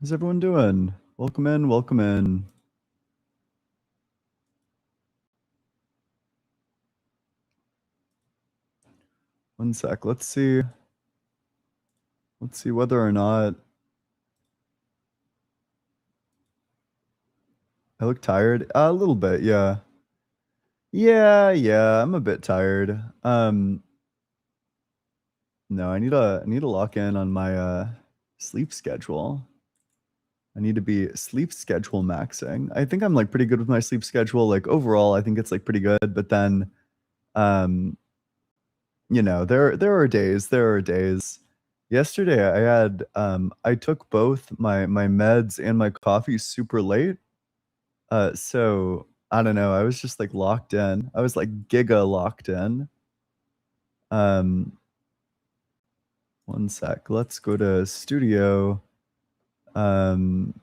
How's everyone doing? Welcome in, welcome in. One sec. Let's see whether or not I look tired. A little bit, yeah. Yeah, I'm a bit tired. No, I need to lock in on my sleep schedule. I need to be sleep schedule maxing. I think I'm like pretty good with my sleep schedule. Like overall, I think it's like pretty good, but then um there are days. Yesterday I took both my meds and my coffee super late. So I don't know, I was just like locked in. I was like giga locked in. Um One sec. Let's go to studio. Um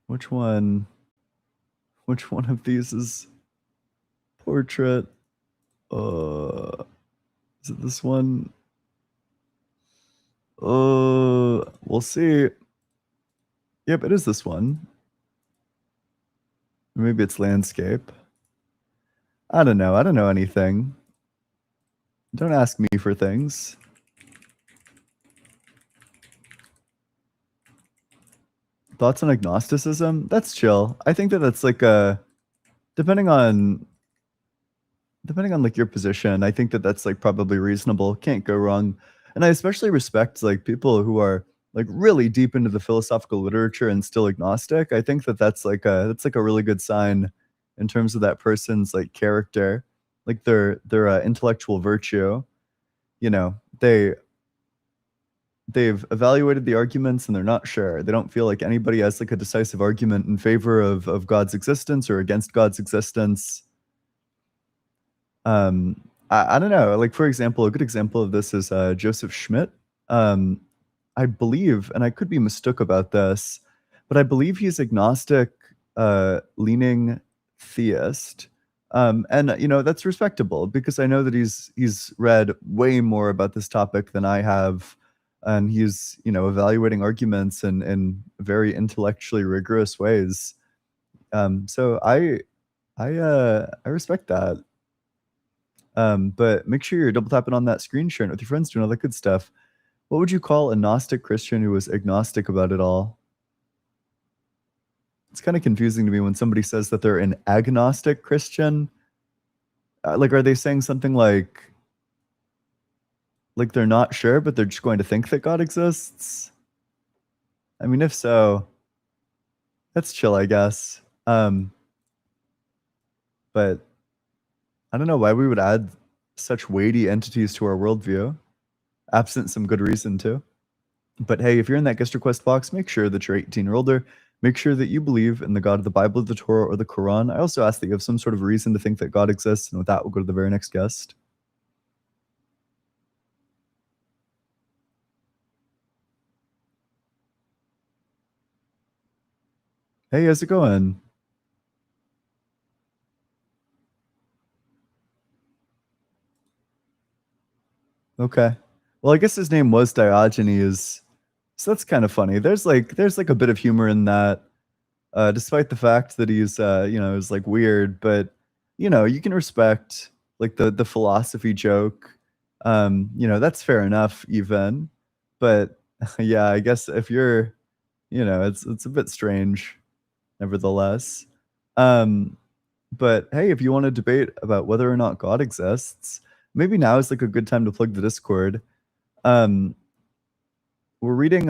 which one which one of these is portrait? Is it this one? We'll see. Yep, it is this one. Maybe it's landscape. I don't know. I don't know anything. Don't ask me for things. Thoughts on agnosticism? That's chill. I think that that's like a depending on like your position. I think that that's like probably reasonable. Can't go wrong. And I especially respect like people who are like really deep into the philosophical literature and still agnostic. I think that that's like a really good sign in terms of that person's like character, like their intellectual virtue. You know, they've evaluated the arguments and they're not sure. They don't feel like anybody has like a decisive argument in favor of God's existence or against God's existence. I don't know. Like for example, a good example of this is Joseph Schmidt. Um, I believe, and I could be mistook about this, but I believe he's agnostic, leaning theist. And that's respectable because I know that he's read way more about this topic than I have, and he's evaluating arguments in very intellectually rigorous ways. So I respect that. But make sure you're double tapping on that screen, sharing it with your friends, doing all that good stuff. What would you call a Gnostic Christian who was agnostic about it all? It's kind of confusing to me when somebody says that they're an agnostic Christian. Like, are they saying something like they're not sure, but they're just going to think that God exists? I mean, if so, that's chill, I guess. But I don't know why we would add such weighty entities to our worldview, absent some good reason to. But hey, if you're in that guest request box, make sure that you're 18 or older. Make sure that you believe in the God of the Bible, the Torah, or the Quran. I also ask that you have some sort of reason to think that God exists. And with that, we'll go to the very next guest. Hey, how's it going? Okay. Well, I guess his name was Diogenes. So that's kind of funny. There's like a bit of humor in that, despite the fact that he's is like weird, but you can respect like the philosophy joke. That's fair enough even. But yeah, I guess if you're it's a bit strange nevertheless. Um but hey, if you want to debate about whether or not God exists, maybe now is like a good time to plug the Discord. Um we're reading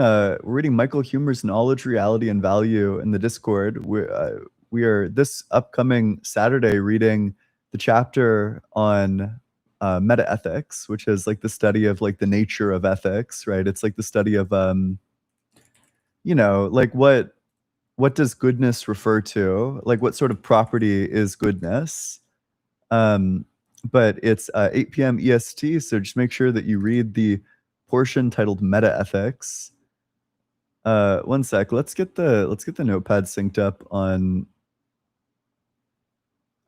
Michael Humer's Knowledge, Reality, and Value in the Discord. We are this upcoming Saturday reading the chapter on metaethics, which is like the study of like the nature of ethics, right? It's like the study of like what does goodness refer to? Like what sort of property is goodness? Um, but it's 8 p.m. EST, so just make sure that you read the portion titled Metaethics. One sec. Let's get the notepad synced up on.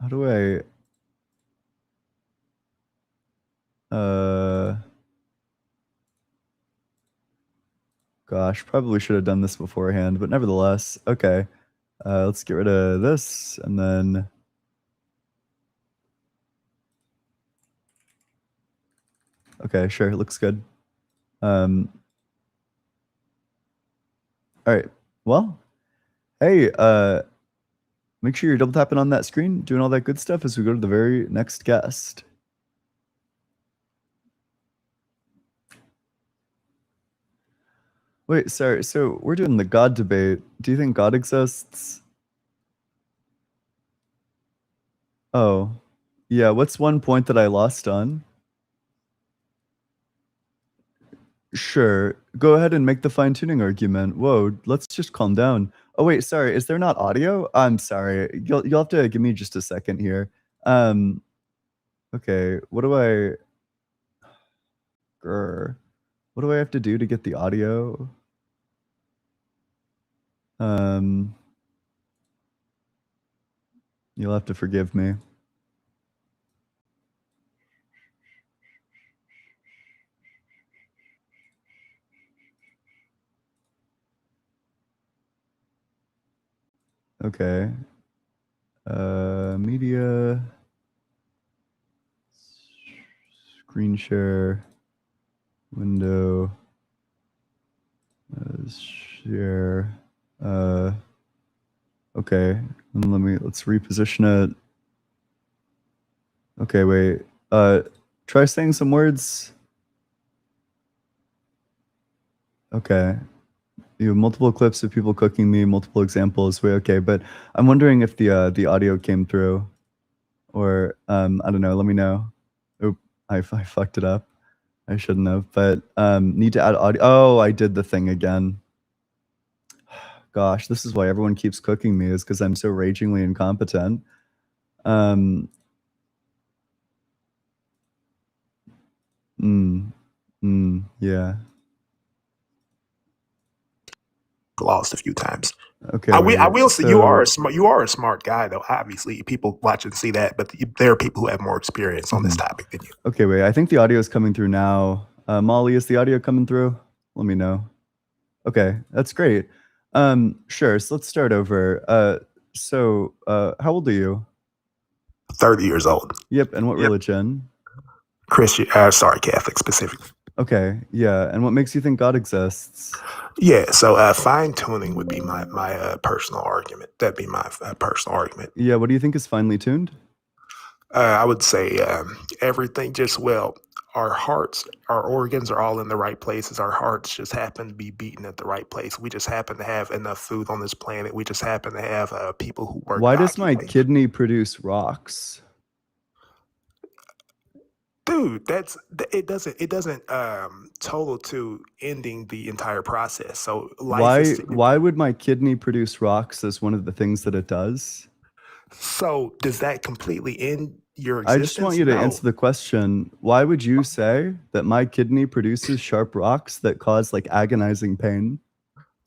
How do I? Uh, Gosh, probably should have done this beforehand, but nevertheless, okay. Let's get rid of this, and then... Okay, sure, it looks good. All right, well, hey, make sure you're double tapping on that screen, doing all that good stuff as we go to the very next guest. Wait, sorry, so we're doing the God debate. Do you think God exists? Oh, yeah, what's one point that I lost on? Sure, go ahead and make the fine-tuning argument. Whoa, let's just calm down. Oh wait, sorry, is there not audio? I'm sorry, you'll have to give me just a second here. Okay, what do I... What do I have to do to get the audio? You'll have to forgive me. Okay. Media. Screen share. Window. Share. Okay. Let's reposition it. Okay, wait. Try saying some words. Okay. You have multiple clips of people cooking me, multiple examples. Wait, okay, but I'm wondering if the audio came through, or I don't know. Let me know. Oop, I fucked it up. I shouldn't have. But need to add audio. Oh, I did the thing again. Gosh, this is why everyone keeps cooking me, is because I'm so ragingly incompetent. Yeah. Lost a few times. Okay. I will say you are a smart guy, though. Obviously, people watching see that, but there are people who have more experience on this topic than you. Okay, wait. I think the audio is coming through now. Molly, is the audio coming through? Let me know. Okay, that's great. Sure. So let's start over. How old are you? 30 years old. Yep. And what religion? Christian. Catholic specifically. Okay. Yeah. And what makes you think God exists? Yeah. So fine tuning would be my personal argument. That'd be my personal argument. Yeah. What do you think is finely tuned? I would say everything just our hearts, our organs are all in the right places. Our hearts just happen to be beating at the right place. We just happen to have enough food on this planet. We just happen to have people who work. Why does my kidney produce rocks? Dude, it doesn't total to ending the entire process. So why would my kidney produce rocks as one of the things that it does? So does that completely end your existence? I just want you to answer the question. Why would you say that my kidney produces sharp rocks that cause like agonizing pain?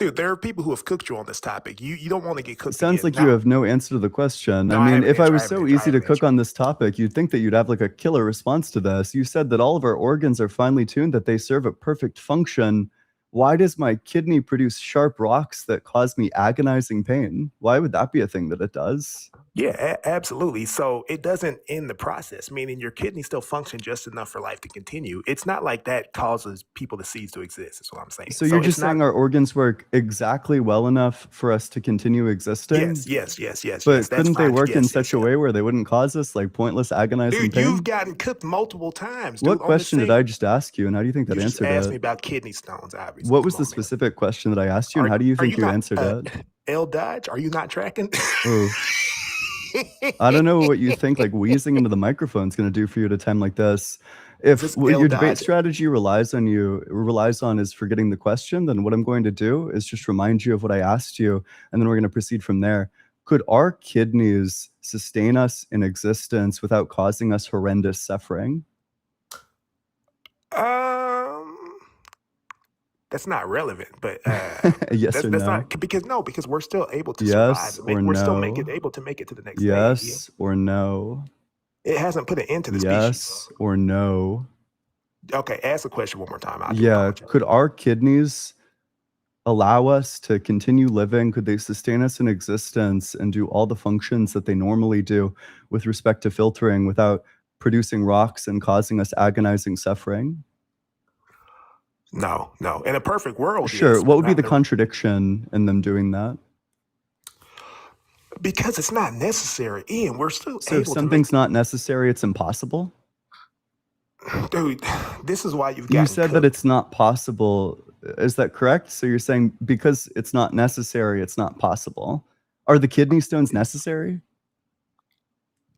Dude, there are people who have cooked you on this topic. You don't want to get cooked. It sounds like you have no answer to the question. I mean, if I was so easy to cook on this topic, you'd think that you'd have like a killer response to this. You said that all of our organs are finely tuned, that they serve a perfect function. Why does my kidney produce sharp rocks that cause me agonizing pain? Why would that be a thing that it does? Yeah, absolutely. So it doesn't end the process, meaning your kidneys still function just enough for life to continue. It's not like that causes people to cease to exist, is what I'm saying. So you're just saying our organs work exactly well enough for us to continue existing? Yes. But couldn't they work in such a way where they wouldn't cause us like pointless agonizing pain? You've gotten cooked multiple times. What question did I just ask you, and how do you think that answered it? You asked me about kidney stones, obviously. What was the specific question that I asked you, and how do you think you answered it? L Dodge, are you not tracking? I don't know what you think like wheezing into the microphone is going to do for you at a time like this. If what your debate strategy relies on is forgetting the question, then what I'm going to do is just remind you of what I asked you, and then we're going to proceed from there. Could our kidneys sustain us in existence without causing us horrendous suffering? That's not relevant, but yes or no? Because we're still able to survive. We're still able to make it to the next day. Yes or no? It hasn't put an end to the species. Yes or no? Okay, ask the question one more time. Could our kidneys allow us to continue living? Could they sustain us in existence and do all the functions that they normally do with respect to filtering without producing rocks and causing us agonizing suffering? No, no. In a perfect world, Sure. yes, What but would be not the in a, contradiction in them doing that? because it's not necessary. Ian, we're still So if able to make something's not necessary, it's impossible? dude, this is why you've You gotten said that cooked. it's not possible. Is that correct? So you're saying because it's not necessary, it's not possible. Are the kidney stones necessary?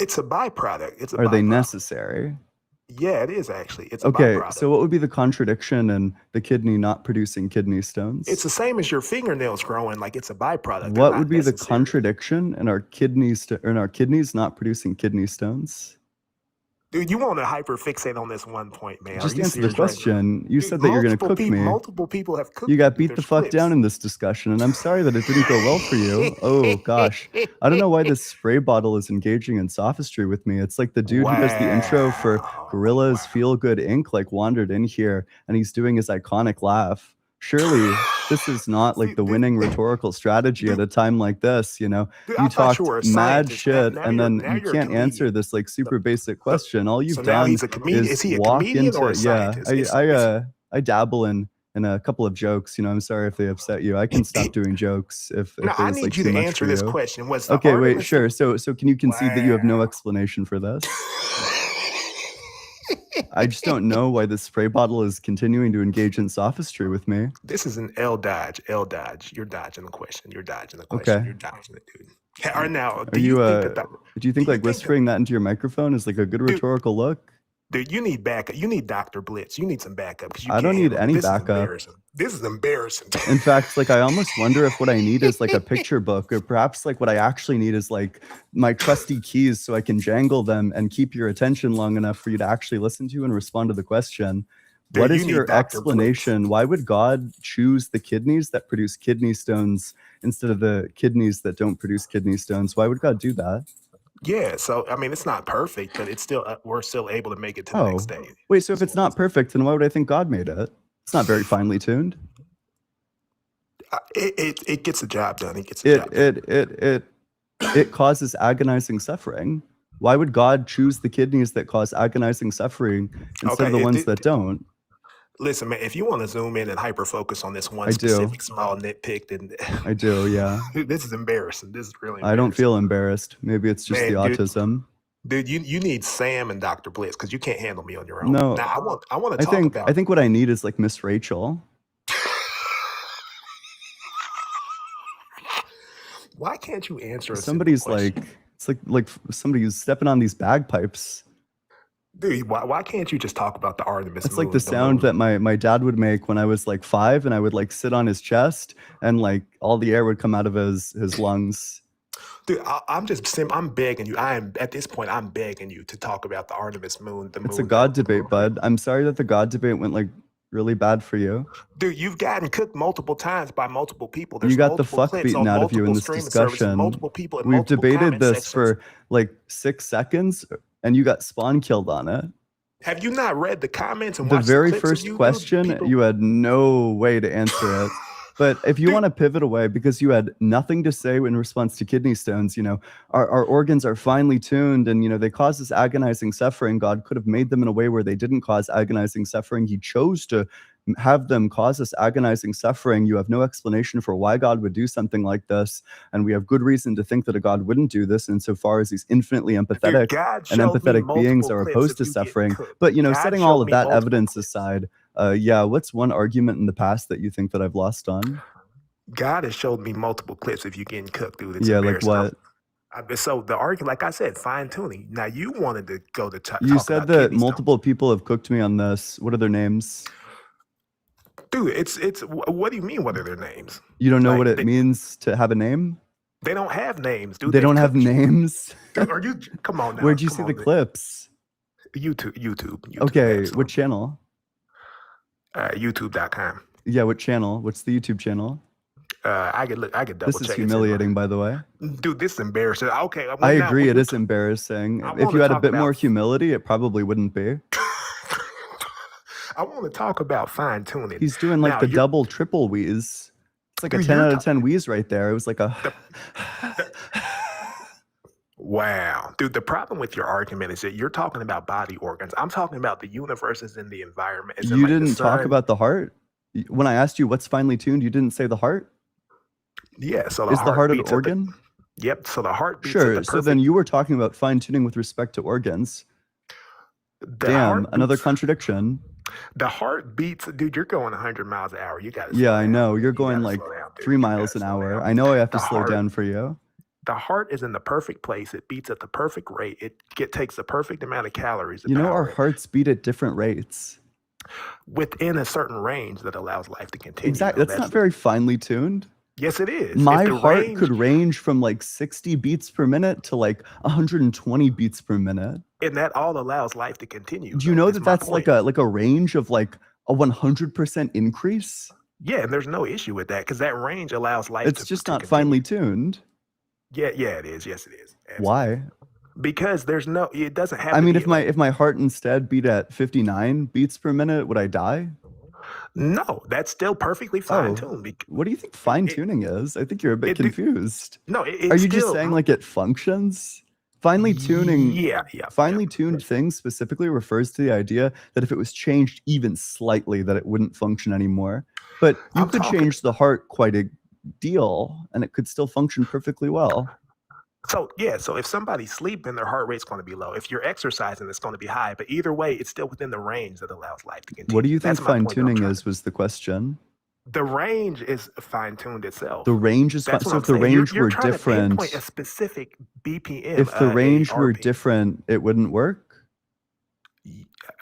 It's a byproduct. It's a Are they byproduct. necessary? Yeah, it is actually. It's a Okay, byproduct. so what would be the contradiction in the kidney not producing kidney stones? It's the same as your fingernails growing, like it's a byproduct. They're What not would be the necessary. contradiction in our kidneys not producing kidney stones? Dude, you want to hyperfixate on this one point, man. Are Just you answer the serious right now? question. You Dude, said that you're going to cook me. multiple people have cooked You got dude. beat the There's fuck down clips. in this discussion, and I'm sorry that it didn't go well for you. Oh gosh, I don't know why this spray bottle is engaging in sophistry with me. It's like the dude who does the intro for Gorillaz Feel Good Inc. like wandered in here, and he's doing his iconic laugh. Surely this is not like See, the winning rhetorical strategy at a time like this. You know, dude, you I thought you talked were a mad scientist. Now, shit, and then now you you're a can't answer comedian. this like super basic So, question. All so you've now done he's a comedian. Is is he a walk comedian or into a scientist? I dabble in a couple of jokes. You know, I'm sorry if they upset you. I can stop doing jokes if No, it I was like need you too to much for answer this you. question. Was the Okay, wait, Artemis? sure. So can you concede that you have no Wow. explanation for this? I just don't know why this spray bottle is continuing to engage in sophistry with me. This is an L dodge. L dodge. You're dodging the question. You're dodging the question. Okay. You're dodging it, dude. All right, now, Are do you you think that do you think do you like think that whispering that into your microphone is like a good dude, rhetorical look? dude, you need backup. You need Dr. Blitz. You need some backup because you I can't don't need handle it. any This is backup. embarrassing. This is embarrassing. In fact, like I almost wonder if what I need is like a picture book, or perhaps like what I actually need is like my trusty keys so I can jangle them and keep your attention long enough for you to actually listen to and respond to the question. What Dude, you is need your Dr. Blitz. explanation? Why would God choose the kidneys that produce kidney stones instead of the kidneys that don't produce kidney stones? Why would God do that? Yeah, so I mean, it's not perfect, but it's still we're still able to make it to the next Oh, day. wait, so if it's not perfect, then why would I think God made it? It's not very finely tuned. It gets the job done. It gets the job done. It causes agonizing suffering. Why would God choose the kidneys that cause agonizing suffering instead of the ones that don't? Listen, man, if you want to zoom in and hyper focus on this one I do. specific small nitpick, then I do, yeah. this is embarrassing. This is really embarrassing. I don't feel embarrassed. Maybe it's just Man, the autism. Dude, you need Sam and Dr. Blitz because you can't handle me on your own. No, Now I want to talk about. I think what I need is like Miss Rachel. Why can't you answer a Somebody's simple question? like, it's like somebody who's stepping on these bagpipes. Dude, why can't you just talk about the Artemis It's moon? like the sound that my dad would make when I was like 5, and I would like sit on his chest, and like all the air would come out of his lungs. Dude, I'm begging you. At this point, I'm begging you to talk about the Artemis moon. It's a God debate, bud. I'm sorry that the God debate went like really bad for you. Dude, you've gotten cooked multiple times by multiple people. You got the fuck beaten out of you in this discussion. Multiple people in We've multiple debated this sections. for like 6 seconds, and you got spawn killed on it. Have you not read the comments and the watched very the clips first question? You had no way to answer it. But if you want to pivot away because you had nothing to say in response to kidney stones, you know, our organs are finely tuned and, you know, they cause us agonizing suffering. God could have made them in a way where they didn't cause agonizing suffering. He chose to have them cause us agonizing suffering. You have no explanation for why God would do something like this. And we have good reason to think that a God wouldn't do this insofar as he's infinitely empathetic, and empathetic beings are opposed to suffering. But, you know, setting all of that evidence aside, yeah, what's one argument in the past that you think that I've lost on? God has showed me multiple clips if you're getting cooked, dude. It's yeah, like what? So the argument, like I said, fine tuning. Now you wanted to go to talk You said that multiple stones. people have cooked me on this. What are their names? Dude, it's what do you mean? What are their names? You don't know what it means to have a name? They don't have names, dude. They don't have names? Are you? Come on now. Where'd you see the clips? YouTube. Okay, what channel? YouTube.com. Yeah, what channel? What's the YouTube channel? I could double check. This is humiliating, by the way. Dude, this is embarrassing. Okay, I agree. It is embarrassing. If you had a bit more humility, it probably wouldn't be. I want to talk about fine tuning. He's doing like the double, triple wheeze. It's like a Dude, 10 out of 10 wheeze right there. It was like a. the, the wow, dude. The problem with your argument is that you're talking about body organs. I'm talking about the universes and the environment. As in, You like the didn't talk sun. about the heart? When I asked you what's finely tuned, you didn't say the heart? Yeah, so the Is the heart heart an beats at the. organ? Yep. So the heart beats at the Sure. So then perfect. you were talking about fine tuning with respect to organs. The Damn, heart another beats. contradiction. The heart beats, dude. You're going 100 miles an hour. You got to Yeah, slow I down. know. You're You got going to like slow down, dude. 3 You got miles to an slow hour. down. I know I have to The slow heart. down for you. The heart is in the perfect place. It beats at the perfect rate. Takes the perfect amount of calories to You know, our power it hearts beat at different rates. within a certain range that allows life to continue. Exactly. Though That's not very finely tuned. yes, it is. If My the heart range could range from like 60 beats per minute to like 120 beats per minute. and that all allows life to continue. Do you Though know is that my that's point. like a range of like a 100% increase? Yeah, and there's no issue with that because that range allows life It's just to not continue. finely tuned. Yeah, yeah, it is. Yes, it is. Absolutely. Why? Because there's no. It doesn't have I to mean, be like. if my heart instead beat at 59 beats per minute, would I die? No, that's still perfectly fine Oh, tuned. what do you think fine It, tuning is? I think you're a bit it, confused. no, Are it's you just still. saying like it functions? Finely tuning, Yeah, yeah, yeah. finely tuned things specifically refers to the idea that if it was changed even slightly, that it wouldn't function anymore. But you I'm could talking. change the heart quite a deal and it could still function perfectly well. So yeah, so if somebody's sleeping, their heart rate's going to be low. If you're exercising, it's going to be high. But either way, it's still within the range that allows life to What do continue. you think That's my fine point that I'm tuning trying to. is, was the question. The range is fine tuned The itself. range is fine. That's what So I'm if the saying. range You're were trying to pinpoint a different, specific BPM, if the a range were RP. different, it wouldn't work?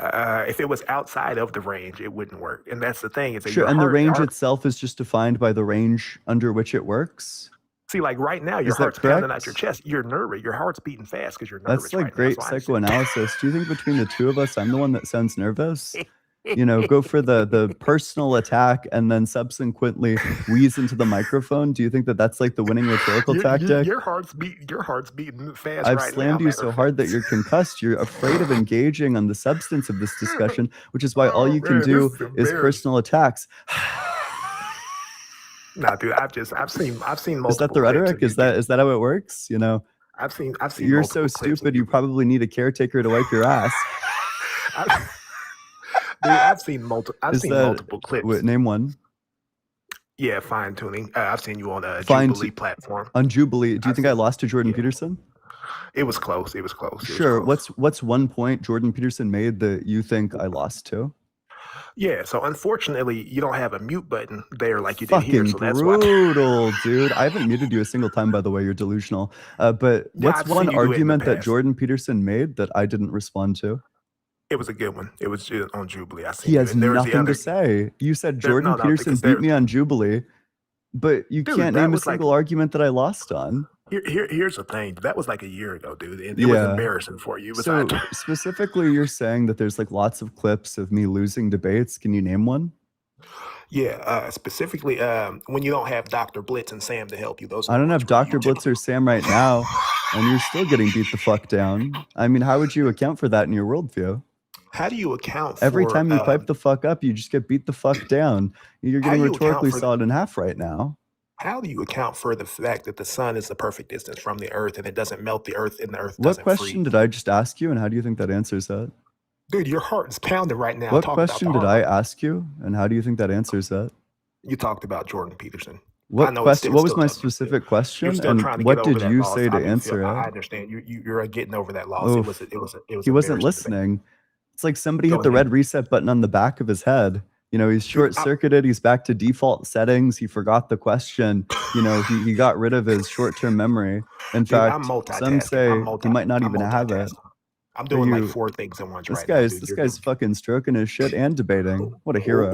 If it was outside of the range, it wouldn't work. And that's the thing is that Sure, your and the range heart. itself is just defined by the range under which it works? See, like right now, your Is that heart's pounding out your correct? chest. You're nervous. Your heart's beating fast because you're That's nervous like right now. great So I understand. psychoanalysis. Do you think between the two of us, I'm the one that sounds nervous? You know, go for the personal attack and then subsequently wheeze into the microphone. Do you think that that's like the winning rhetorical tactic? Your heart's beating fast I've right now. slammed you Matter so of hard that fact. you're concussed. You're afraid of engaging on the substance of this discussion, which is why all Oh you can man, this do is is embarrassing. personal attacks. Nah, dude, I've seen Is that multiple the clips rhetoric? of you get. Is that how it works? You know, I've seen you're so multiple clips of stupid. You you. probably need a caretaker to wipe your ass. I, dude, I've Is seen that multiple clips. name one? Yeah, fine tuning. I've seen you on a Fine Jubilee platform. on Jubilee. Do you I've think I seen. lost to Jordan Yeah, Peterson? it was close. It was close. It was Sure. close. What's one point Jordan Peterson made that you think I lost to? Yeah. So unfortunately, you don't have a mute button there like you did here. Fucking So that's why. brutal, dude. I haven't muted you a single time, by the way. You're delusional. But Yeah, what's I've seen one you do it in the argument that past. Jordan Peterson made that I didn't respond to? It was a good one. It was on Jubilee. I seen He you, has and there was the nothing to other. say. You said Jordan No, Peterson because beat there, me on Jubilee, but you dude, can't that name a was like single argument that I lost on. here's the thing. That was like a year ago, dude, and it was Yeah. embarrassing for you. It was So specifically, you're saying that there's like lots of clips of me losing debates. Can you name one? yeah, specifically when you don't have Dr. Blitz and Sam to help you. Those are I the don't ones have where Dr. you Blitz or Sam right now, and you're still getting beat the fuck down. I mean, how would you account for that in your worldview? How do you account Every for time you pipe the fuck up, you just get beat the fuck down. You're how getting do you account rhetorically for sawed in half right now. how do you account for the fact that the sun is the perfect distance from the earth and it doesn't melt the earth and the earth What doesn't question freeze? did I just ask you, and how do you think that answers that? Dude, your heart is pounding right now. What Talk about the question did heart. I ask you, and how do you think that answers that? You talked about Jordan Peterson. I What know it's question? What was still my tough. specific You're question, still and trying to get what over did that you loss. say I to do feel. answer I it? understand. You're getting over that loss. Oof. It was He wasn't embarrassing debate. listening. It's like somebody Go hit the ahead, red reset button on the back of his head. You know, he's dude. short circuited. He's back to default settings. He forgot the question. You know, he got rid of his short term memory. In Dude, I'm fact, some multitasking. say he might not I'm even have it. multitasking. I'm Are doing like you? 4 things at once right now, dude. This guy's fucking stroking his shit and debating. What a hero.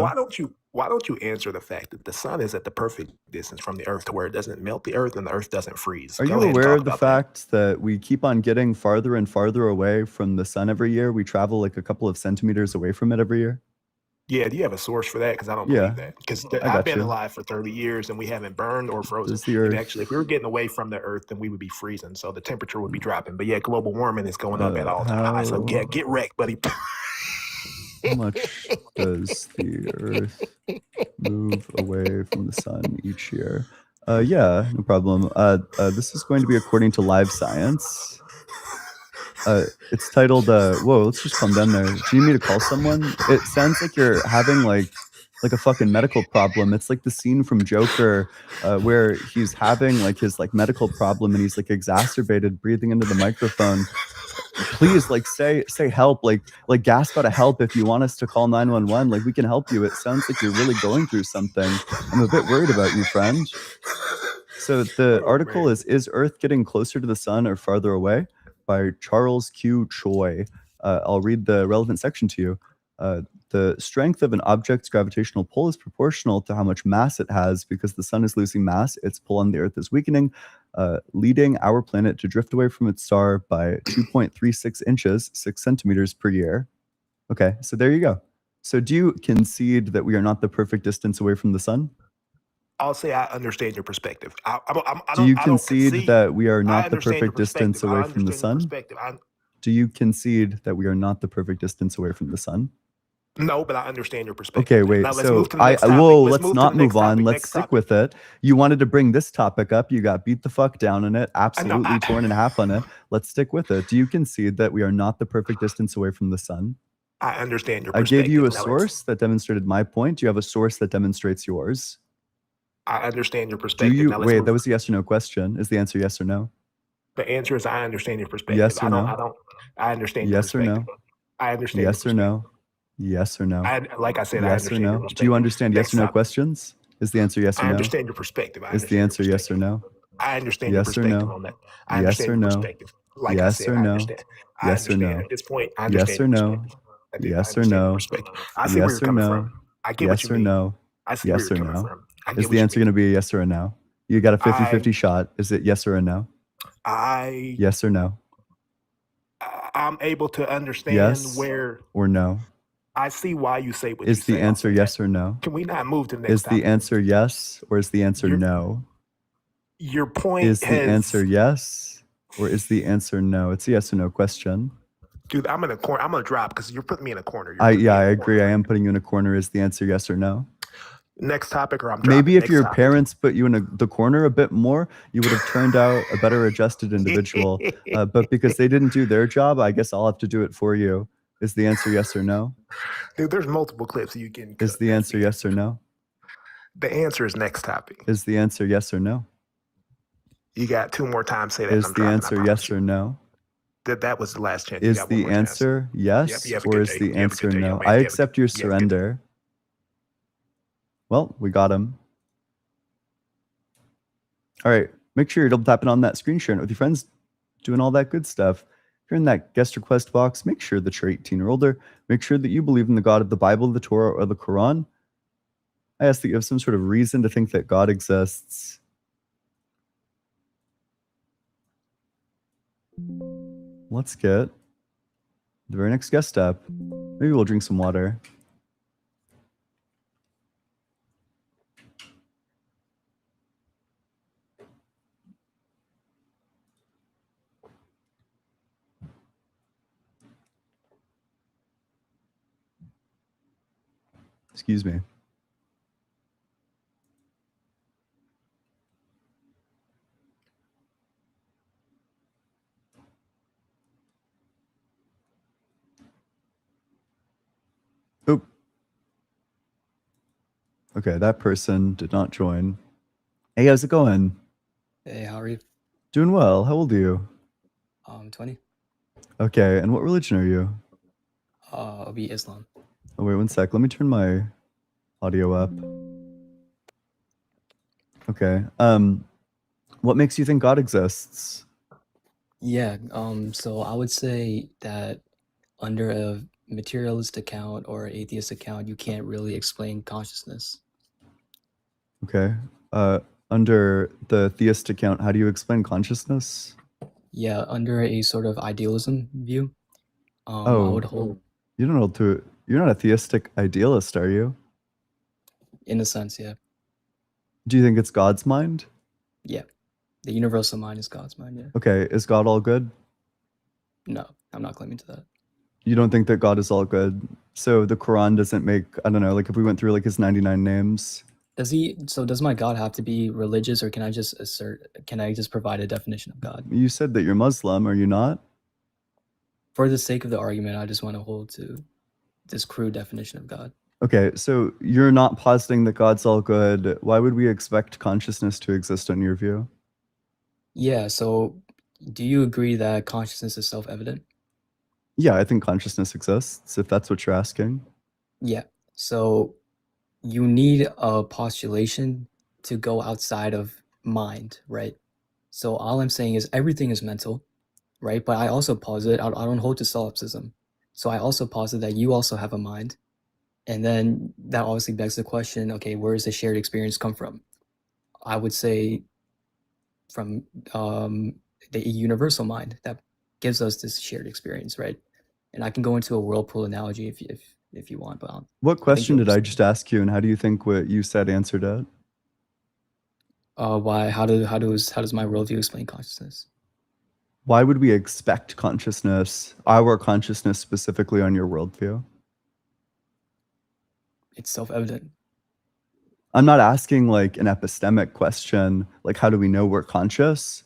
Why don't you answer the fact that the sun is at the perfect distance from the earth to where it doesn't melt the earth and the earth doesn't freeze? Are Go you ahead and aware talk of the about that. fact that we keep on getting farther and farther away from the sun every year? We travel like a couple of centimeters away from it every year. Yeah, do you have a source for that? Because I don't Yeah, believe that. Because I I've got been you. alive for 30 years and we haven't burned or frozen. Does the And Earth? actually, if we were getting away from the earth, then we would be freezing. So the temperature would be dropping. But yeah, global warming is going up at all time. So yeah, get wrecked, buddy. How much does the Earth move away from the sun each year? Yeah, no problem. This is going to be according to Live Science. It's titled, whoa, let's just calm down there. Do you need me to call someone? It sounds like you're having like a fucking medical problem. It's like the scene from Joker where he's having like his like medical problem and he's like exacerbated breathing into the microphone. Please like say help, like gasp out of help if you want us to call 911. Like we can help you. It sounds like you're really going through something. I'm a bit worried about you, friend. So the Oh, article man. is Earth getting closer to the sun or farther away? By Charles Q. Choi. I'll read the relevant section to you. The strength of an object's gravitational pull is proportional to how much mass it has. Because the sun is losing mass, its pull on the Earth is weakening, leading our planet to drift away from its star by 2.36 inches, 6 centimeters per year. Okay, so there you go. So do you concede that we are not the perfect distance away from the sun? I'll say I understand your perspective. Do you I don't concede concede. that we are I not the understand your perfect distance perspective. away I from the understand your sun? perspective. Do you concede that we are not the perfect distance away from the sun? No, but I understand your Okay, perspective. Now wait. let's move So to the next topic. whoa, Let's let's move to the not move next on. topic. Let's Next stick topic. with it. You wanted to bring this topic up. You got beat the fuck down on it, I know. absolutely torn in half on it. Let's stick with it. Do you concede that we are not the perfect distance away from the sun? I understand your I gave you perspective. a Now let's. source that demonstrated my point. Do you have a source that demonstrates yours? I understand your Do perspective. you Now let's wait? That move. was a yes or no question. Is the answer yes or no? The answer is I understand your perspective. Yes or no? I understand your Yes or perspective. no? I understand your Yes or perspective. no? Yes or no? Like I said, I Yes or understand your no? Do you perspective. understand yes Next or no topic. questions? Is the answer yes or I no? understand your perspective. I Is the understand your answer yes or perspective. no? I understand your Yes or perspective no? on that. I Yes understand or your no? perspective. Like I Yes said, or I no? understand. I Yes or understand no? at this point. I Yes understand or your no? perspective. I do. I Yes or understand your no? perspective. I see where you're Yes or coming from. no? I get what you Yes or mean. no? I see where Yes you're or coming no? from. I Is get the what you answer going mean. to be a yes or a no? You got a 50 I 50 shot. Is it yes or a no? I Yes or no? I'm able to understand Yes where or no? I see why you say what you Is the say. I'll answer say that. yes or no? Can we not move to the next Is the topic? answer yes or is the answer Your no? your point Is the answer has, yes or is the answer no? It's a yes or no question. dude. I'm in a corner. I'm gonna drop because you're putting me in a corner. You're I putting me in a agree. corner I right am putting you in a corner. Is the answer yes or no? now. Next topic, or I'm Maybe dropping. if Next your topic. parents put you in the corner a bit more, you would have turned out a better adjusted individual. But because they didn't do their job, I guess I'll have to do it for you. Is the answer yes or no? Dude, there's multiple clips you can Is cut. the That's answer the yes or no? The answer is next topic. Is the answer yes or no? You got two more times. Say that, and Is I'm the dropping. I answer promise yes you. or no? That was the last chance. You Is got one the more chance. answer Yep. yes You have a or good is day. the You have a good answer day, young no? man. I You have a good. accept your You have a good day. surrender. Well, we got him. All right. Make sure you're double tapping on that screen, sharing it with your friends, doing all that good stuff. If you're in that guest request box, make sure that you're 18 or older. Make sure that you believe in the God of the Bible, the Torah, or the Quran. I ask that you have some sort of reason to think that God exists. Let's get the very next guest up. Maybe we'll drink some water. Excuse me. Oop. Okay, that person did not join. Hey, how's it going? Hey, how are you? Doing well. How old are you? 20. Okay, and what religion are you? I'll be Islam. Oh, wait 1 sec. Let me turn my audio up. Okay. What makes you think God exists? Yeah, so I would say that under a materialist account or atheist account, you can't really explain consciousness. Okay. Under the theist account, how do you explain consciousness? Yeah, under a sort of idealism view, I would hold, You don't hold to. You're not a theistic idealist, are you? in a sense, yeah. Do you think it's God's mind? Yeah, the universal mind is God's mind, yeah. Okay, is God all good? No, I'm not claiming to that. You don't think that God is all good? So the Quran doesn't make, I don't know, like if we went through like his 99 names. Does my God have to be religious, or can I just provide a definition of God? You said that you're Muslim, are you not? For the sake of the argument, I just want to hold to this crude definition of God. Okay, so you're not positing that God's all good. Why would we expect consciousness to exist on your view? Yeah, so do you agree that consciousness is self-evident? Yeah, I think consciousness exists, if that's what you're asking. Yeah. So you need a postulation to go outside of mind, right? So all I'm saying is everything is mental, right? But I also posit, I don't hold to solipsism. So I also posit that you also have a mind. And then that obviously begs the question, okay, where does the shared experience come from? I would say from the universal mind that gives us this shared experience, right? And I can go into a whirlpool analogy if you want, but What I think question you'll did I understand. just ask you, and how do you think what you said answered it? Why? How does my worldview explain consciousness? Why would we expect consciousness, our consciousness specifically, on your worldview? It's self-evident. I'm not asking like an epistemic question, like how do we know we're conscious?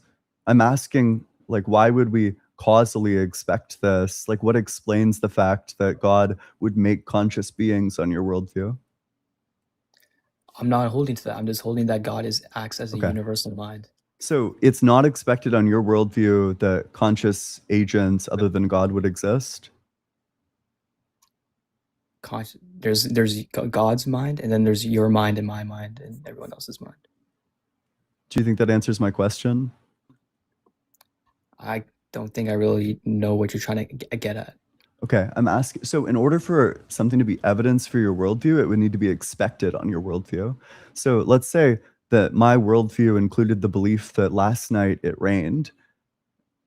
I'm asking like why would we causally expect this? Like what explains the fact that God would make conscious beings on your worldview? I'm not holding to that. I'm just holding that God acts as a Okay. universal mind. So it's not expected on your worldview that conscious agents other than God would exist? There's God's mind, and then there's your mind and my mind and everyone else's mind. Do you think that answers my question? I don't think I really know what you're trying to get at. Okay, I'm asking. So, in order for something to be evidence for your worldview, it would need to be expected on your worldview. So, let's say that my worldview included the belief that last night it rained.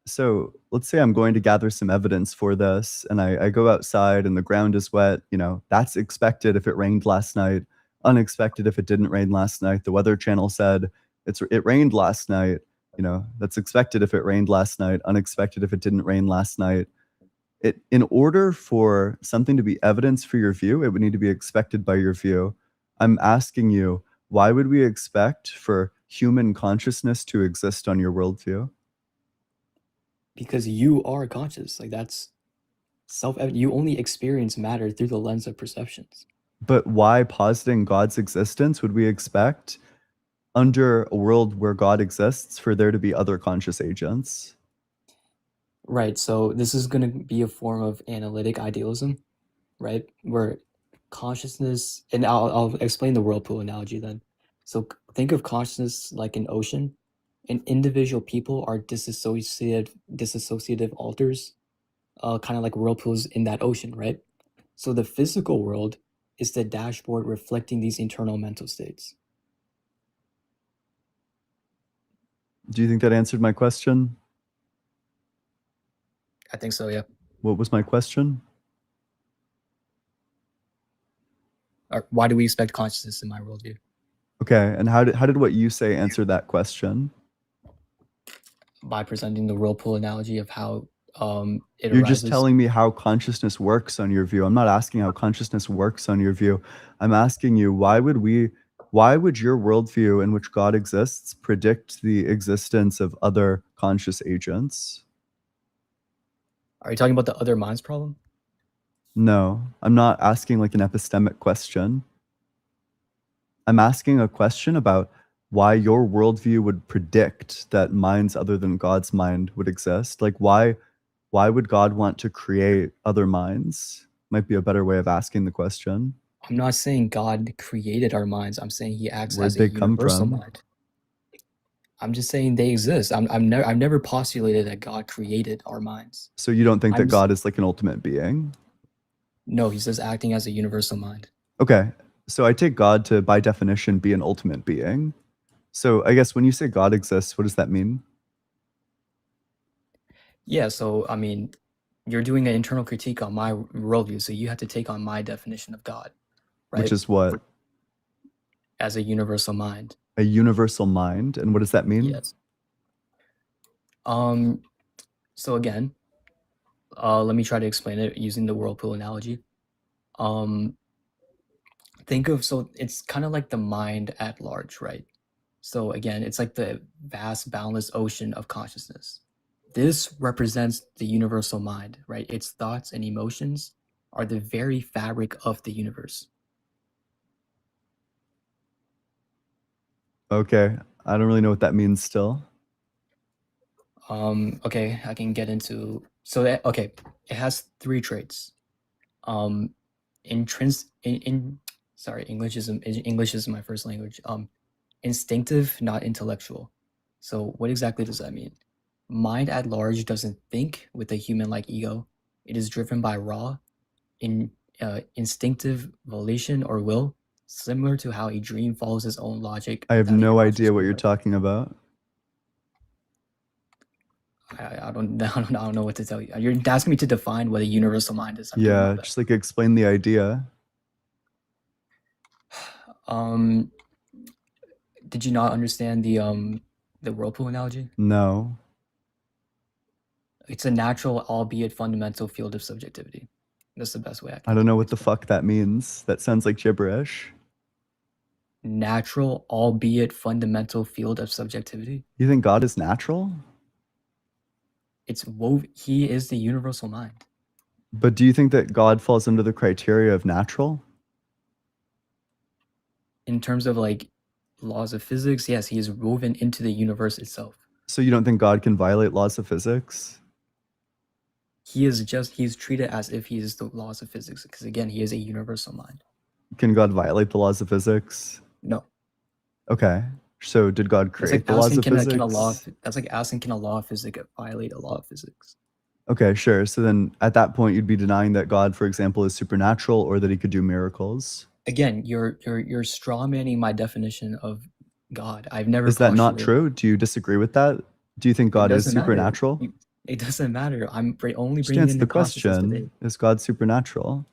So, let's say I'm going to gather some evidence for this, and I go outside and the ground is wet. You know, that's expected if it rained last night, unexpected if it didn't rain last night. The Weather Channel said it rained last night. You know, that's expected if it rained last night, unexpected if it didn't rain last night. In order for something to be evidence for your view, it would need to be expected by your view. I'm asking you, why would we expect for human consciousness to exist on your worldview? Because you are conscious. Like that's self-evident. You only experience matter through the lens of perceptions. But why, positing God's existence, would we expect under a world where God exists for there to be other conscious agents? Right. So this is going to be a form of analytic idealism, right? Where consciousness, and I'll explain the whirlpool analogy then. So think of consciousness like an ocean, and individual people are dissociative alters, kind of like whirlpools in that ocean, right? So the physical world is the dashboard reflecting these internal mental states. Do you think that answered my question? I think so, yeah. What was my question? Or why do we expect consciousness in my worldview? Okay, and how did what you say answer that question? By presenting the whirlpool analogy of how it You're arises. just telling me how consciousness works on your view. I'm not asking how consciousness works on your view. I'm asking you, why would your worldview in which God exists predict the existence of other conscious agents? Are you talking about the other minds problem? No, I'm not asking like an epistemic question. I'm asking a question about why your worldview would predict that minds other than God's mind would exist. Like why would God want to create other minds? Might be a better way of asking the question. I'm not saying God created our minds. I'm saying he acts Where'd as a they come universal from? mind. I'm just saying they exist. I've never postulated that God created our minds. So you don't think that I'm God is like an ultimate being? No, he's just acting as a universal mind. Okay. So I take God to, by definition, be an ultimate being. So I guess when you say God exists, what does that mean? Yeah, so I mean, you're doing an internal critique on my worldview, so you have to take on my definition of God, right? Which is what? As a universal mind. A universal mind. And what does that mean? Yes. So again, let me try to explain it using the whirlpool analogy. Think of, so it's kind of like the mind at large, right? So again, it's like the vast, boundless ocean of consciousness. This represents the universal mind, right? Its thoughts and emotions are the very fabric of the universe. Okay, I don't really know what that means still. Okay, I can get into, so that, okay, it has 3 traits. Sorry, English is my first language. Instinctive, not intellectual. So what exactly does that mean? Mind at large doesn't think with a human-like ego. It is driven by raw, instinctive volition or will, similar to how a dream follows its own logic I have without no interruptions idea from what the you're brain. talking about. I don't know what to tell you. You're asking me to define what a universal mind is. I'm doing my Yeah, best. just like explain the idea. Did you not understand the whirlpool analogy? No, It's a natural, albeit fundamental field of subjectivity. That's the best way I I can don't know what the explain. fuck that means. That sounds like gibberish. Natural, albeit fundamental field of subjectivity. You think God is natural? He is the universal mind. But do you think that God falls under the criteria of natural? In terms of like laws of physics, yes, he is woven into the universe itself. So you don't think God can violate laws of physics? He's treated as if he is the laws of physics, because again, he is a universal mind. Can God violate the laws of physics? No. Okay. So did God That's like create the laws asking of physics? that's like asking, can a law of physics violate a law of physics? Okay, sure. So then at that point you'd be denying that God, for example, is supernatural or that he could do miracles. Again, you're strawmanning my definition of God. I've never Is that not postulated. true? Do you disagree with that? Do you think It God is doesn't matter. supernatural? It doesn't matter. I'm only Just bringing answer in the the consciousness today. question. Is God supernatural?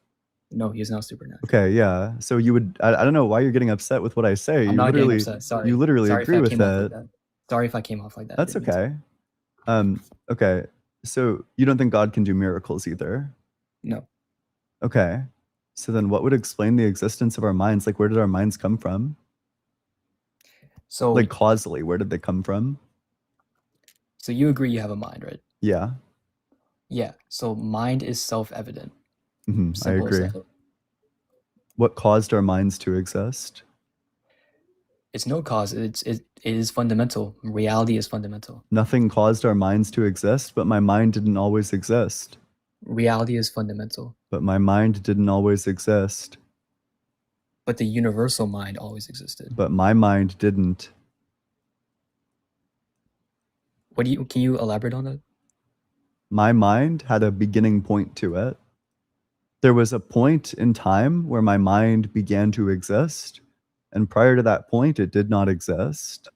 No, he is not supernatural. Okay, yeah. So you would I don't know why you're getting upset with what I say. I'm not getting upset. Sorry. You literally Sorry agree if I with came off like it. that. Sorry if I came off like that. I That's didn't mean to. okay. Okay. So you don't think God can do miracles either? No. Okay. So then what would explain the existence of our minds? Like where did our minds come from? So Like causally, where did they come from? so you agree you have a mind, right? Yeah. Yeah. So mind is self-evident. I Simple as agree. that. What caused our minds to exist? It's no cause. It is fundamental. Reality is fundamental. Nothing caused our minds to exist, but my mind didn't always exist. Reality is fundamental. But my mind didn't always exist. But the universal mind always existed. But my mind didn't. Can you elaborate on that? My mind had a beginning point to it. There was a point in time where my mind began to exist, and prior to that point, it did not exist.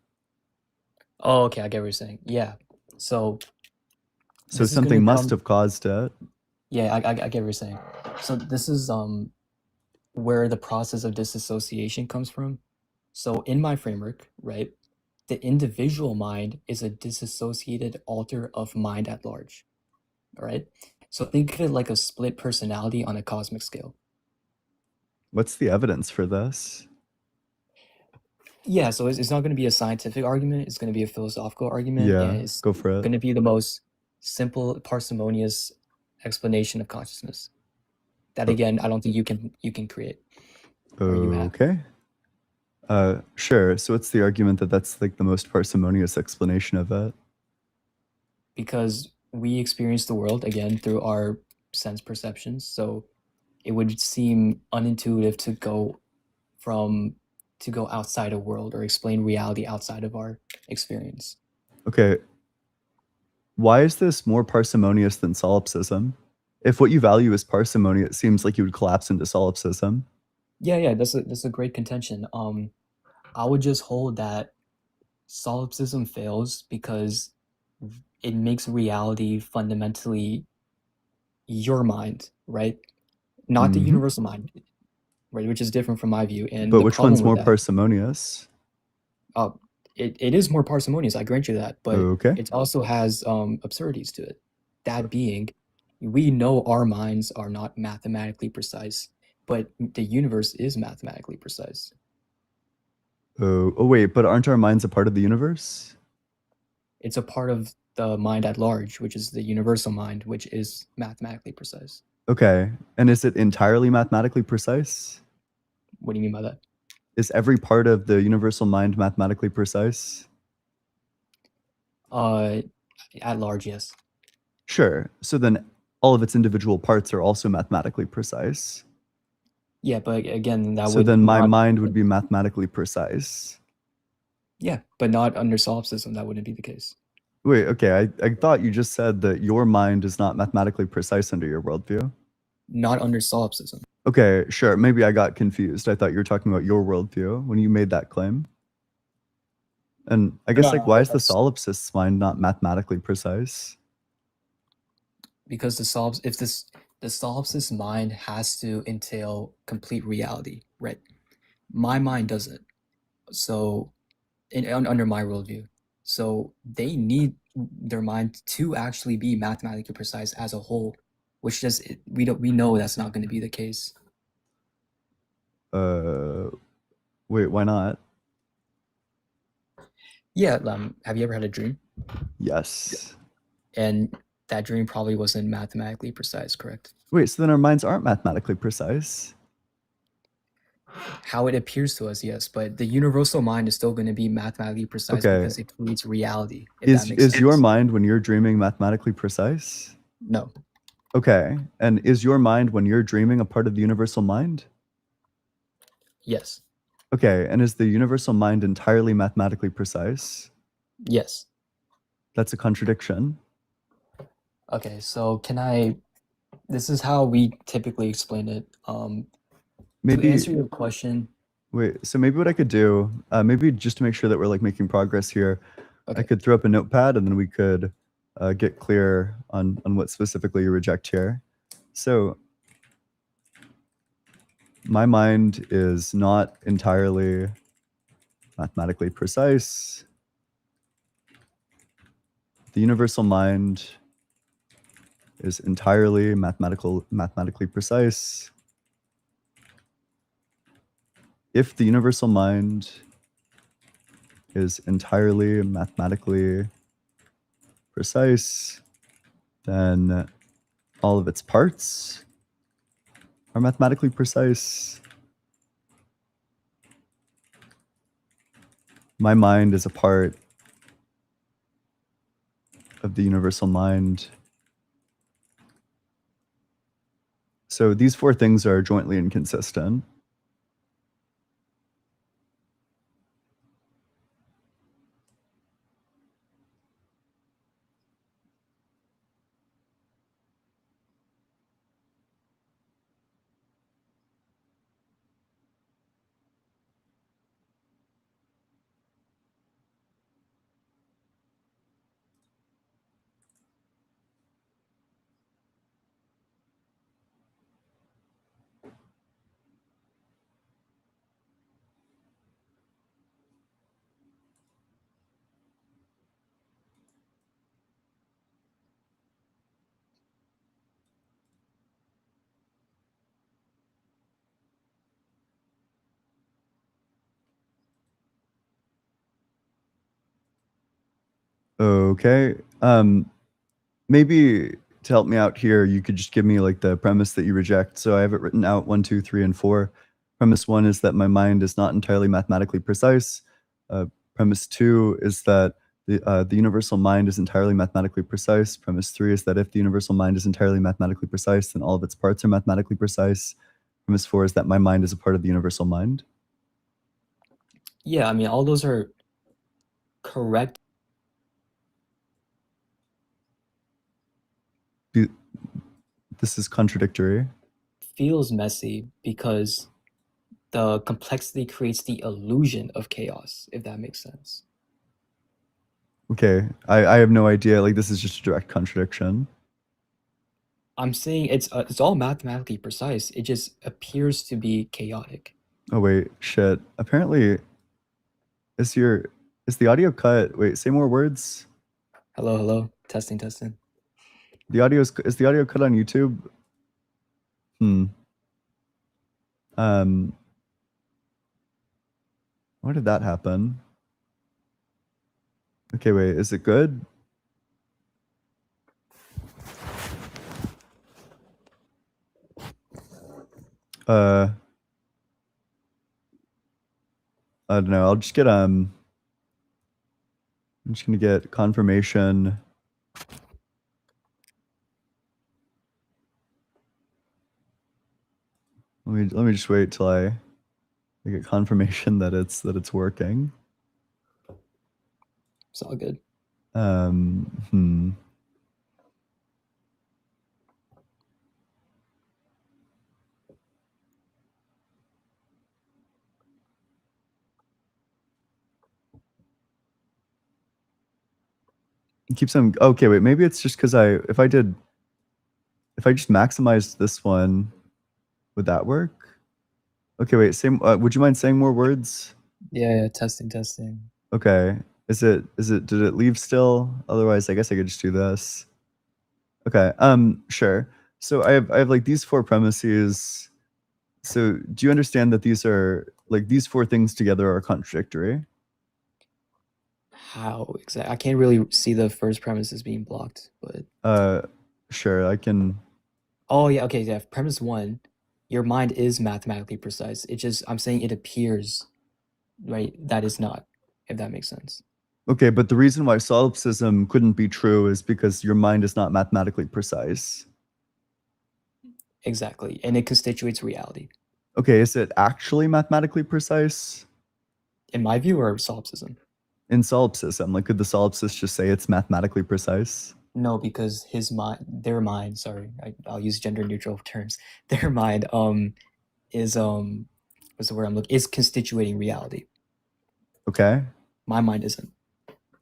Oh, okay, I get what you're saying. Yeah. So Something must have caused it. Yeah, I get what you're saying. So this is where the process of disassociation comes from. So in my framework, right, the individual mind is a disassociated alter of mind at large. All right. So think of it like a split personality on a cosmic scale. What's the evidence for this? Yeah, so it's not going to be a scientific argument. It's going to be a philosophical argument. Yeah, And it's go for it. going to be the most simple, parsimonious explanation of consciousness. That again, I don't think you can create. Or you have. Okay. Sure. So what's the argument that that's like the most parsimonious explanation of it? Because we experience the world again through our sense perceptions. So it would seem unintuitive to go outside a world or explain reality outside of our experience. Okay. Why is this more parsimonious than solipsism? If what you value is parsimony, it seems like you would collapse into solipsism. Yeah, that's a great contention. I would just hold that solipsism fails because it makes reality fundamentally your mind, right? Not the universal mind, right? Which is different from my view. And but which one's more parsimonious? It is more parsimonious, I grant you that, but it also has absurdities to it. That being, we know our minds are not mathematically precise. but the universe is mathematically precise. Oh, wait, but aren't our minds a part of the universe? It's a part of the mind at large, which is the universal mind, which is mathematically precise. Okay, and is it entirely mathematically precise? What do you mean by that? Is every part of the universal mind mathematically precise? At large, yes. Sure. So then all of its individual parts are also mathematically precise. Yeah, but again, that So would then my not. mind would be mathematically precise. Yeah, but not under solipsism. That wouldn't be the case. Wait, okay. I thought you just said that your mind is not mathematically precise under your worldview. Not under solipsism. Okay, sure. Maybe I got confused. I thought you were talking about your worldview when you made that claim. And I guess, No, why is the that's solipsist's mind not mathematically precise? because the solipsist mind has to entail complete reality, right? My mind doesn't. So, under my worldview, so they need their mind to actually be mathematically precise as a whole, which just we know that's not going to be the case. Wait, why not? Yeah. Have you ever had a dream? Yes. And that dream probably wasn't mathematically precise, correct? Wait, so then our minds aren't mathematically precise? How it appears to us, yes, but the universal mind is still going to be mathematically precise Okay. because it creates reality. If that makes Is sense. your mind when you're dreaming mathematically precise? No. Okay. And is your mind when you're dreaming a part of the universal mind? Yes. Okay. And is the universal mind entirely mathematically precise? Yes. That's a contradiction. Okay, so this is how we typically explain it. To Maybe answer your question, wait, so maybe what I could do, maybe just to make sure that we're making progress here, I okay, could throw up a notepad and then we could get clear on what specifically you reject here. So my mind is not entirely mathematically precise. The universal mind is entirely mathematically precise. If the universal mind is entirely mathematically precise, then all of its parts are mathematically precise. My mind is a part of the universal mind. So these four things are jointly inconsistent. Okay. Maybe to help me out here, you could just give me the premise that you reject. So I have it written out 1, 2, 3, and 4. Premise 1 is that my mind is not entirely mathematically precise. Premise 2 is that the universal mind is entirely mathematically precise. Premise 3 is that if the universal mind is entirely mathematically precise, then all of its parts are mathematically precise. Premise 4 is that my mind is a part of the universal mind. yeah, I mean, all those are correct. This is contradictory. Feels messy because the complexity creates the illusion of chaos, if that makes sense. Okay, I have no idea. This is just a direct contradiction. I'm saying it's all mathematically precise. It just appears to be chaotic. Oh wait, shit. Apparently, is the audio cut? Wait, say more words. Hello, testing. Is the audio cut on YouTube? Why did that happen? Okay, wait, is it good? I don't know. I'll just get I'm just gonna get confirmation. Let me just wait till I get confirmation that it's working. It's all good. It keeps on. Okay, wait. Maybe it's just because if I just maximized this one, would that work? Okay, wait. Same. Would you mind saying more words? Yeah, testing. Okay. Did it leave still? Otherwise, I guess I could just do this. Okay. Sure. So I have like these four premises. So do you understand that these are like these four things together are contradictory? How exactly? I can't really see the first premise as being blocked, but Sure. I can. oh yeah, okay, yeah. Premise one, your mind is mathematically precise. I'm saying it appears, right? That is not, if that makes sense. Okay, but the reason why solipsism couldn't be true is because your mind is not mathematically precise. Exactly, and it constitutes reality. Okay, is it actually mathematically precise? In my view, or solipsism? In solipsism, like could the solipsist just say it's mathematically precise? No, because their mind. Sorry, I'll use gender neutral terms. Their mind, is what's the word I'm looking? Is constituting reality. Okay. My mind isn't.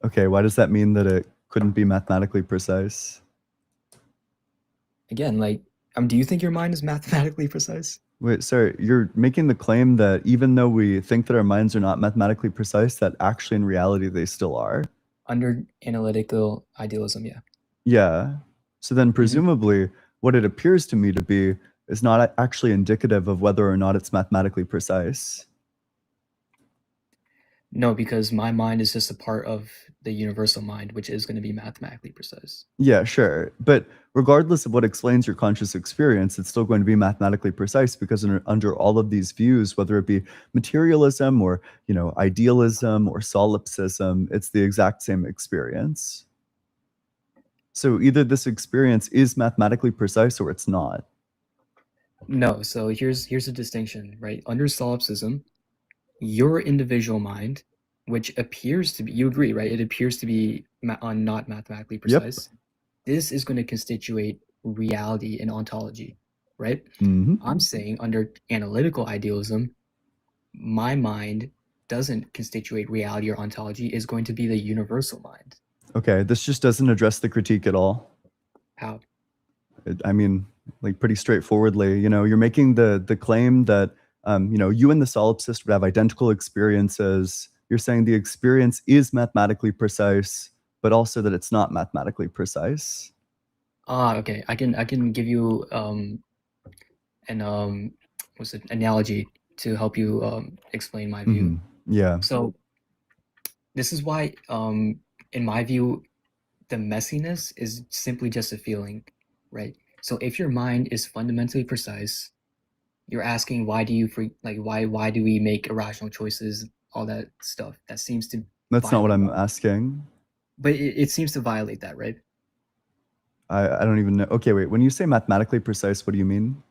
Okay, why does that mean that it couldn't be mathematically precise? Again, like, do you think your mind is mathematically precise? Wait, sorry, you're making the claim that even though we think that our minds are not mathematically precise, that actually in reality they still are? Under analytical idealism, yeah. Yeah. So then presumably what it appears to me to be is not actually indicative of whether or not it's mathematically precise. No, because my mind is just a part of the universal mind, which is going to be mathematically precise. Yeah, sure. But regardless of what explains your conscious experience, it's still going to be mathematically precise because under all of these views, whether it be materialism or, idealism or solipsism, it's the exact same experience. So either this experience is mathematically precise or it's not. No, so here's a distinction, right? Under solipsism, your individual mind, which appears to be, you agree, right? It appears to be not mathematically precise. Yep. This is going to constitute reality and ontology, right? Mm-hmm. I'm saying under analytical idealism, my mind doesn't constitute reality or ontology, is going to be the universal mind. Okay, this just doesn't address the critique at all. How? I mean, like pretty straightforwardly, you're making the claim that, you and the solipsist would have identical experiences. You're saying the experience is mathematically precise, but also that it's not mathematically precise. Okay. I can give you what's it, analogy to help you explain my view. Mm-hmm. Yeah. So this is why, in my view, the messiness is simply just a feeling, right? So if your mind is fundamentally precise, you're asking why do you why do we make irrational choices, all that stuff. That seems to That's not what I'm that. asking. But it seems to violate that, right? I don't even know. Okay, wait. When you say mathematically precise, what do you mean?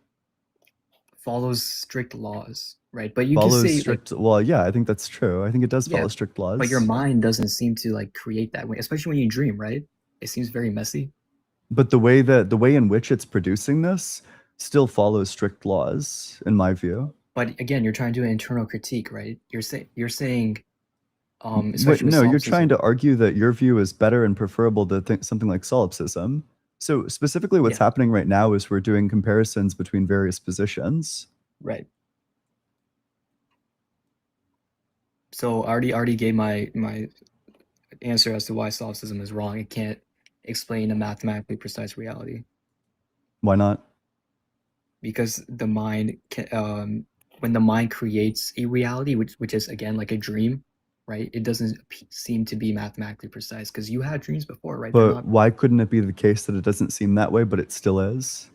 Follows strict laws, right? But you Follows can say strict. Well, yeah, I think that's true. I think it does follow strict laws. But your mind doesn't seem to create that way, especially when you dream, right? It seems very messy. But the way in which it's producing this still follows strict laws, in my view. But again, you're trying to do an internal critique, right? You're saying, Wait, no, you're trying to argue that your view is better and preferable to something like solipsism. So specifically what's happening right now is we're doing comparisons between various positions. Right. So I already gave my answer as to why solipsism is wrong. It can't explain a mathematically precise reality. Why not? Because the mind when the mind creates a reality, which is again like a dream, right? It doesn't seem to be mathematically precise because you had dreams before, right? But why couldn't it be the case that it doesn't seem that way, but it still is?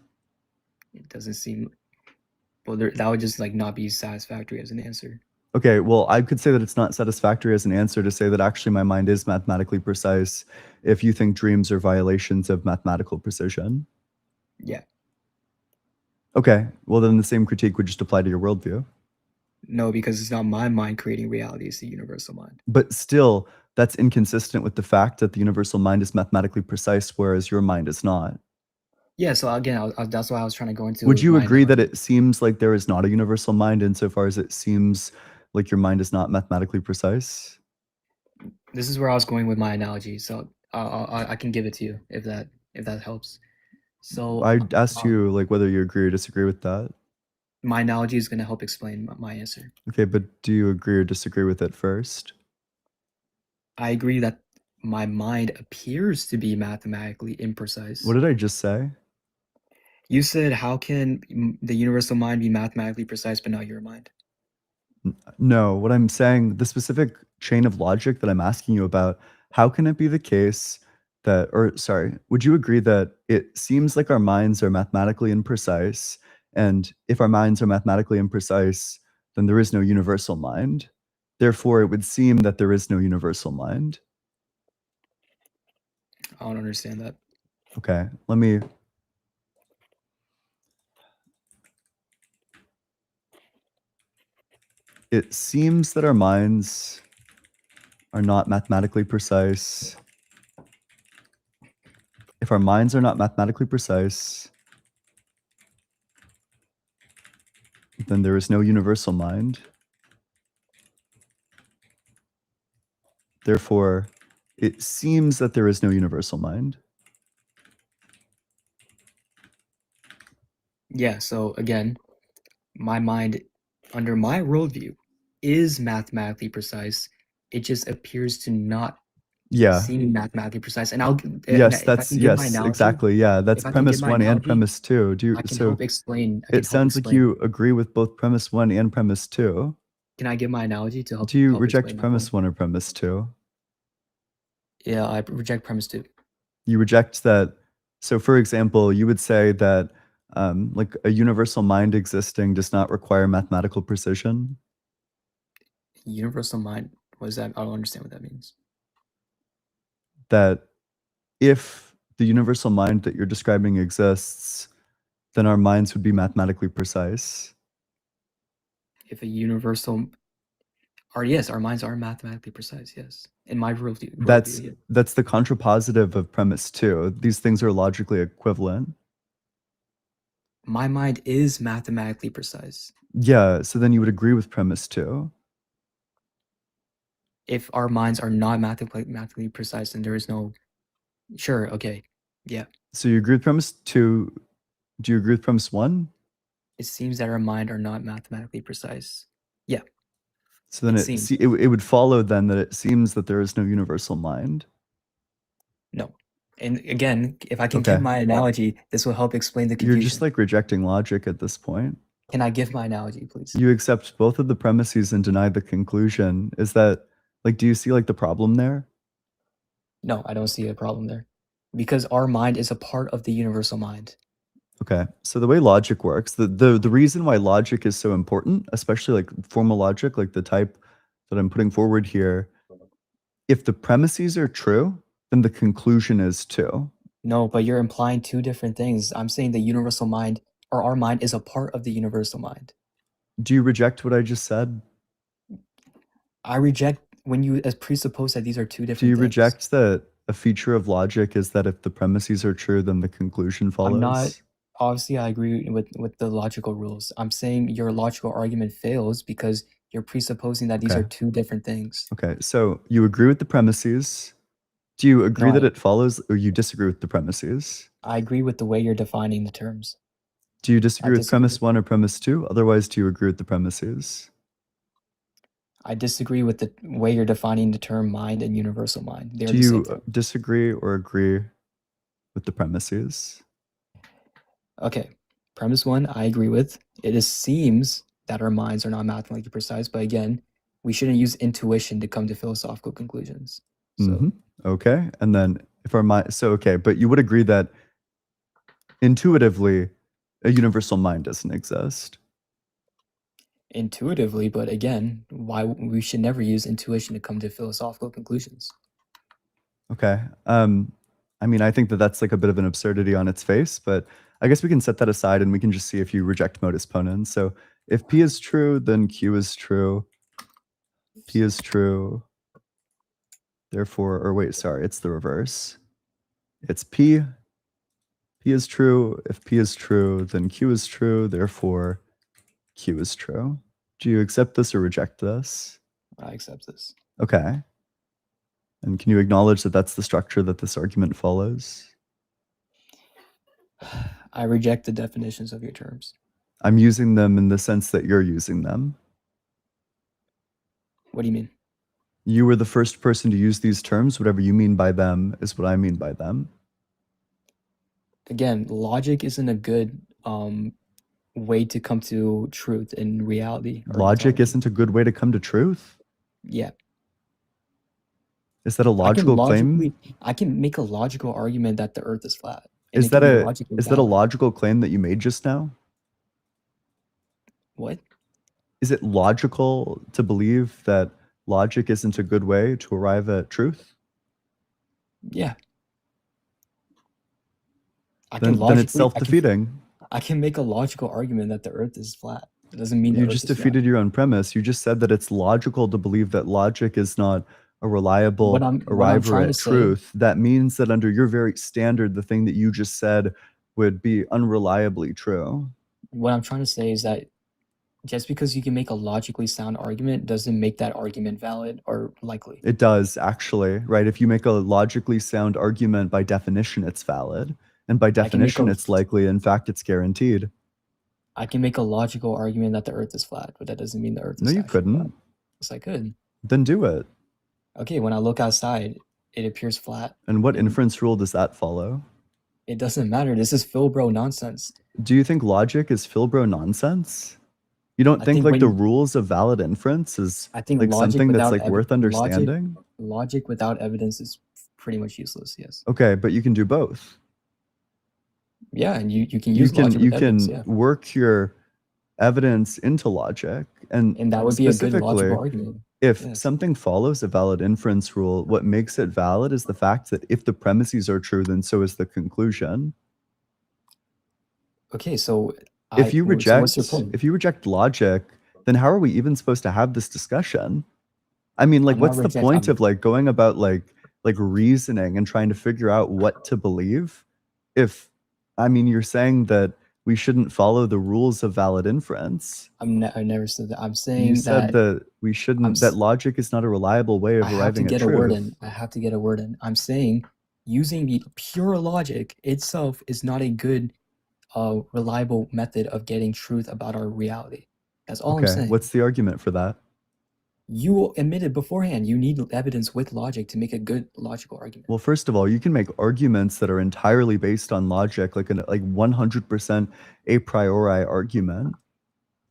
It doesn't seem. Well, that would just like not be satisfactory as an answer. Okay, well, I could say that it's not satisfactory as an answer to say that actually my mind is mathematically precise if you think dreams are violations of mathematical precision. Yeah. Okay, well, then the same critique would just apply to your worldview. No, because it's not my mind creating reality, it's the universal mind. But still, that's inconsistent with the fact that the universal mind is mathematically precise, whereas your mind is not. Yeah, so again, that's why I was trying to go into. Would you my agree that analogy. it seems like there is not a universal mind insofar as it seems like your mind is not mathematically precise? This is where I was going with my analogy, so I can give it to you if that helps. So I asked you like whether you agree or disagree with that. my analogy is going to help explain my answer. Okay, but do you agree or disagree with it first? I agree that my mind appears to be mathematically imprecise. What did I just say? You said, how can the universal mind be mathematically precise but not your mind? No, what I'm saying, the specific chain of logic that I'm asking you about, how can it be the case that, or sorry, would you agree that it seems like our minds are mathematically imprecise? And if our minds are mathematically imprecise, then there is no universal mind. Therefore, it would seem that there is no universal mind. I don't understand that. Okay, let me. It seems that our minds are not mathematically precise. If our minds are not mathematically precise, then there is no universal mind. Therefore, it seems that there is no universal mind. Yeah, so again, my mind, under my worldview, is mathematically precise. It just appears to not seem mathematically precise. And Yes, if I that's can give my yes, analogy, exactly. Yeah, that's if I can give premise my one and analogy, premise two. I can help explain. It sounds like you agree with both premise one and premise two. Can I give my analogy to help? Do you help reject explain my premise point? one or premise two? Yeah, I reject premise two. You reject that. So, for example, you would say that like a universal mind existing does not require mathematical precision. Universal mind. What is that? I don't understand what that means. That if the universal mind that you're describing exists, then our minds would be mathematically precise. If a universal, yes, our minds are mathematically precise. Yes, in my worldview. That's the contrapositive of premise two. These things are logically equivalent. My mind is mathematically precise. Yeah, so then you would agree with premise two. If our minds are not mathematically precise, then there is no. Sure. Okay. Yeah. So you agree with premise two. Do you agree with premise one? It seems that our mind are not mathematically precise. Yeah. So then it would follow then that it seems that there is no universal mind. No. And again, if I can give my analogy, this will help explain the confusion. You're just like rejecting logic at this point. Can I give my analogy, please? You accept both of the premises and deny the conclusion. Is that like, do you see like the problem there? No, I don't see a problem there. Because our mind is a part of the universal mind. Okay, so the way logic works, the reason why logic is so important, especially like formal logic, like the type that I'm putting forward here, if the premises are true, then the conclusion is too. No, but you're implying two different things. I'm saying the universal mind, or our mind, is a part of the universal mind. Do you reject what I just said? I reject when you presuppose that these are two different things. Do you reject that a feature of logic is that if the premises are true, then the conclusion follows? I'm not. Obviously, I agree with the logical rules. I'm saying your logical argument fails because you're presupposing that these are two different things. Okay, so you agree with the premises. Do you agree that it follows, or you disagree with the premises? I agree with the way you're defining the terms. Do you disagree with premise one or premise two? Otherwise, do you agree with the premises? I disagree with the way you're defining the term mind and universal mind. Do you disagree or agree with the premises? Okay, premise one, I agree with. It seems that our minds are not mathematically precise. But again, we shouldn't use intuition to come to philosophical conclusions. So Okay, and then if our mind, but you would agree that intuitively, a universal mind doesn't exist. intuitively, but again, why we should never use intuition to come to philosophical conclusions. Okay. I mean, I think that that's like a bit of an absurdity on its face, but I guess we can set that aside and we can just see if you reject modus ponens. So if P is true, then Q is true. P is true. Therefore, or wait, sorry, it's the reverse. It's P. P is true. If P is true, then Q is true. Therefore, Q is true. Do you accept this or reject this? I accept this. Okay. And can you acknowledge that that's the structure that this argument follows? I reject the definitions of your terms. I'm using them in the sense that you're using them. What do you mean? You were the first person to use these terms. Whatever you mean by them is what I mean by them. Again, logic isn't a good way to come to truth in reality. Logic isn't a good way to come to truth? Yeah. Is that a logical claim? I can make a logical argument that the earth is flat. Is that a logical claim that you made just now? What? Is it logical to believe that logic isn't a good way to arrive at truth? Yeah. Then it's self-defeating. I can make a logical argument that the earth is flat. It doesn't mean you just defeated your own premise. You just said that it's logical to believe that logic is not a reliable arriver at truth. That means that under your very standard, the thing that you just said would be unreliably true. What I'm trying to say is that just because you can make a logically sound argument doesn't make that argument valid or likely. It does, actually, right? If you make a logically sound argument, by definition, it's valid. And by definition, it's likely. In fact, it's guaranteed. I can make a logical argument that the earth is flat, but that doesn't mean the earth is flat. No, you couldn't. Yes, I could. Then do it. Okay, when I look outside, it appears flat. And what inference rule does that follow? It doesn't matter. This is Philbro nonsense. Do you think logic is Philbro nonsense? You don't think like the rules of valid inference is like something that's like worth understanding? Logic without evidence is pretty much useless, yes. Okay, but you can do both. Yeah, and you can use logic with evidence, yeah. Work your evidence into logic, and that would be a good logical argument. If something follows a valid inference rule, what makes it valid is the fact that if the premises are true, then so is the conclusion. Okay, so if you reject logic, then how are we even supposed to have this discussion? I mean, like, what's the point of like going about like reasoning and trying to figure out what to believe? If, I mean, you're saying that we shouldn't follow the rules of valid inference. I never said that. I'm saying you said that we shouldn't. That logic is not a reliable way of arriving at truth. I have to get a word in. I'm saying using the pure logic itself is not a good, reliable method of getting truth about our reality. That's all I'm saying. What's the argument for that? You admitted beforehand you need evidence with logic to make a good logical argument. Well, first of all, you can make arguments that are entirely based on logic, like 100% a priori argument.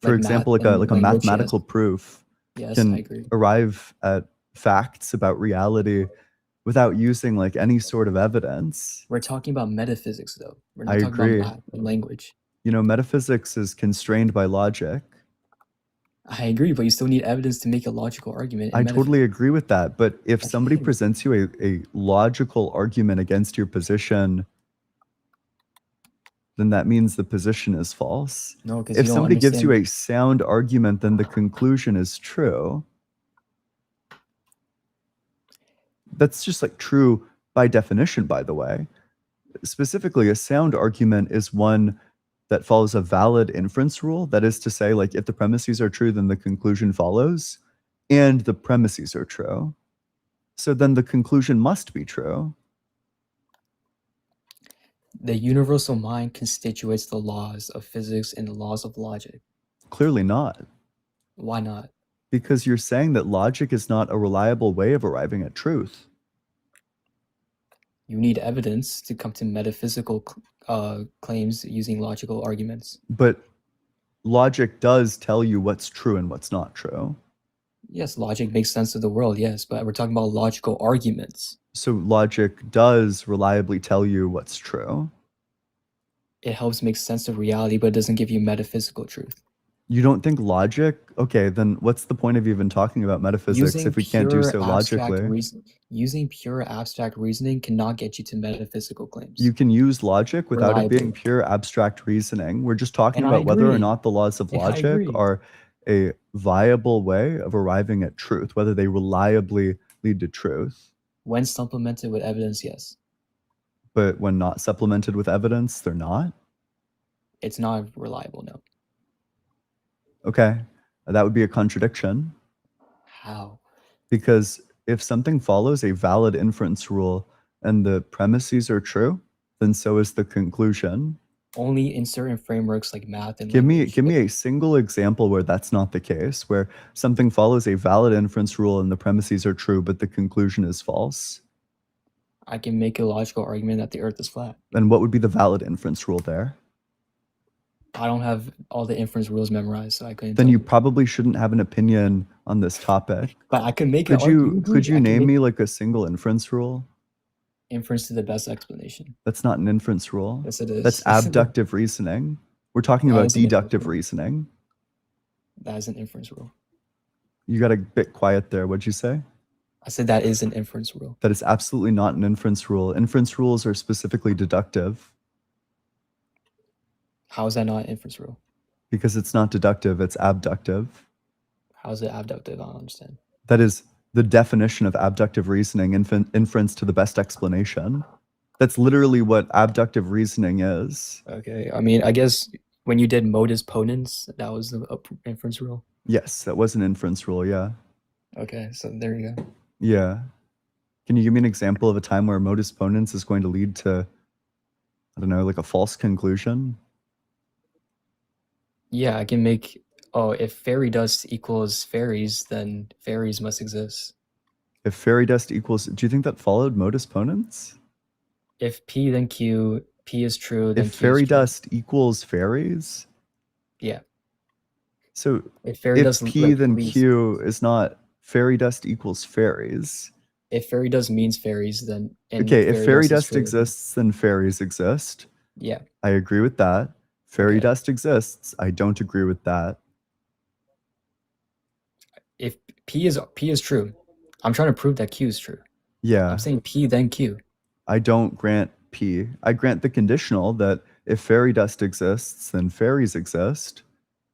For example, like a mathematical proof can arrive at facts about reality without using like any sort of evidence. We're talking about metaphysics, though. We're not talking about math and language. You know, metaphysics is constrained by logic. I agree, but you still need evidence to make a logical argument. I totally agree with that. But if somebody presents you a logical argument against your position, then that means the position is false. No, because if somebody gives you a sound argument, then the conclusion is true. That's just like true by definition, by the way. Specifically, a sound argument is one that follows a valid inference rule. That is to say, like, if the premises are true, then the conclusion follows, and the premises are true. So then the conclusion must be true. The universal mind constitutes the laws of physics and the laws of logic. Clearly not. Why not? Because you're saying that logic is not a reliable way of arriving at truth. You need evidence to come to metaphysical claims using logical arguments. But logic does tell you what's true and what's not true. Yes, logic makes sense of the world, yes, but we're talking about logical arguments. So logic does reliably tell you what's true. It helps make sense of reality, but it doesn't give you metaphysical truth. You don't think logic? Okay, then what's the point of even talking about metaphysics if we can't do so logically? Using pure abstract reasoning cannot get you to metaphysical claims. You can use logic without it being Reliably. pure abstract reasoning. We're just talking And I about whether or agree. not the laws of And I logic agree. are a viable way of arriving at truth, whether they reliably lead to truth. When supplemented with evidence, yes. But when not supplemented with evidence, they're not? It's not reliable, no. Okay, that would be a contradiction. How? Because if something follows a valid inference rule and the premises are true, then so is the conclusion. Only in certain frameworks like math and Give language. me a single example where that's not the case, where something follows a valid inference rule and the premises are true, but the conclusion is false. I can make a logical argument that the Earth is flat. And what would be the valid inference rule there? I don't have all the inference rules memorized, so I couldn't. Then you probably shouldn't have an opinion on this topic. But I can make. Could you name me like a single inference rule? Inference to the best explanation. That's not an inference rule. Yes, it is. That's abductive reasoning. We're talking about deductive reasoning. That is an inference rule. You got a bit quiet there. What'd you say? I said that is an inference rule. That is absolutely not an inference rule. Inference rules are specifically deductive. How is that not an inference rule? Because it's not deductive, it's abductive. How is it abductive? I don't understand. That is the definition of abductive reasoning, inference to the best explanation. That's literally what abductive reasoning is. Okay, I mean, I guess when you did modus ponens, that was the inference rule? Yes, that was an inference rule, yeah. Okay, so there you go. Yeah. Can you give me an example of a time where modus ponens is going to lead to, I don't know, like a false conclusion? Yeah, I can make, if fairy dust equals fairies, then fairies must exist. If fairy dust equals, do you think that followed modus ponens? If P then Q, P is true, then if fairy dust equals fairies? Yeah. So if P then Q is not fairy dust equals fairies. If fairy dust means fairies, then... Okay, if fairy dust exists, then fairies exist. Yeah. I agree with that. Fairy dust exists. I don't agree with that. If P is true, I'm trying to prove that Q is true. Yeah. I'm saying P then Q. I don't grant P. I grant the conditional that if fairy dust exists, then fairies exist.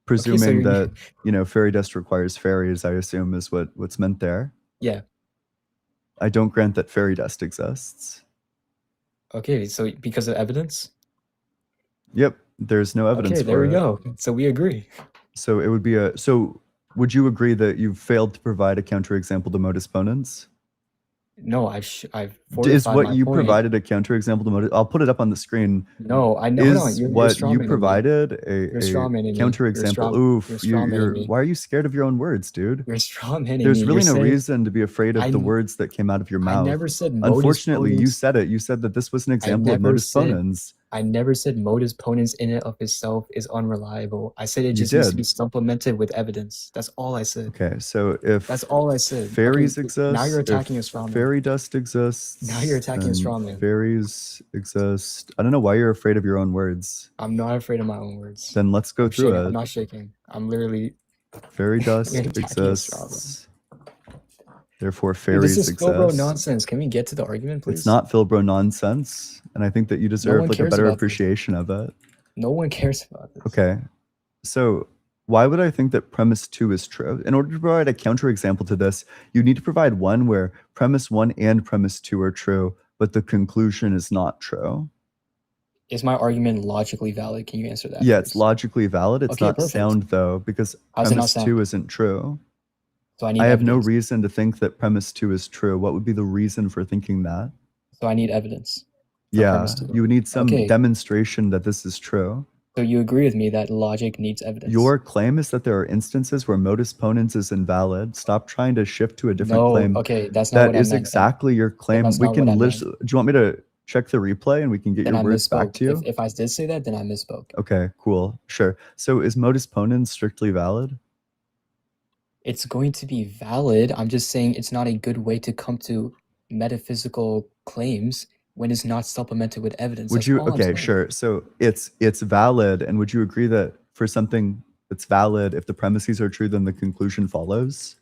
Presuming that, you know, fairy dust requires fairies, I assume is what's meant there. Yeah. I don't grant that fairy dust exists. Okay, so because of evidence? Yep, there's no evidence for it. Okay, there we go. So we agree. So it would be so would you agree that you've failed to provide a counterexample to modus ponens? No, I've is what you provided a counterexample to modus? I'll put it up on the screen. No, I know. Is what you provided a counterexample? Oof, why are you scared of your own words, dude? You're strawmanning. There's really no reason to be afraid of the words that came out of your mouth. I never said modus Unfortunately, ponens. you said it. You said that this was an example of modus ponens. I never said modus ponens in and of itself is unreliable. I said it just needs to be supplemented with evidence. That's all I said. Okay, so if that's all I said. Fairies exist. Now you're attacking a strawman. Fairy dust exists. Now you're attacking a strawman. Fairies exist. I don't know why you're afraid of your own words. I'm not afraid of my own words. Then let's go through it. I'm not shaking. I'm literally. Fairy dust exists. Therefore, fairies exist. This is Philbro nonsense. Can we get to the argument, please? It's not Philbro nonsense, and I think that you deserve like a better appreciation of it. No one cares about this. Okay, so why would I think that premise 2 is true? In order to provide a counterexample to this, you need to provide one where premise 1 and premise 2 are true, but the conclusion is not true. Is my argument logically valid? Can you answer that? Yeah, it's logically valid. It's not sound though, because premise 2 isn't true. So I have no reason to think that premise 2 is true. What would be the reason for thinking that? So I need evidence. Yeah, you would need some demonstration that this is true. So you agree with me that logic needs evidence? Your claim is that there are instances where modus ponens is invalid. Stop trying to shift to a different claim. Okay, that's not what I meant. That is exactly your claim. We can list. Do you want me to check the replay and we can get Then your I words back misspoke. to you? If I did say that, then I misspoke. Okay, cool. Sure. So is modus ponens strictly valid? It's going to be valid. I'm just saying it's not a good way to come to metaphysical claims when it's not supplemented with evidence. Would That's you? all I'm Okay, saying. sure. So it's valid, and would you agree that for something that's valid, if the premises are true, then the conclusion follows?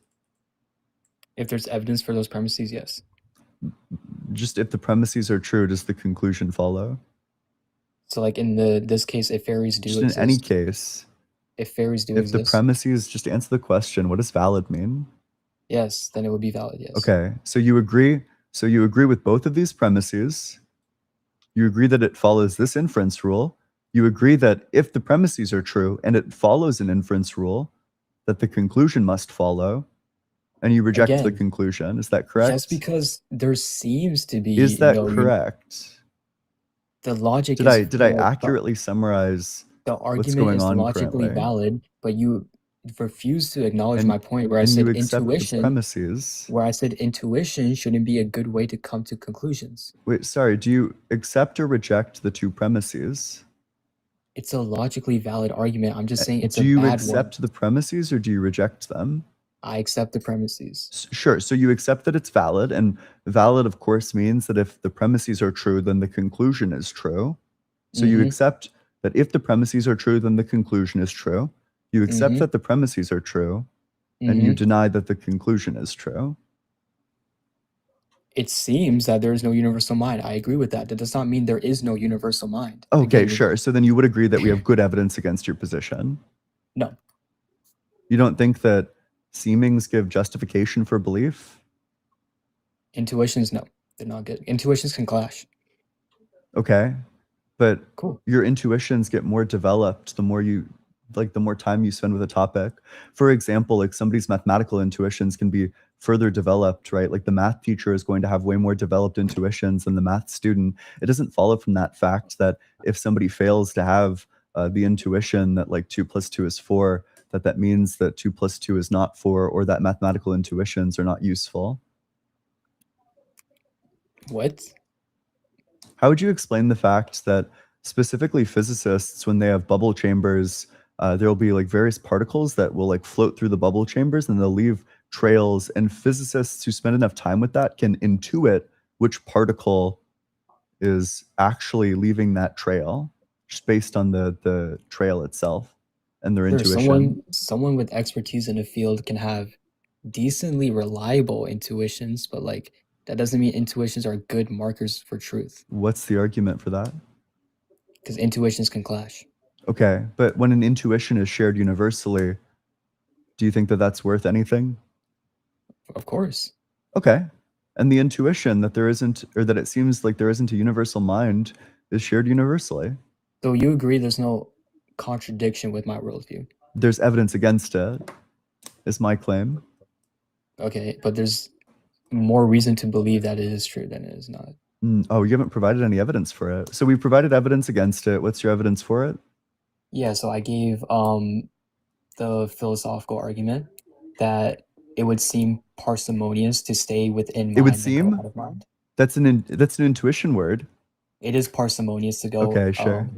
If there's evidence for those premises, yes. Just if the premises are true, does the conclusion follow? So like in this case, if fairies do Just exist, in any case, if fairies do if the exist, premises, just to answer the question, what does valid mean? yes, then it would be valid, yes. Okay, so you agree. So you agree with both of these premises. You agree that it follows this inference rule. You agree that if the premises are true and it follows an inference rule, that the conclusion must follow, and you reject the Again, conclusion. Is that correct? just because there seems to be Is that no correct? the logic Did is I the- accurately summarize the what's argument going is on logically currently? valid, but you refuse to acknowledge And- my point where I And said you accept the intuition, premises. where I said intuition shouldn't be a good way to come to conclusions. Wait, sorry, do you accept or reject the two premises? It's a logically valid argument. I'm just saying it's Do a you bad accept one. the premises or do you reject them? I accept the premises. Sure, so you accept that it's valid, and valid, of course, means that if the premises are true, then the conclusion is true. So you Mhm. accept that if the premises are true, then the conclusion is true. You accept Mhm. that the premises are true, and you Mhm. deny that the conclusion is true. It seems that there is no universal mind. I agree with that. That does not mean there is no universal mind. Okay, Again, sure. So then you would agree that we have good evidence against your position. No. You don't think that seemings give justification for belief? Intuitions, no. They're not good. Intuitions can clash. Okay. But Cool. your intuitions get more developed the more you the more time you spend with a topic. For example, like somebody's mathematical intuitions can be further developed, right? Like the math teacher is going to have way more developed intuitions than the math student. It doesn't follow from that fact that if somebody fails to have the intuition that like 2 + 2 is 4, that means that 2 + 2 is not 4, or that mathematical intuitions are not useful. What? How would you explain the fact that specifically physicists, when they have bubble chambers, there will be like various particles that will like float through the bubble chambers and they'll leave trails, and physicists who spend enough time with that can intuit which particle is actually leaving that trail just based on the trail itself and their Sure, intuition? someone with expertise in a field can have decently reliable intuitions, but like that doesn't mean intuitions are good markers for truth, What's the argument for that? because intuitions can clash. Okay, but when an intuition is shared universally, do you think that that's worth anything? Of course. Okay. And the intuition that there isn't, or that it seems like there isn't a universal mind, is shared universally. So you agree there's no contradiction with my worldview. There's evidence against it, is my claim. Okay, but there's more reason to believe that it is true than it is not. Oh, you haven't provided any evidence for it. So we've provided evidence against it. What's your evidence for it? Yeah, so I gave the philosophical argument that it would seem parsimonious to stay within mind It would than seem? go out of mind. That's an intuition word. It is parsimonious to go Okay, sure.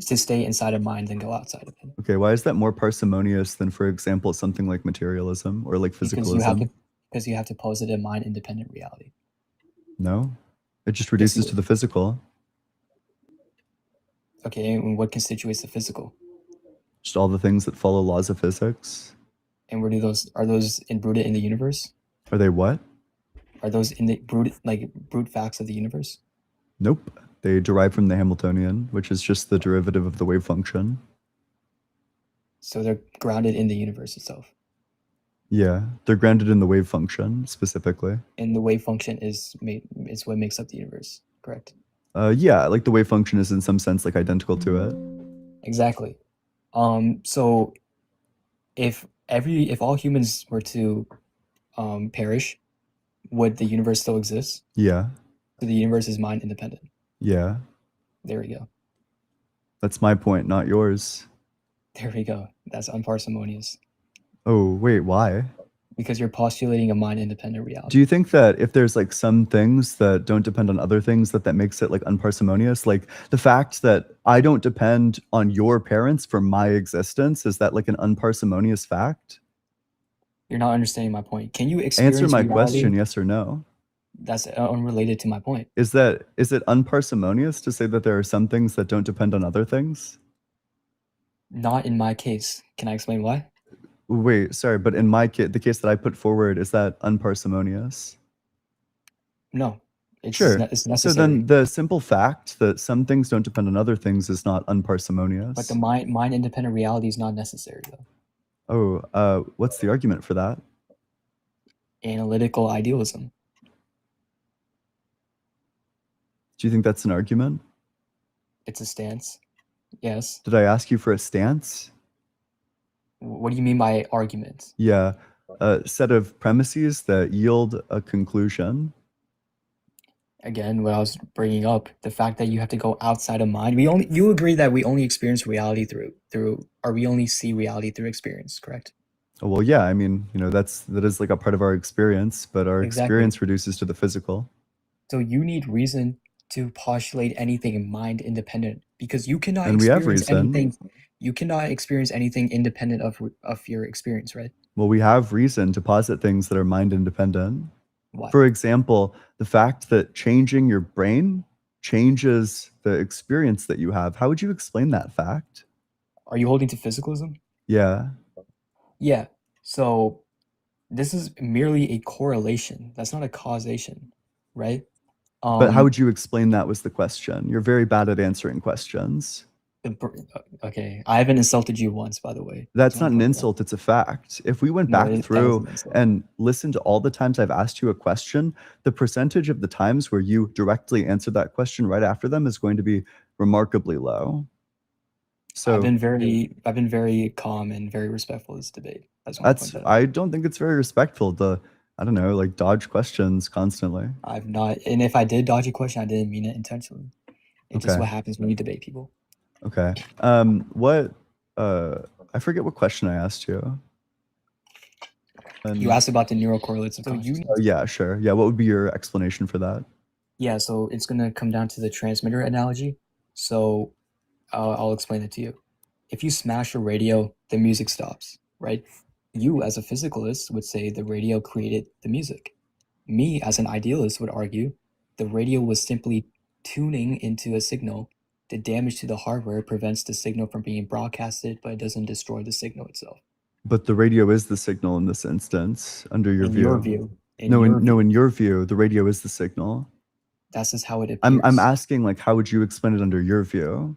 to stay inside of mind than go outside of it. Okay, why is that more parsimonious than, for example, something like materialism or like physicalism? Because you have to posit a mind independent reality. No, it just reduces to the physical. Okay, and what constitutes the physical? Just all the things that follow laws of physics. And where do those are those rooted in the universe? Are they what? Are those in the brute facts of the universe? Nope. They derive from the Hamiltonian, which is just the derivative of the wave function. So they're grounded in the universe itself. Yeah, they're grounded in the wave function specifically. And the wave function is what makes up the universe, correct? Yeah, like the wave function is in some sense like identical to it. Exactly. So if all humans were to perish, would the universe still exist? Yeah. So the universe is mind independent. Yeah. There we go. That's my point, not yours. There we go. That's unparsimonious. Oh, wait, why? because you're postulating a mind-independent reality. Do you think that if there's like some things that don't depend on other things, that makes it like unparsimonious? Like the fact that I don't depend on your parents for my existence, is that like an unparsimonious fact? You're not understanding my point. Can you experience Answer my reality? question, yes or no. That's unrelated to my point. Is it unparsimonious to say that there are some things that don't depend on other things? Not in my case. Can I explain why? Wait, sorry, but in my case, the case that I put forward, is that unparsimonious? No. It's Sure. it's necessary. So then the simple fact that some things don't depend on other things is not unparsimonious. But the mind-independent reality is not necessary, though. Oh, what's the argument for that? Analytical idealism. Do you think that's an argument? It's a stance. Yes. Did I ask you for a stance? What do you mean by argument? Yeah, a set of premises that yield a conclusion. Again, what I was bringing up, the fact that you have to go outside of mind. You agree that we only experience reality or we only see reality through experience, correct? Oh, well, yeah, I mean, that is like a part of our experience, but our Exactly. experience reduces to the physical. So you need reason to postulate anything mind independent, because you cannot And we have experience reason. anything. You cannot experience anything independent of your experience, right? Well, we have reason to posit things that are mind independent. Why? For example, the fact that changing your brain changes the experience that you have. How would you explain that fact? Are you holding to physicalism? Yeah. Yeah. So this is merely a correlation. That's not a causation, right? But how would you explain that was the question? You're very bad at answering questions. Okay, I haven't insulted you once, by the way. That's not an insult, it's a fact. If we went back through and listened to all the times I've asked you a question, the percentage of the times where you directly answered that question right after them is going to be remarkably low. So I've been very calm and very respectful of this debate. I don't think it's very respectful to, I don't know, like dodge questions constantly. I've not, and if I did dodge a question, I didn't mean it intentionally. It's just Okay. what happens when you debate people. Okay. I forget what question I asked you. You asked about the neural correlates of consciousness. Yeah, sure. Yeah, what would be your explanation for that? Yeah, so it's going to come down to the transmitter analogy. So I'll explain it to you. If you smash a radio, the music stops, right? You, as a physicalist, would say the radio created the music. Me, as an idealist, would argue the radio was simply tuning into a signal. The damage to the hardware prevents the signal from being broadcasted, but it doesn't destroy the signal itself. But the radio is the signal in this instance, under your view. In your view. In your view, the radio is the signal. That's just how it appears. I'm asking, like, how would you explain it under your view?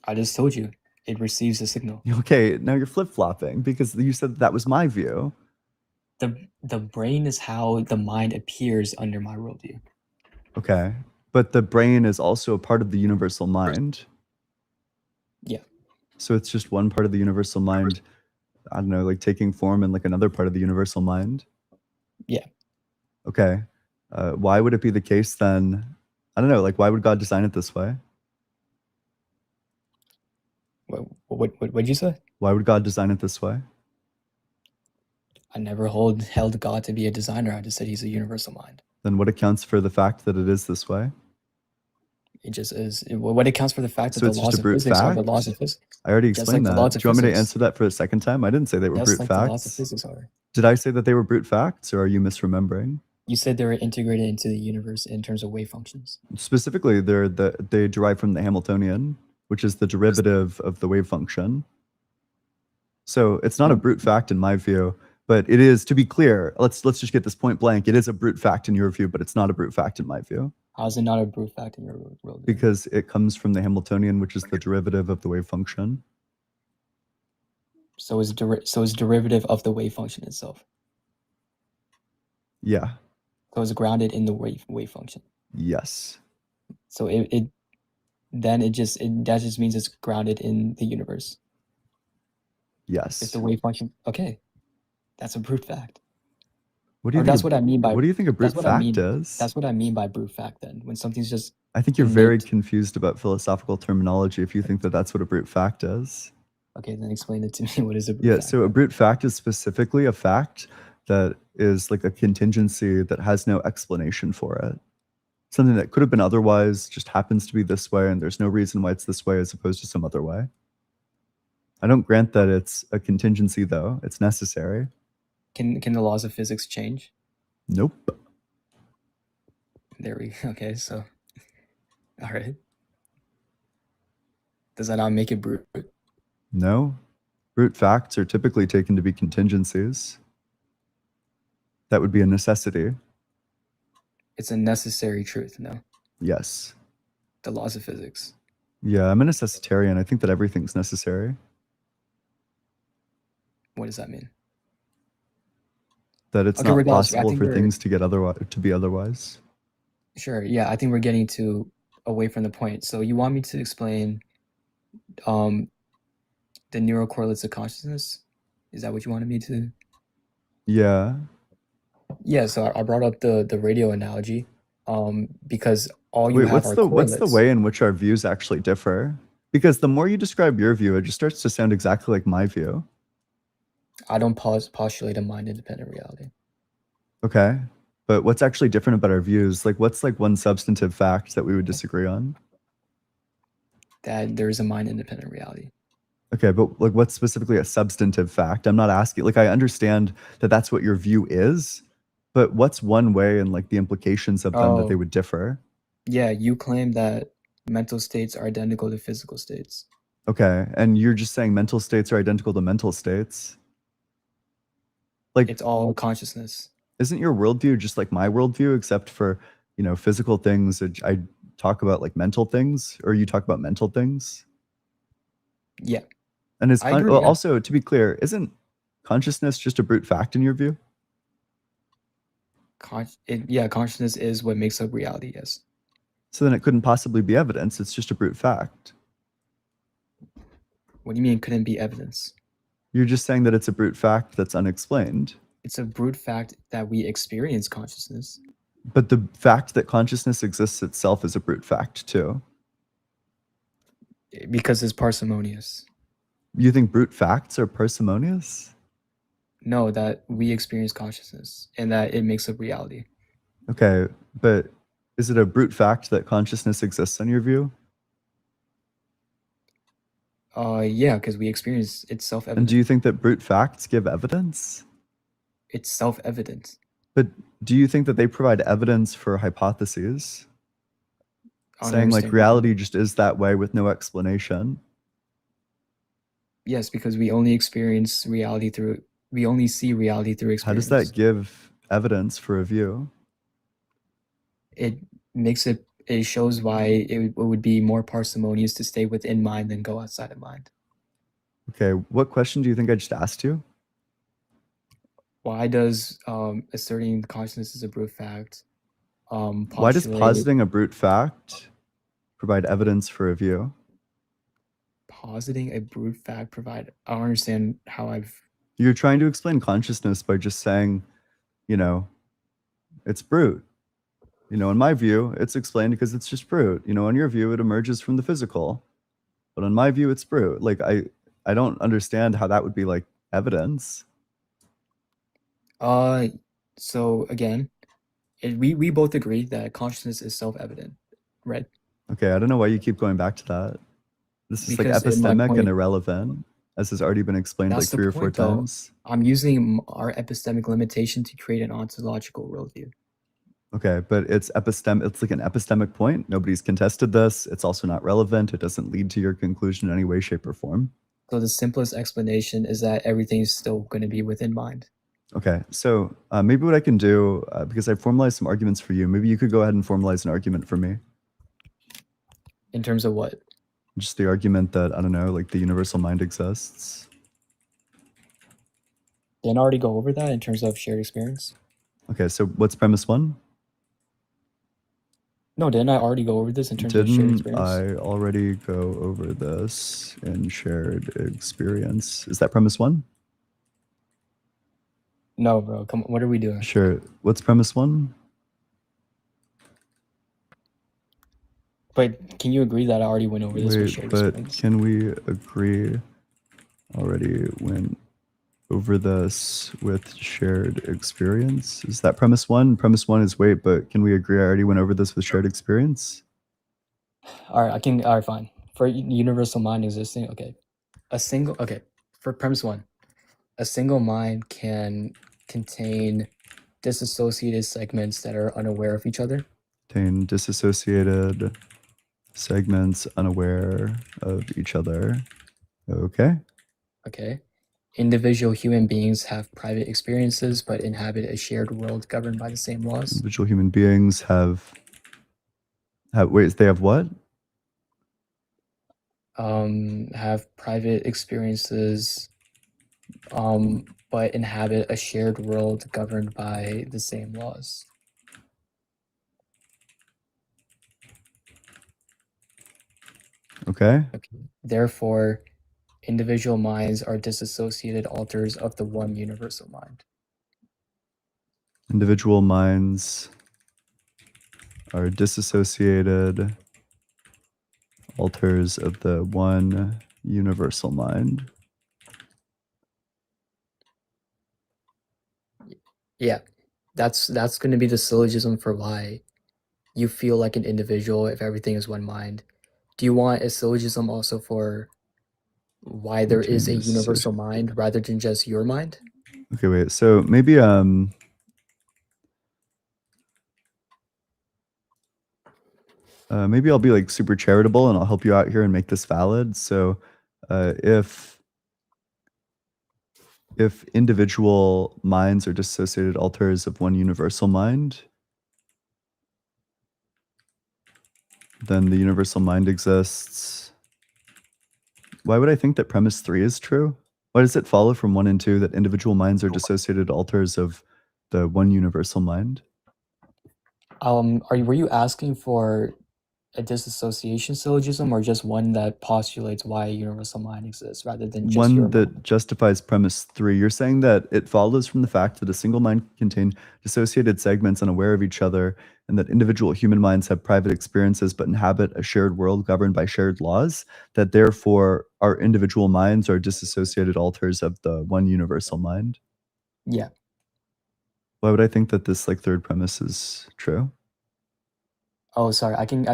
I just told you. It receives a signal. Okay, now you're flip-flopping because you said that was my view. The brain is how the mind appears under my worldview. Okay, but the brain is also a part of the universal mind. Yeah. So it's just one part of the universal mind, I don't know, like taking form in like another part of the universal mind? Yeah. Okay. Why would it be the case then? I don't know, like why would God design it this way? What'd you say? Why would God design it this way? I never held God to be a designer. I just said he's a universal mind. Then what accounts for the fact that it is this way? It just is. What accounts for the fact that So the it's laws just a of brute physics are fact? the laws of physics? I already Just explained like the that. laws Do of you want me to physics. answer that for the second time? I didn't say they were Just brute like the laws of facts. physics are. Did I say that they were brute facts, or are you misremembering? You said they were integrated into the universe in terms of wave functions. Specifically, they derive from the Hamiltonian, which is the derivative of the wave function. So it's not a brute fact in my view, but it is, to be clear, let's just get this point blank. It is a brute fact in your view, but it's not a brute fact in my view. How is it not a brute fact in your world? Because it comes from the Hamiltonian, which is the derivative of the wave function. So it's derivative of the wave function itself. Yeah. So it's grounded in the wave function. Yes. So that just means it's grounded in the universe. Yes. If the wave function, okay, that's a brute fact. What do you Or think that's what I mean by. What do you think a brute fact is? That's what I mean by brute fact. Then, when something's just. I think you're very confused about philosophical terminology if you think that that's what a brute fact is. Okay, then explain it to me. What is a brute Yeah, fact? so a brute fact is specifically a fact that is like a contingency that has no explanation for it. Something that could have been otherwise just happens to be this way, and there's no reason why it's this way as opposed to some other way. I don't grant that it's a contingency, though. It's necessary. Can the laws of physics change? Nope. There we okay, so all right. Does that not make it brute? No. Brute facts are typically taken to be contingencies. That would be a necessity. It's a necessary truth, no? Yes. The laws of physics. Yeah, I'm a necessitarian. I think that everything's necessary. What does that mean? That it's Okay, not regardless, I possible think for we're things to get to be otherwise. sure. Yeah, I think we're getting away from the point. So you want me to explain the neural correlates of consciousness? Is that what you wanted me to? Yeah. Yeah, so I brought up the radio analogy because all you Wait, have are what's the correlates. way in which our views actually differ? Because the more you describe your view, it just starts to sound exactly like my view. I don't postulate a mind-independent reality. Okay. But what's actually different about our views? Like what's like one substantive fact that we would disagree on? That there is a mind-independent reality. Okay, but like what's specifically a substantive fact? I'm not asking, like I understand that that's what your view is, but what's one way and like the implications of them that they Oh, would differ? yeah, you claim that mental states are identical to physical states. Okay, and you're just saying mental states are identical to mental states. Like, It's all consciousness. isn't your worldview just like my worldview, except for, physical things? I talk about like mental things, or you talk about mental things? Yeah, And I agree. Yeah. also, to be clear, isn't consciousness just a brute fact in your view? Consciousness is what makes up reality, yes. So then it couldn't possibly be evidence. It's just a brute fact. What do you mean couldn't be evidence? You're just saying that it's a brute fact that's unexplained. It's a brute fact that we experience consciousness. But the fact that consciousness exists itself is a brute fact too. Because it's parsimonious. You think brute facts are parsimonious? No, that we experience consciousness and that it makes up reality. Okay, but is it a brute fact that consciousness exists in your view? Yeah, because we experience it's And self-evident. do you think that brute facts give evidence? It's self-evident. But do you think that they provide evidence for hypotheses? I don't Saying like understand. reality just is that way with no explanation? Yes, because we only experience reality through we only see reality through How experience. does that give evidence for a view? It makes it shows why it would be more parsimonious to stay within mind than go outside of mind. Okay, what question do you think I just asked you? Why does asserting consciousness is a brute fact Why does postulate positing a brute fact provide evidence for a view? positing a brute fact provide? I don't understand how I've You're trying to explain consciousness by just saying, it's brute. In my view, it's explained because it's just brute. In your view, it emerges from the physical. But in my view, it's brute. Like I don't understand how that would be like evidence. so again, we both agree that consciousness is self-evident, right? Okay, I don't know why you keep going back to that. This is like Because in my epistemic and point, irrelevant, as has already been explained like that's the 3 or 4 point, though. times. I'm using our epistemic limitation to create an ontological worldview. Okay, but it's like an epistemic point. Nobody's contested this. It's also not relevant. It doesn't lead to your conclusion in any way, shape, or form. So the simplest explanation is that everything is still going to be within mind. Okay, so maybe what I can do, because I formalized some arguments for you, maybe you could go ahead and formalize an argument for me. In terms of what? Just the argument that, I don't know, like the universal mind exists. Didn't I already go over that in terms of shared experience? Okay, so what's premise 1? No, didn't I already go over this in terms of shared Didn't experience? I already go over this in shared experience? Is that premise 1? No, bro. Come on. What are we doing? Sure. What's premise 1? But can you agree that I already went over this with Wait, shared but experience? can we agree already went over this with shared experience. Is that premise one? Premise one is wait, but can we agree I already went over this with shared experience? All right, fine. For universal mind existing, okay. For premise one, a single mind can contain disassociated segments that are unaware of each other. Contain disassociated segments unaware of each other. Okay. Okay. Individual human beings have private experiences but inhabit a shared world governed by the same laws. Individual human beings have wait, they have what? Have private experiences but inhabit a shared world governed by the same laws. Okay. Therefore, individual minds are disassociated alters of the one universal mind. Individual minds are disassociated alters of the one universal mind. Yeah, that's going to be the syllogism for why you feel like an individual if everything is one mind. Do you want a syllogism also for why there is a universal mind rather than just your mind? Okay, wait. So maybe maybe I'll be like super charitable and I'll help you out here and make this valid. So if individual minds are dissociated alters of one universal mind, then the universal mind exists. Why would I think that premise 3 is true? Why does it follow from 1 and 2 that individual minds are dissociated alters of the one universal mind? Were you asking for a disassociation syllogism or just one that postulates why a universal mind exists rather than just your One that mind? justifies premise 3. You're saying that it follows from the fact that a single mind can contain dissociated segments unaware of each other, and that individual human minds have private experiences but inhabit a shared world governed by shared laws, that therefore our individual minds are disassociated alters of the one universal mind. Yeah. Why would I think that this like third premise is true? Oh, sorry. I can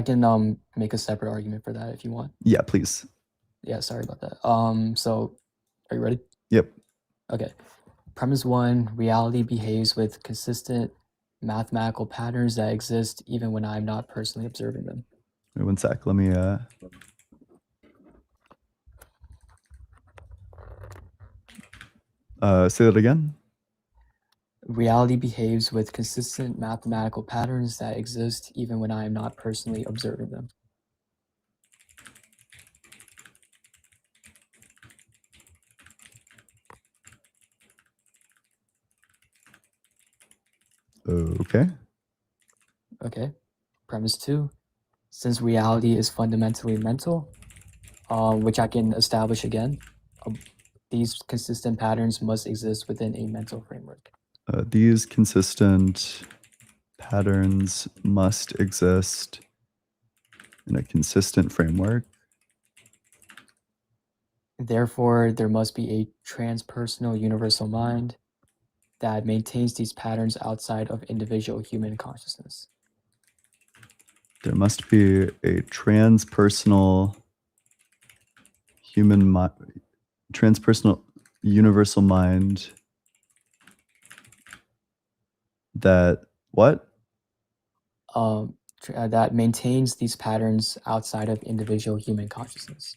make a separate argument for that if you want. Yeah, please. Yeah, sorry about that. So are you ready? Yep. Okay. Premise 1, reality behaves with consistent mathematical patterns that exist even when I'm not personally observing them. Wait 1 sec. Let me say that again. Reality behaves with consistent mathematical patterns that exist even when I am not personally observing them. Okay. Okay. Premise 2, since reality is fundamentally mental, which I can establish again, these consistent patterns must exist within a mental framework. These consistent patterns must exist in a consistent framework. Therefore, there must be a transpersonal universal mind that maintains these patterns outside of individual human consciousness. There must be a transpersonal transpersonal universal mind that what? That maintains these patterns outside of individual human consciousness.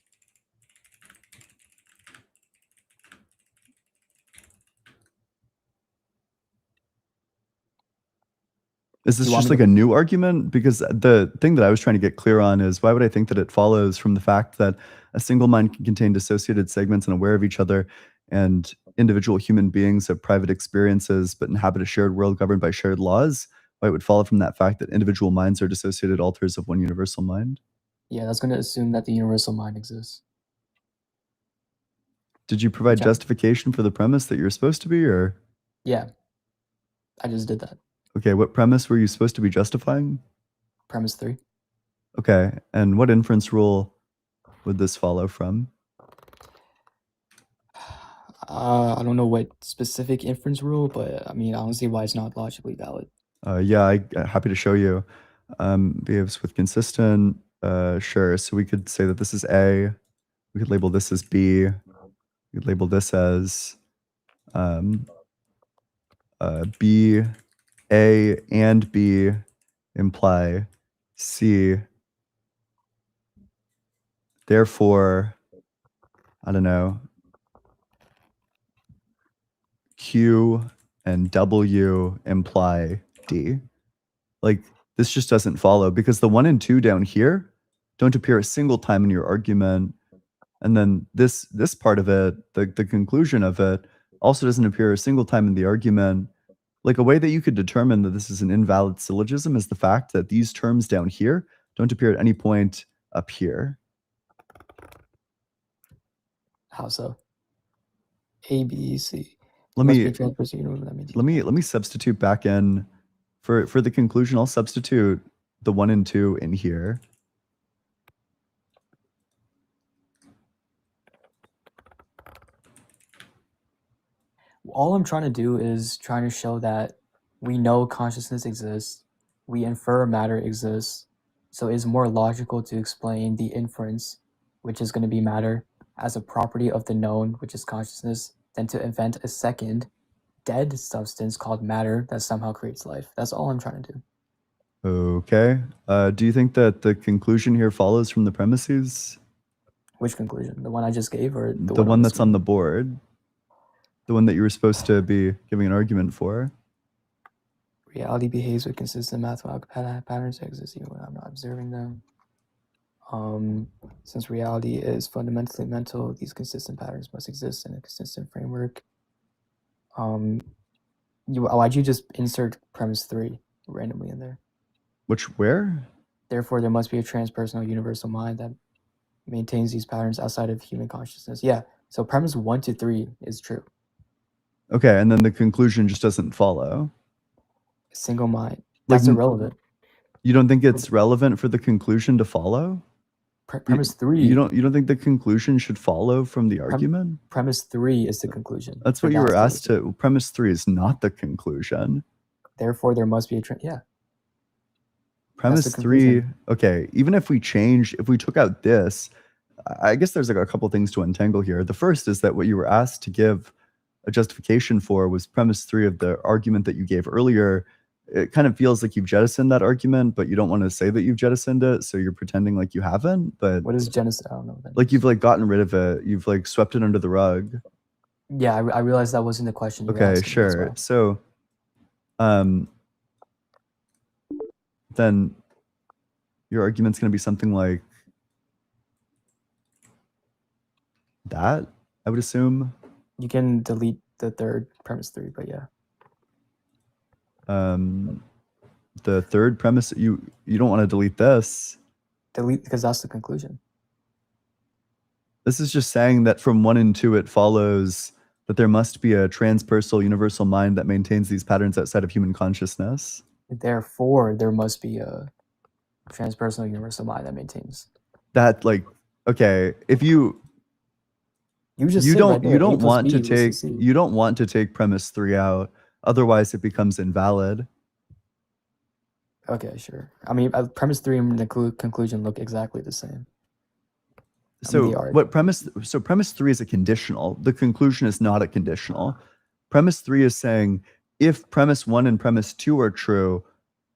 Is this just like a new argument? Because the thing that I was trying to get clear on is why would I think that it follows from the fact that a single mind can contain dissociated segments and aware of each other, and individual human beings have private experiences but inhabit a shared world governed by shared laws? Why it would follow from that fact that individual minds are dissociated alters of one universal mind? Yeah, that's going to assume that the universal mind exists. Did you provide justification for the premise that you're supposed to be, or? Yeah, I just did that. Okay, what premise were you supposed to be justifying? Premise 3. Okay, and what inference rule would this follow from? I don't know what specific inference rule, but I mean, I don't see why it's not logically valid. Yeah, happy to show you. Behaves with consistent. Sure. So we could say that this is A. We could label this as B. We could label this as B. A and B imply C. Therefore, I don't know, Q and W imply D. Like, this just doesn't follow because the 1 and 2 down here don't appear a single time in your argument. And then this part of it, the conclusion of it, also doesn't appear a single time in the argument. Like, a way that you could determine that this is an invalid syllogism is the fact that these terms down here don't appear at any point up here. How so? A, B, C. Let Must me be transversal universe, that means let me substitute back in for the conclusion. I'll substitute the 1 and 2 in here. all I'm trying to do is trying to show that we know consciousness exists, we infer matter exists, so it's more logical to explain the inference, which is going to be matter, as a property of the known, which is consciousness, than to invent a second dead substance called matter that somehow creates life. That's all I'm trying to do. Okay. Do you think that the conclusion here follows from the premises? Which conclusion? The one I just gave, or The one that's on the board? The one that you were supposed to be giving an argument for? Reality behaves with consistent mathematical patterns that exist even when I'm not observing them. Since reality is fundamentally mental, these consistent patterns must exist in a consistent framework. Why'd you just insert premise 3 randomly in there? Where? Therefore, there must be a transpersonal universal mind that maintains these patterns outside of human consciousness. Yeah, so premise 1 to 3 is true. Okay, and then the conclusion just doesn't follow. A single mind. That's irrelevant. You don't think it's relevant for the conclusion to follow? Premise 3. You don't think the conclusion should follow from the argument? Premise 3 is the conclusion. That's what you were asked to. Premise 3 is not the conclusion. Therefore, there must be a yeah. Premise 3. Okay, even if we took out this, I guess there's like a couple things to untangle here. The first is that what you were asked to give a justification for was premise 3 of the argument that you gave earlier. It kind of feels like you've jettisoned that argument, but you don't want to say that you've jettisoned it, so you're pretending like you haven't. But what is jettison? I don't know. Like, you've like gotten rid of it. You've like swept it under the rug. Yeah, I realized that wasn't the question. Okay, sure. Well. So, then your argument's going to be something like that, I would assume. You can delete the third premise 3, but yeah. The third premise, you don't want to delete this. Delete, because that's the conclusion. This is just saying that from 1 and 2 it follows that there must be a transpersonal universal mind that maintains these patterns outside of human consciousness. Therefore, there must be a transpersonal universal mind that maintains that. Like, okay, if you don't want to take premise 3 out, otherwise it becomes invalid. Okay, sure. I mean, premise 3 and the conclusion look exactly the same. So premise 3 is a conditional. The conclusion is not a conditional. Premise 3 is saying if premise 1 and premise 2 are true,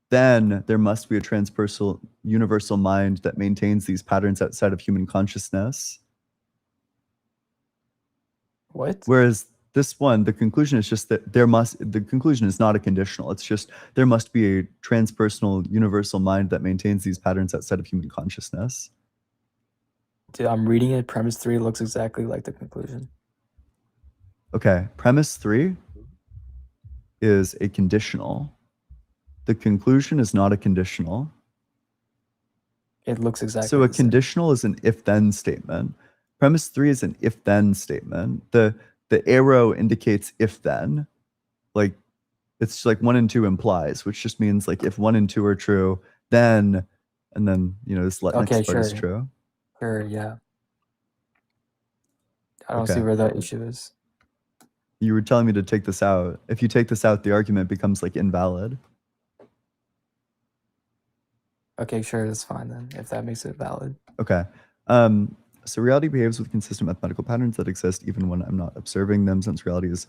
then there must be a transpersonal universal mind that maintains these patterns outside of human consciousness. What? Whereas this one, the conclusion is just that the conclusion is not a conditional. It's just there must be a transpersonal universal mind that maintains these patterns outside of human consciousness. Dude, I'm reading it. Premise 3 looks exactly like the conclusion. Okay, premise 3 is a conditional. The conclusion is not a conditional. It looks exactly so a conditional is an if-then statement. Premise 3 is an if-then statement. The arrow indicates if-then. Like, it's like 1 and 2 implies, which just means like if 1 and 2 are true, then, and then, this next part is true. Sure, yeah. I don't see where that issue is. You were telling me to take this out. If you take this out, the argument becomes like invalid. Okay, sure, that's fine then, if that makes it valid. Okay. So reality behaves with consistent mathematical patterns that exist even when I'm not observing them. Since reality is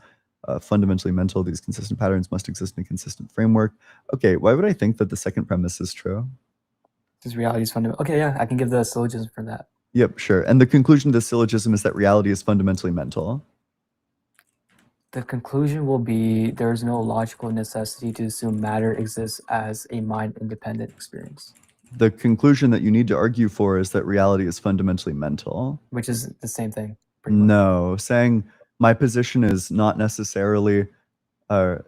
fundamentally mental, these consistent patterns must exist in a consistent framework. Okay, why would I think that the second premise is true? Because reality is fundamental. Okay, yeah, I can give the syllogism for that. Yep, sure. And the conclusion of the syllogism is that reality is fundamentally mental. The conclusion will be there is no logical necessity to assume matter exists as a mind-independent experience. The conclusion that you need to argue for is that reality is fundamentally mental. Which is the same thing, pretty much. No, saying my position is not necessarily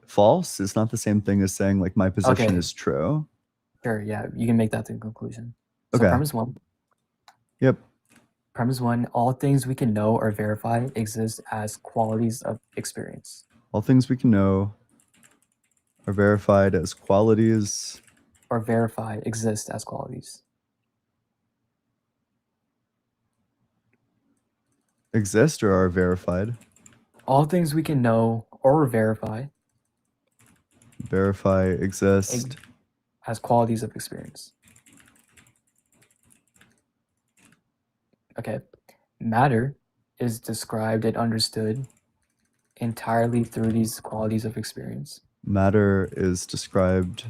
false is not the same thing as saying like my position Okay. is true. Sure, yeah, you can make that the conclusion. So Okay. premise 1. Yep. Premise 1, all things we can know or verify exist as qualities of experience. All things we can know are verified as qualities. Or verify exist as qualities. Exist or are verified? All things we can know or verify Verify, exist. as qualities of experience. Okay. Matter is described and understood entirely through these qualities of experience. Matter is described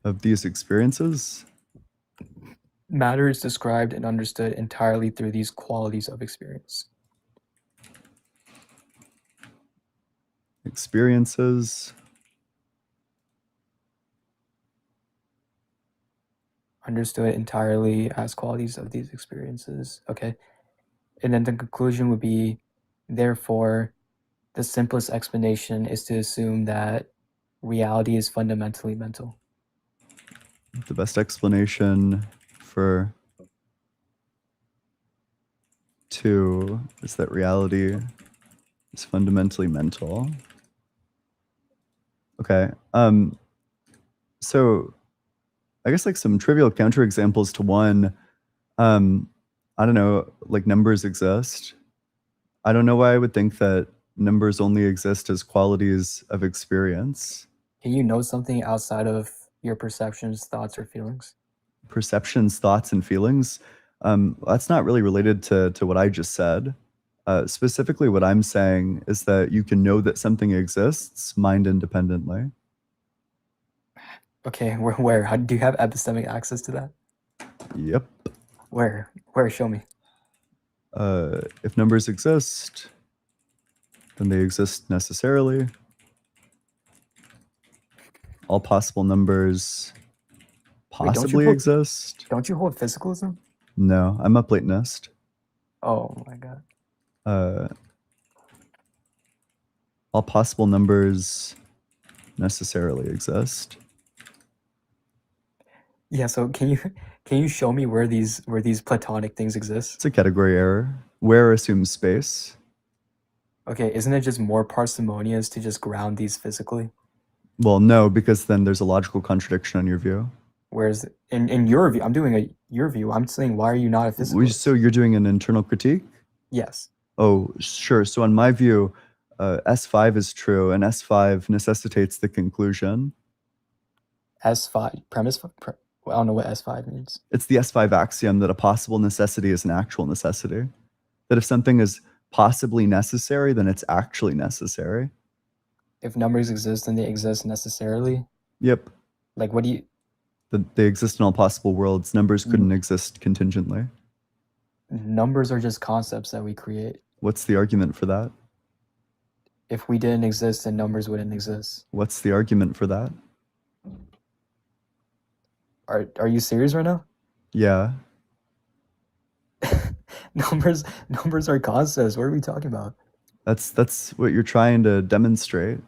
of these experiences. Matter is described and understood entirely through these qualities of experience. Experiences Understood entirely as qualities of these experiences. Okay. And then the conclusion would be, therefore, the simplest explanation is to assume that reality is fundamentally mental. The best explanation for 2 is that reality is fundamentally mental. Okay. So I guess like some trivial counterexamples to 1. I don't know, like numbers exist. I don't know why I would think that numbers only exist as qualities of experience. Can you know something outside of your perceptions, thoughts, or feelings? Perceptions, thoughts, and feelings. That's not really related to what I just said. Specifically, what I'm saying is that you can know that something exists mind independently. Okay, where? How do you have epistemic access to that? Yep. Where? Show me. If numbers exist, then they exist necessarily. All possible numbers possibly exist. Don't you hold physicalism? No, I'm a Platonist. Oh my god. All possible numbers necessarily exist. Yeah, so can you show me where these Platonic things exist? It's a category error. Where assumes space. Okay, isn't it just more parsimonious to just ground these physically? Well, no, because then there's a logical contradiction on your view. Whereas in your view, I'm doing your view. I'm saying, why are you not a physicalist? So you're doing an internal critique? Yes. Oh, sure. So on my view, S5 is true, and S5 necessitates the conclusion. S5 premise. I don't know what S5 means. It's the S5 axiom that a possible necessity is an actual necessity. That if something is possibly necessary, then it's actually necessary. If numbers exist, then they exist necessarily? Yep. Like, what do you... They exist in all possible worlds. Numbers couldn't exist contingently. Numbers are just concepts that we create. What's the argument for that? If we didn't exist, then numbers wouldn't exist. What's the argument for that? Are you serious right now? Yeah. Numbers are concepts. What are we talking about? That's what you're trying to demonstrate.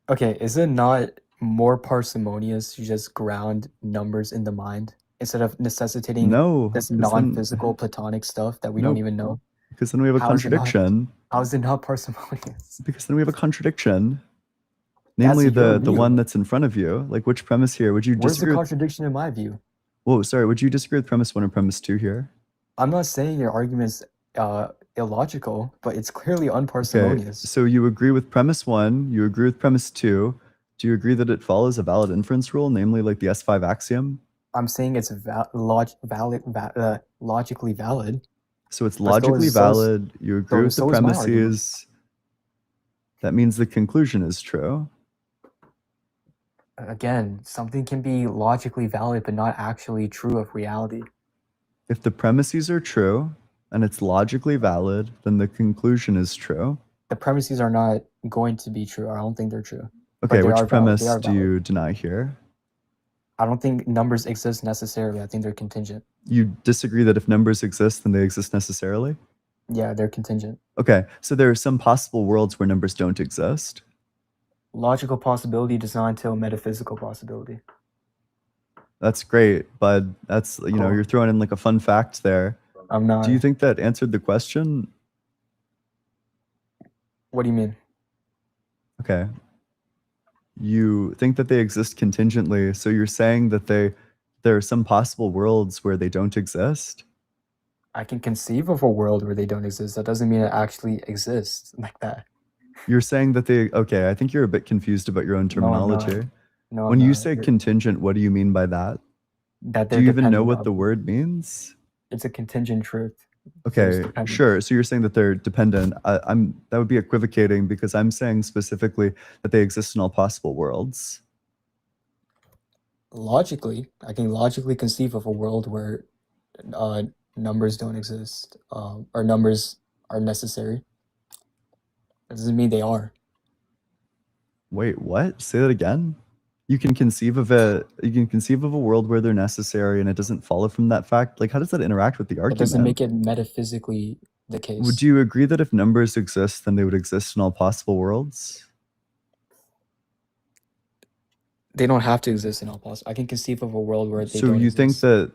Okay, is it not more parsimonious to just ground numbers in the mind instead of necessitating this non-physical Platonic stuff that we don't even know? Because then we have a contradiction. How is it not parsimonious? Because then we have a contradiction. Namely, the one that's in front of you. Like, which premise here would you disagree? Where's the contradiction in my view? Whoa, sorry, would you disagree with premise 1 or premise 2 here? I'm not saying your argument's illogical, but it's clearly Okay, unparsimonious. so you agree with premise 1, you agree with premise 2. Do you agree that it follows a valid inference rule, namely like the S5 axiom? I'm saying it's logically valid. So it's But so logically is- so is- valid. You agree with the so is my argument. premises. That means the conclusion is true. Again, something can be logically valid but not actually true of reality. If the premises are true and it's logically valid, then the conclusion is true. The premises are not going to be true. I don't think they're true. Okay, they which are valid. premise They are do you deny here? I don't think numbers exist necessarily. I think they're contingent. You disagree that if numbers exist, then they exist necessarily? Yeah, they're contingent. Okay, so there are some possible worlds where numbers don't exist. Logical possibility does not entail metaphysical possibility. That's great, but that's, you know, Cool. you're throwing in like a fun fact there. I'm not. Do you think that answered the question? What do you mean? Okay. You think that they exist contingently, so you're saying that there are some possible worlds where they don't exist? I can conceive of a world where they don't exist. That doesn't mean it actually exists like that. You're saying that they, okay, I think you're a bit confused about your own No, I'm not. terminology. No, When I'm you not. say You're- contingent, what do you mean by that? that Do they're you even know dependent what on- the word means? It's a contingent truth. Okay, dependent. sure. So you're saying that they're dependent. That would be equivocating because I'm saying specifically that they exist in all possible worlds. Logically, I can logically conceive of a world where numbers don't exist, or numbers are necessary. That doesn't mean they are. Wait, what? Say that again? You can conceive of a world where they're necessary and it doesn't follow from that fact? Like, how does that interact with the That argument? doesn't make it metaphysically the case. Would you agree that if numbers exist, then they would exist in all possible worlds? They don't have to exist in all possible. I can conceive of a world where they So don't you exist. think that,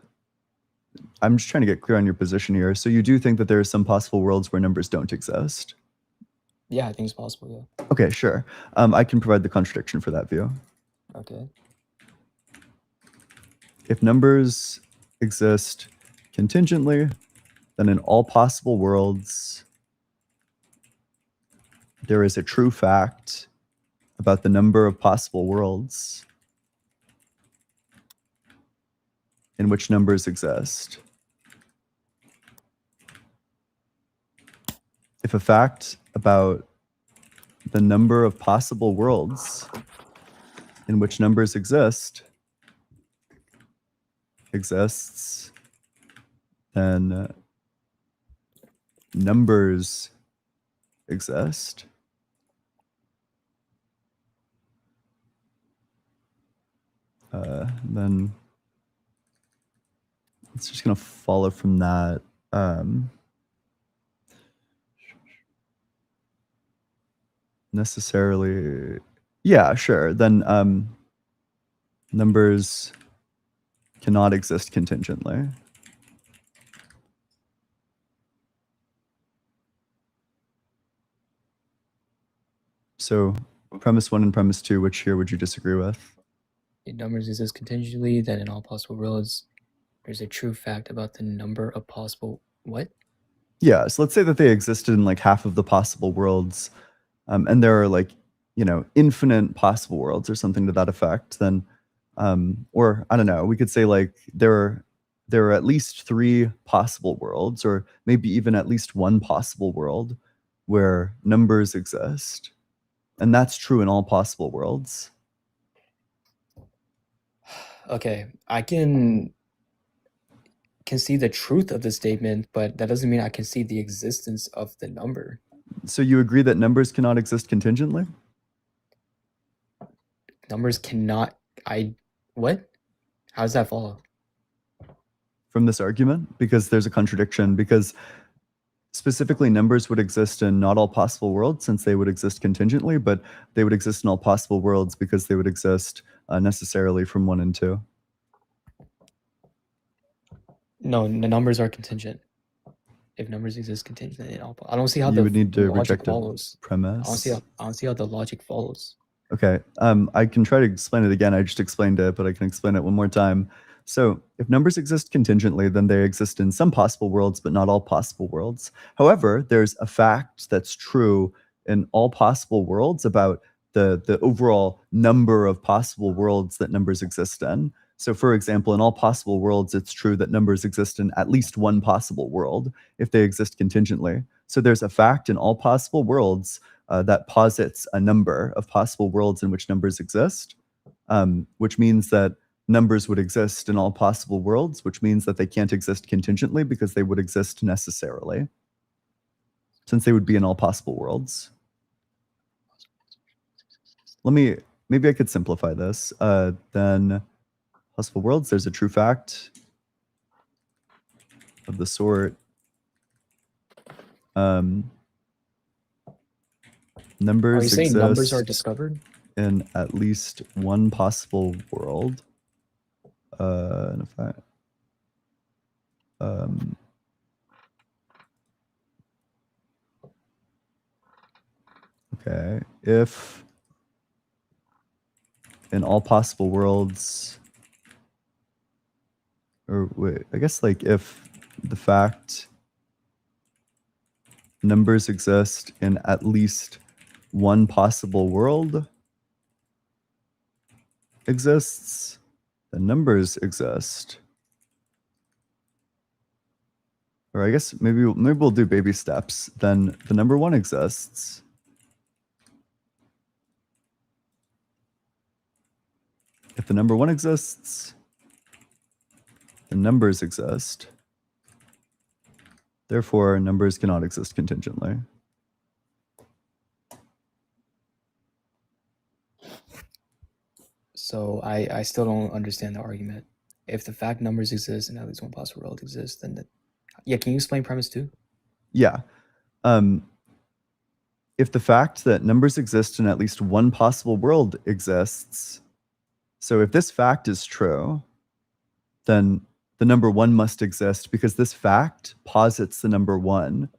I'm just trying to get clear on your position here. So you do think that there are some possible worlds where numbers don't exist? Yeah, I think it's possible, yeah. Okay, sure. I can provide the contradiction for that view. Okay. If numbers exist contingently, then in all possible worlds, there is a true fact about the number of possible worlds in which numbers exist. If a fact about the number of possible worlds in which numbers exists, then numbers exist. Then it's just going to follow from that. Necessarily, yeah, sure. Then numbers cannot exist contingently. So premise 1 and premise 2, which here would you disagree with? If numbers exist contingently, then in all possible worlds, there's a true fact about the number of possible what? Yeah, so let's say that they existed in like half of the possible worlds, and there are like, you know, infinite possible worlds or something to that effect. Then, or I don't know, we could say like there are at least 3 possible worlds, or maybe even at least 1 possible world where numbers exist, and that's true in all possible worlds. Okay, I can see the truth of the statement, but that doesn't mean I can see the existence of the number. So you agree that numbers cannot exist contingently? Numbers cannot. What? How does that follow? From this argument? Because there's a contradiction, because specifically numbers would exist in not all possible worlds since they would exist contingently, but they would exist in all possible worlds because they would exist necessarily from 1 and 2. No, the numbers are contingent. If numbers exist contingently in all, I don't see how You the would need to logic reject a follows. premise. I don't see how the logic follows. Okay, I can try to explain it again. I just explained it, but I can explain it one more time. So if numbers exist contingently, then they exist in some possible worlds, but not all possible worlds. However, there's a fact that's true in all possible worlds about the overall number of possible worlds that numbers exist in. So for example, in all possible worlds, it's true that numbers exist in at least one possible world if they exist contingently. So there's a fact in all possible worlds that posits a number of possible worlds in which numbers exist, which means that numbers would exist in all possible worlds, which means that they can't exist contingently because they would exist necessarily, since they would be in all possible worlds. Maybe I could simplify this. Then possible worlds, there's a true fact of the sort. Numbers Are you saying exist numbers are discovered? in at least one possible world. And if I, okay, if in all possible worlds, or wait, I guess like if the fact numbers exist in at least one possible world exists, then numbers exist. Or I guess maybe we'll do baby steps. Then the number one exists. If the number one exists, the numbers exist. Therefore, numbers cannot exist contingently. So I still don't understand the argument. If the fact numbers exist and at least one possible world exists, then yeah, can you explain premise 2? Yeah. If the fact that numbers exist in at least one possible world exists, so if this fact is true, then the number one must exist because this fact posits the number one.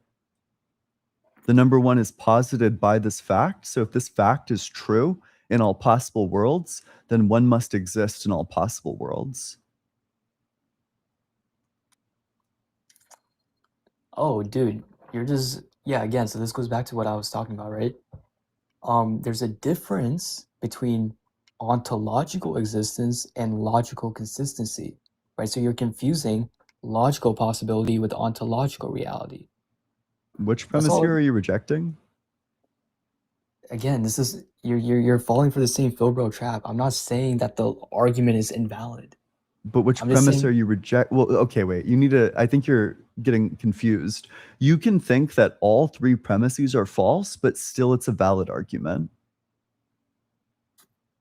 The number one is posited by this fact. So if this fact is true in all possible worlds, then one must exist in all possible worlds. Oh, dude, you're just, yeah, again, so this goes back to what I was talking about, right? There's a difference between ontological existence and logical consistency, right? So you're confusing logical possibility with ontological reality. Which premise here are you rejecting? Again, this is you're falling for the same Filbro trap. I'm not saying that the argument is invalid. But which premise are you reject? Well, okay, wait. You need to. I think you're getting confused. You can think that all three premises are false, but still it's a valid argument.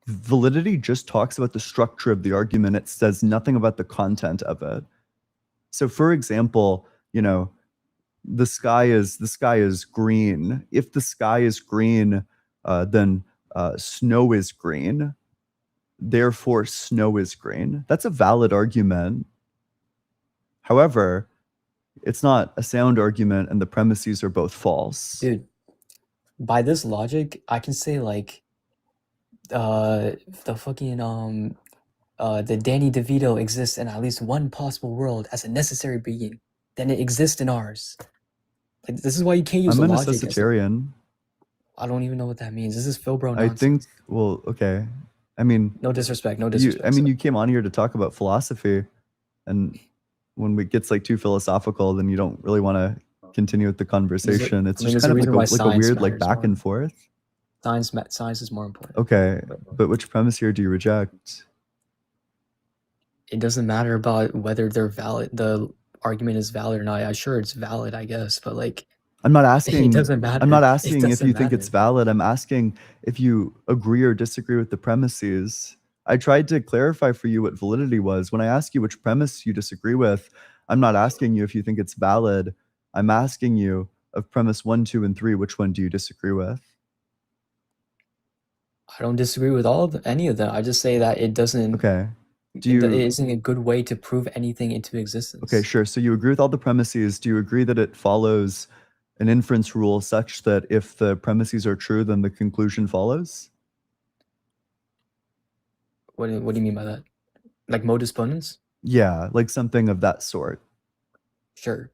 Validity just talks about the structure of the argument. It says nothing about the content of it. So, for example, you know, the sky is green. If the sky is green, then snow is green. Therefore, snow is green. That's a valid argument. However, it's not a sound argument, and the premises are both false. Dude, by this logic, I can say like the fucking the Danny DeVito exists in at least one possible world as a necessary being, then it exists in ours. Like, this is why you can't use I'm a logic. necessitarian. I don't even know what that means. This is Filbro I nonsense. think, well, okay. I mean, no disrespect, no disrespect. You came on here to talk about philosophy, and when it gets like too philosophical, then you don't really want to continue with the conversation. It's just kind of like a weird like back and forth. Science is more important. Okay, but which premise here do you reject? It doesn't matter about whether they're valid. The argument is valid or not. I'm sure it's valid, I guess, but like, I'm not asking. It doesn't matter. I'm not asking if you think it's valid. I'm asking if you agree or disagree with the premises. I tried to clarify for you what validity was. When I ask you which premise you disagree with, I'm not asking you if you think it's valid. I'm asking you of premise 1, 2, and 3, which one do you disagree with? I don't disagree with any of them. I just say that it doesn't. Okay. It isn't a good way to prove anything into existence. Okay, sure. So you agree with all the premises. Do you agree that it follows an inference rule such that if the premises are true, then the conclusion follows? What do you mean by that? Like modus ponens? Yeah, like something of that sort. Sure.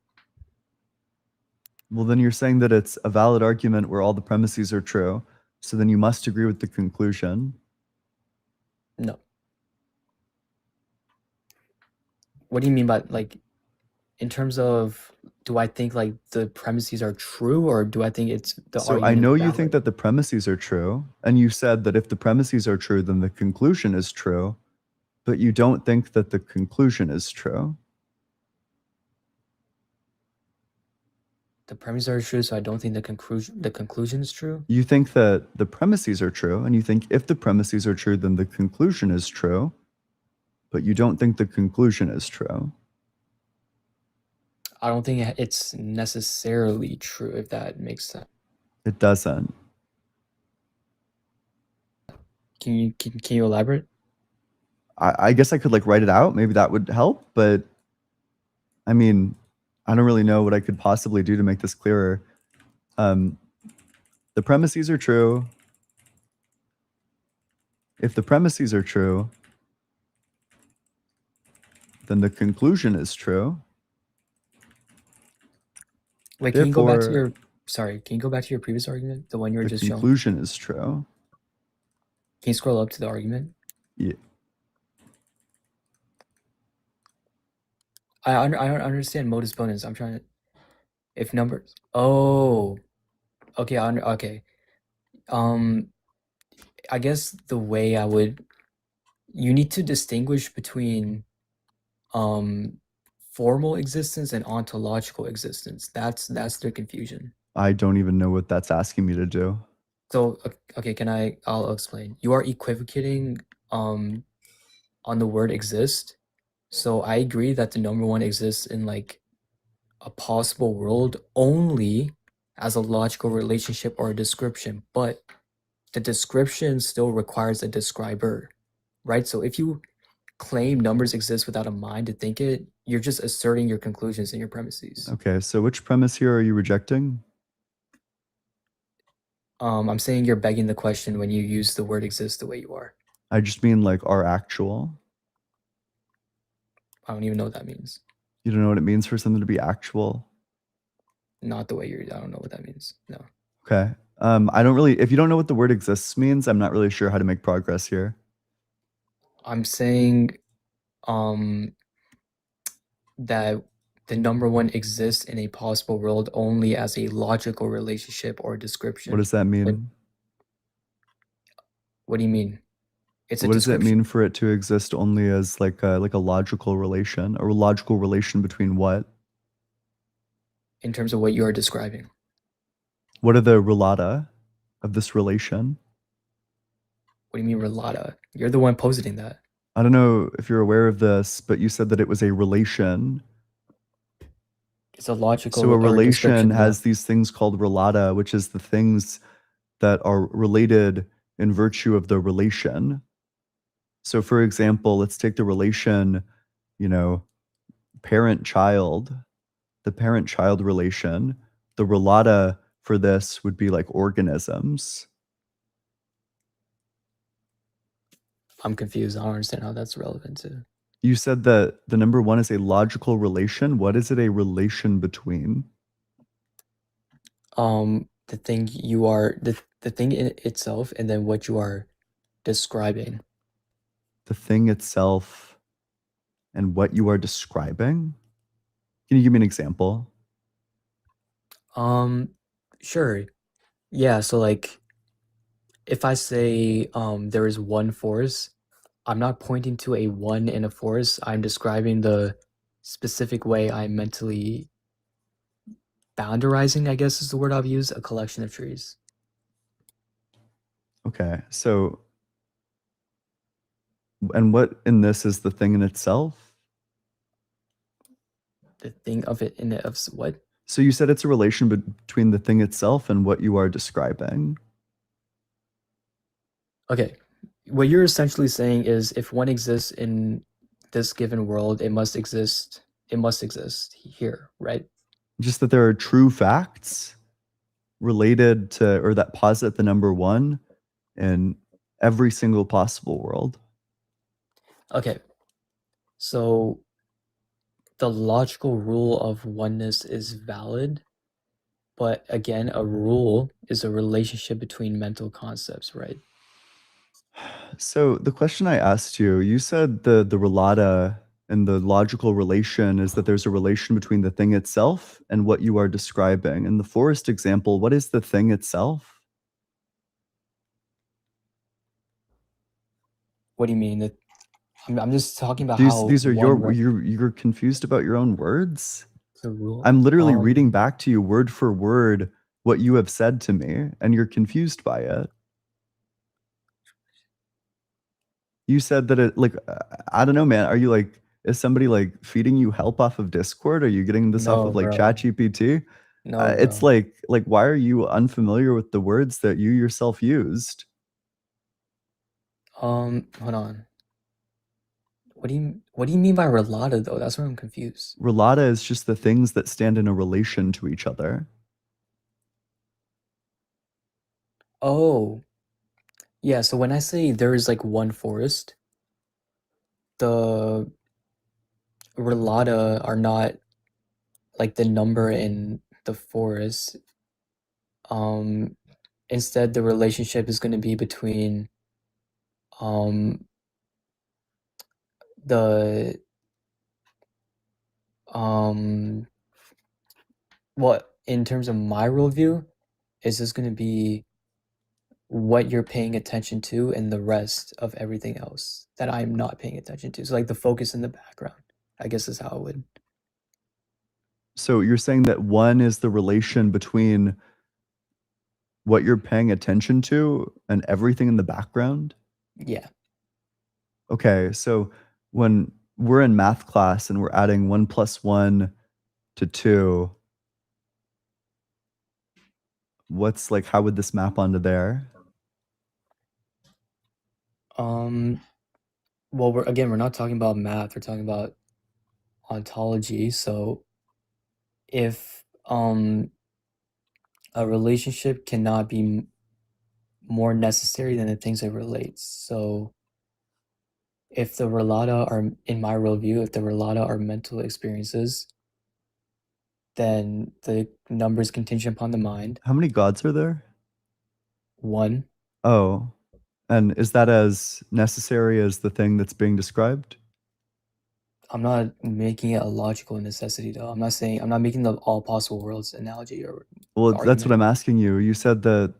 Well, then you're saying that it's a valid argument where all the premises are true. So then you must agree with the conclusion. No. What do you mean by, like, in terms of, do I think like the premises are true, or do I think it's the So I argument know is you valid? think that the premises are true, and you said that if the premises are true, then the conclusion is true, but you don't think that the conclusion is true. The premises are true, so I don't think the conclusion is true. You think that the premises are true, and you think if the premises are true, then the conclusion is true, but you don't think the conclusion is true. I don't think it's necessarily true, if that makes sense. It doesn't. Can you elaborate? I guess I could like write it out. Maybe that would help, but I mean, I don't really know what I could possibly do to make this clearer. The premises are true. If the premises are true, then the conclusion is true. Wait, can you go back to Therefore, your, sorry, can you go back to your previous argument, the one you were the just showing? conclusion is true. Can you scroll up to the argument? Yeah. I don't understand modus bonus. I'm trying to, if numbers. Oh, okay. Okay. I guess the way I would, you need to distinguish between formal existence and ontological existence. That's the confusion. I don't even know what that's asking me to do. So okay, I'll explain. You are equivocating on the word exist. So I agree that the number one exists in like a possible world only as a logical relationship or a description, but the description still requires a describer, right? So if you claim numbers exist without a mind to think it, you're just asserting your conclusions and your premises. Okay, so which premise here are you rejecting? I'm saying you're begging the question when you use the word exist the way you are. I just mean like our actual. I don't even know what that means. You don't know what it means for something to be actual? Not the way you're, I don't know what that means. No. Okay. I don't really, if you don't know what the word exists means, I'm not really sure how to make progress here. I'm saying that the number one exists in a possible world only as a logical relationship or description. What does that mean? What do you mean? It's a What does it description. mean for it to exist only as like a logical relation, or a logical relation between what? In terms of what you are describing. What are the relata of this relation? What do you mean relata? You're the one positing that. I don't know if you're aware of this, but you said that it was a relation. It's a logical So a or relation description, has yeah. these things called relata, which is the things that are related in virtue of the relation. So for example, let's take the relation, parent-child, the parent-child relation. The relata for this would be like organisms. I'm confused. I don't understand how that's relevant to. You said that the number one is a logical relation. What is it a relation between? The thing you are, the thing in itself, and then what you are describing. The thing itself and what you are describing? Can you give me an example? Sure. Yeah, so like if I say there is one force, I'm not pointing to a one in a force. I'm describing the specific way I'm mentally boundarizing, I guess is the word I've used, a collection of trees. Okay, so, and what in this is the thing in itself? The thing of it in it of what? So you said it's a relation between the thing itself and what you are describing. Okay. What you're essentially saying is if one exists in this given world, it must exist here, right? Just that there are true facts related to, or that posit the number one in every single possible world. Okay. So the logical rule of oneness is valid, but again, a rule is a relationship between mental concepts, right? So the question I asked you, you said the relata and the logical relation is that there's a relation between the thing itself and what you are describing. In the forest example, what is the thing itself? What do you mean? I'm just talking about These how these are you're confused about your own words? the rule. I'm literally reading back to you word for word what you have said to me, and you're confused by it. You said that it like I don't know, man. Are you like is somebody like feeding you help off of Discord? Are you getting this off No, of like bro. ChatGPT? No, It's bro. like why are you unfamiliar with the words that you yourself used? Hold on. What do you mean by relata though? That's where I'm confused. Relata is just the things that stand in a relation to each other. Oh, yeah, so when I say there is like one forest, the relata are not like the number in the forest. Um, Instead the relationship is going to be between um the um what in terms of my worldview is just going to be what you're paying attention to and the rest of everything else that I'm not paying attention to. So like the focus in the background, I guess is how I would. So you're saying that one is the relation between what you're paying attention to and everything in the background? Yeah. Okay, so when we're in math class and we're adding 1 plus 1 to 2, what's like how would this map onto there? Well, we're not talking about math, we're talking about ontology. So if a relationship cannot be more necessary than the things it relates. So if the relata are, in my worldview, if the relata are mental experiences, then the number is contingent upon the mind. How many gods are there? One, Oh, and is that as necessary as the thing that's being described? I'm not making it a logical necessity though. I'm not making the all possible worlds analogy or Well, that's what argument. I'm asking you. You said that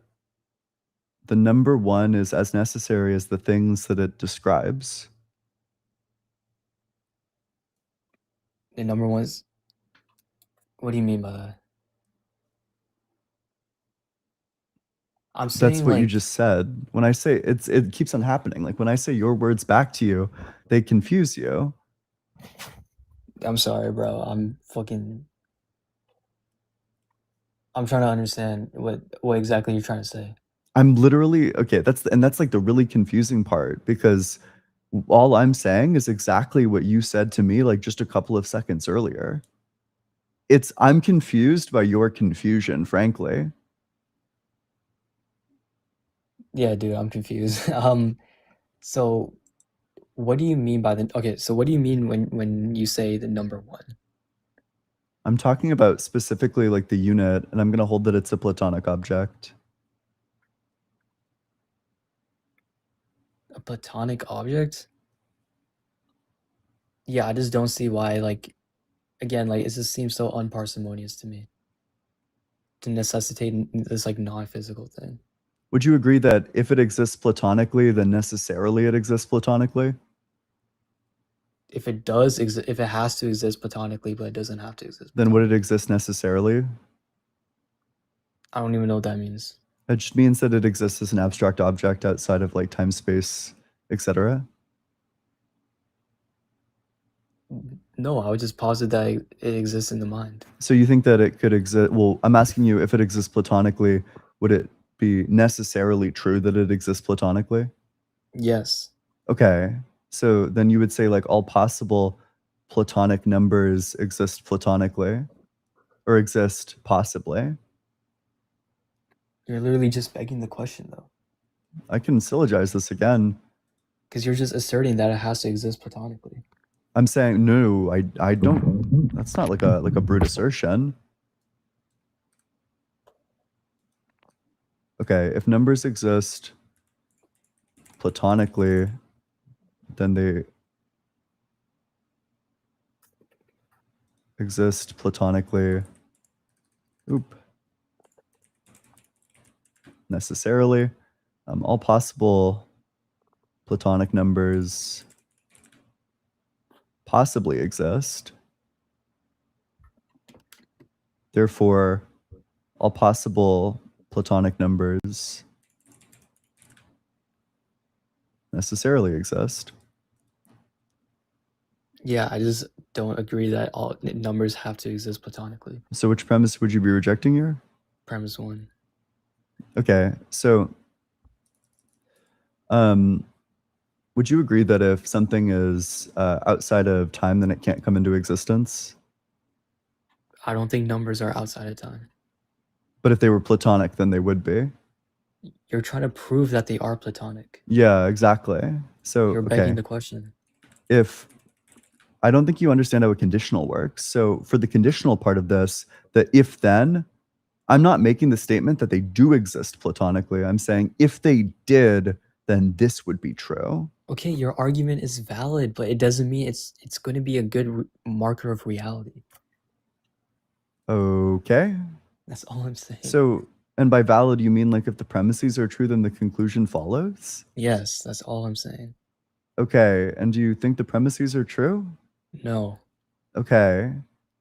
the number 1 is as necessary as the things that it describes. The number one is, what do you mean by that? I'm That's saying what you like, just said. When I say it keeps on happening. Like when I say your words back to you, they confuse you. I'm sorry, bro. I'm trying to understand what exactly you're trying to say. I'm literally okay, that's like the really confusing part because all I'm saying is exactly what you said to me like just a couple of seconds earlier. I'm confused by your confusion, frankly. Yeah, dude, I'm confused. So what do you mean by so what do you mean when you say the number one? I'm talking about specifically like the unit, and I'm going to hold that it's a Platonic object. A platonic object? Yeah, I just don't see why, like, again, like, it just seems so unparsimonious to me to necessitate this, like, non-physical thing. Would you agree that if it exists platonically, then necessarily it exists platonically? If it does exist, if it has to exist platonically, but it doesn't have to exist Then would it platonically. exist necessarily? I don't even know what that means. It just means that it exists as an abstract object outside of like time, space, etc. No, I would just posit that it exists in the mind. So you think that it could exist? Well, I'm asking you if it exists platonically, would it be necessarily true that it exists platonically? Yes. Okay. So then you would say like all possible platonic numbers exist platonically or exist possibly. You're literally just begging the question, though. I can syllogize this again. Because you're just asserting that it has to exist platonically. I'm saying no, I don't. That's not like a brute assertion. Okay, if numbers exist platonically, then they exist platonically. Necessarily. All possible platonic numbers possibly exist. Therefore, all possible platonic numbers necessarily exist. Yeah, I just don't agree that all numbers have to exist platonically. So which premise would you be rejecting here? Premise 1. Okay, so would you agree that if something is outside of time, then it can't come into existence? I don't think numbers are outside of time. But if they were platonic, then they would be. You're trying to prove that they are platonic. Yeah, exactly. So, You're begging the question. If I don't think you understand how a conditional works. So for the conditional part of this, the if then, I'm not making the statement that they do exist platonically. I'm saying if they did, then this would be true. Okay, your argument is valid, but it doesn't mean it's going to be a good marker of reality. Okay. That's all I'm saying. So, and by valid, you mean like if the premises are true, then the conclusion follows? Yes, that's all I'm saying. Okay. And do you think the premises are true? No. Okay.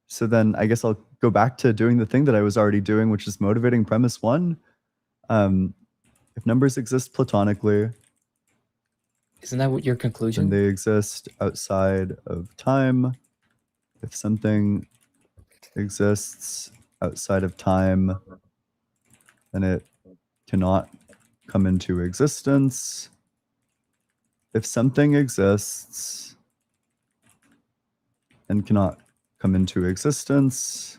So then I guess I'll go back to doing the thing that I was already doing, which is motivating premise 1. If numbers exist platonically, Isn't that what your then conclusion? they exist outside of time. If something exists outside of time, then it cannot come into existence. If something exists and cannot come into existence,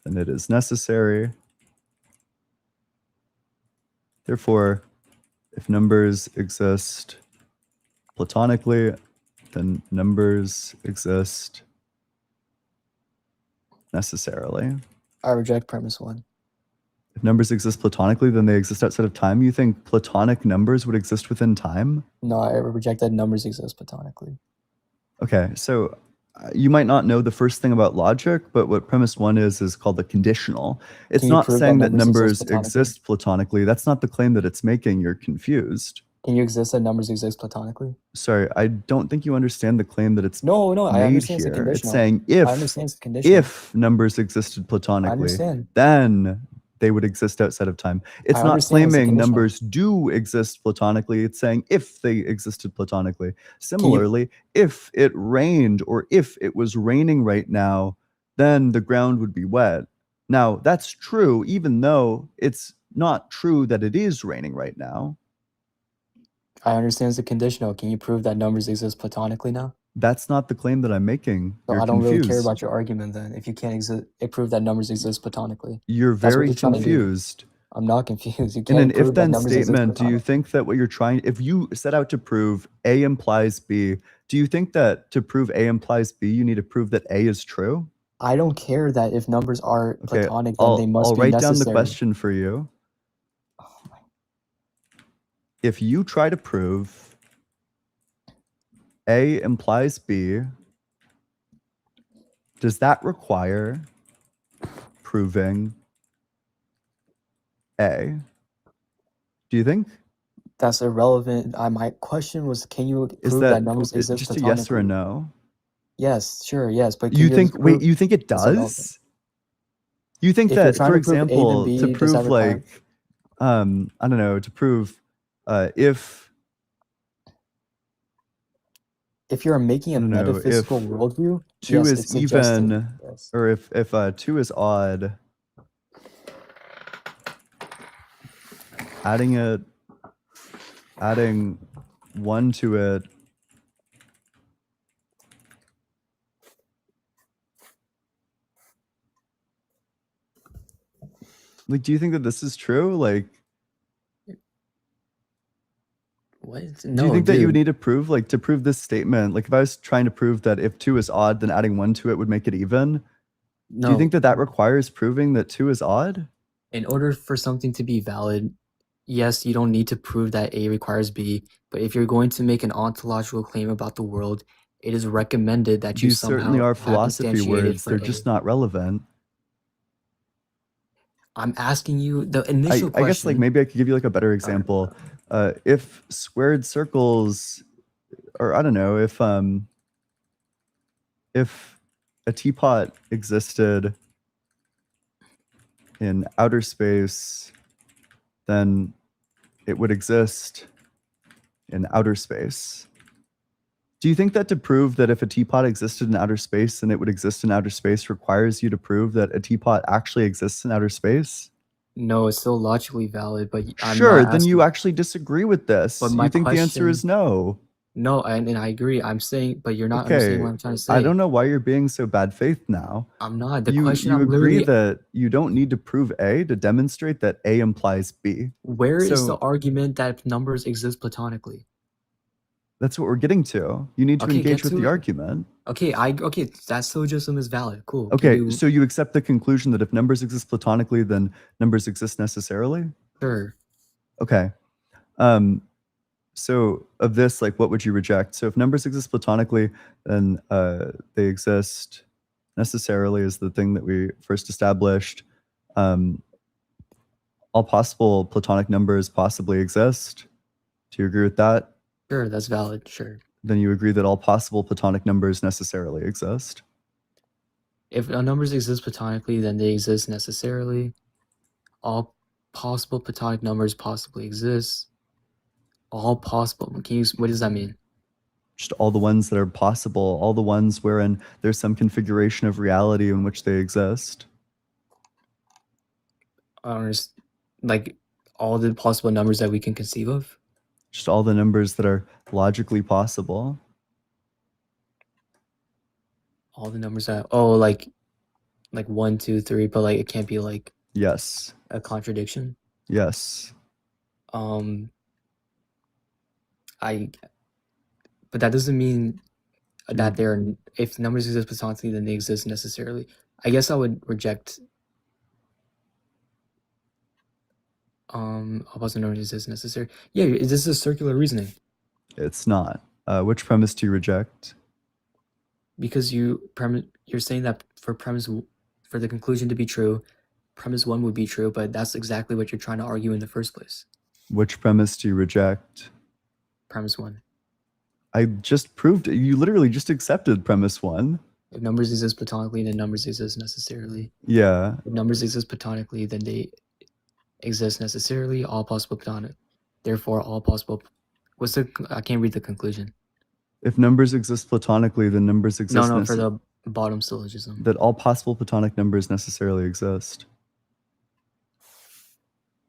then it is necessary. Therefore, if numbers exist platonically, then numbers exist necessarily. I reject premise 1. If numbers exist platonically, then they exist outside of time. You think platonic numbers would exist within time? No, I reject that numbers exist platonically. Okay, so you might not know the first thing about logic, but what premise 1 is called the conditional. It's Can you not prove saying that that numbers numbers exist platonically? exist platonically. That's not the claim that it's making. You're confused. Can you exist that numbers exist platonically? Sorry, I don't think you understand the claim that it's No, I made understand it's a here. It's conditional. saying I understand it's conditional. if numbers existed I platonically, understand. then they would exist outside of time. It's I not understand it's a claiming conditional. numbers do exist platonically. It's saying if they existed platonically. Similarly, if it rained or if it was raining right now, then the ground would be wet. Now, that's true, even though it's not true that it is raining right now. I understand it's a conditional. Can you prove that numbers exist platonically now? That's not the claim that I'm making. So You're I don't really care confused. about your argument then. If you can't prove that numbers exist platonically. You're That's what very you're trying to do. confused. I'm not confused. You In an can't prove that if-then numbers exist statement, do you platonically. think that what you're trying, if you set out to prove A implies B, do you think that to prove A implies B, you need to prove that A is true? I don't care that if numbers are Okay, platonic, then they must I'll be write necessary. down the question for you. If you try to prove A implies B, does that require proving A? Do you think? That's irrelevant. My question was, can you Is prove that numbers exist just a platonically? yes or a no? Yes, sure, yes. But You think, wait, prove you think it it's irrelevant? does? You think If you're that, trying for to prove A, then example, B, to does that prove require? like, I don't know, to prove if you're making a I don't know, metaphysical if worldview, 2 yes, is it's suggestive. even, Yes. or if 2 is odd, adding 1 to it like, do you think that this is true? Like, What? Do you No, think that you would dude. need to prove, like, to prove this statement, like if I was trying to prove that if 2 is odd, then adding 1 to it would make it even? Do you think No. that that requires proving that 2 is odd? In order for something to be valid, yes, you don't need to prove that A requires B, but if you're going to make an ontological claim about the world, it is recommended that you These certainly somehow are have philosophy instantiated words. for They're A. just not relevant. I'm asking you the initial I guess, like, question. maybe I could give you, like, a better example. If squared circles, or I don't know, if a teapot existed in outer space, then it would exist in outer space. Do you think that to prove that if a teapot existed in outer space, then it would exist in outer space requires you to prove that a teapot actually exists in outer space? No, it's still logically valid, but I'm Sure, not then you asking. actually disagree with this. But my You think the answer is question, no. no, and I agree. I'm saying, but you're not understanding Okay, what I'm trying to I say. don't know why you're being so bad faith now. I'm not. The You question you I'm agree literally, that you don't need to prove A to demonstrate that A implies B. where is the So argument that numbers exist platonically? that's what we're getting to. You need to Okay, engage get with to the it. argument. Okay, that syllogism is valid. Cool. Can Okay, you so you accept the conclusion that if numbers exist platonically, then numbers exist necessarily? sure? Okay. So of this, like, what would you reject? So if numbers exist platonically, then they exist necessarily is the thing that we first established. All possible platonic numbers possibly exist. Do you agree with that? Sure, that's valid. Sure. Then you agree that all possible platonic numbers necessarily exist. If numbers exist platonically, then they exist necessarily. All possible platonic numbers possibly exist. All possible. What does that mean? Just all the ones that are possible, all the ones wherein there's some configuration of reality in which they exist. I don't understand. Like all the possible numbers that we can conceive of. Just all the numbers that are logically possible. All the numbers that like 1, 2, 3, but like it can't be like Yes. a contradiction. Yes. But that doesn't mean that Mm. if numbers exist platonically, then they exist necessarily. I guess I would reject all possible numbers exist necessary. Yeah, this is circular reasoning. It's not. Which premise do you reject? Because you're saying that for the conclusion to be true, premise 1 would be true, but that's exactly what you're trying to argue in the first place. Which premise do you reject? Premise 1. I just proved it. You literally just accepted premise 1. If numbers exist platonically, then numbers exist necessarily. Yeah. If numbers exist platonically, then they exist necessarily, all possible platonic. Therefore, all possible. I can't read the conclusion. If numbers exist platonically, then numbers exist. No, for the bottom syllogism. That all possible platonic numbers necessarily exist.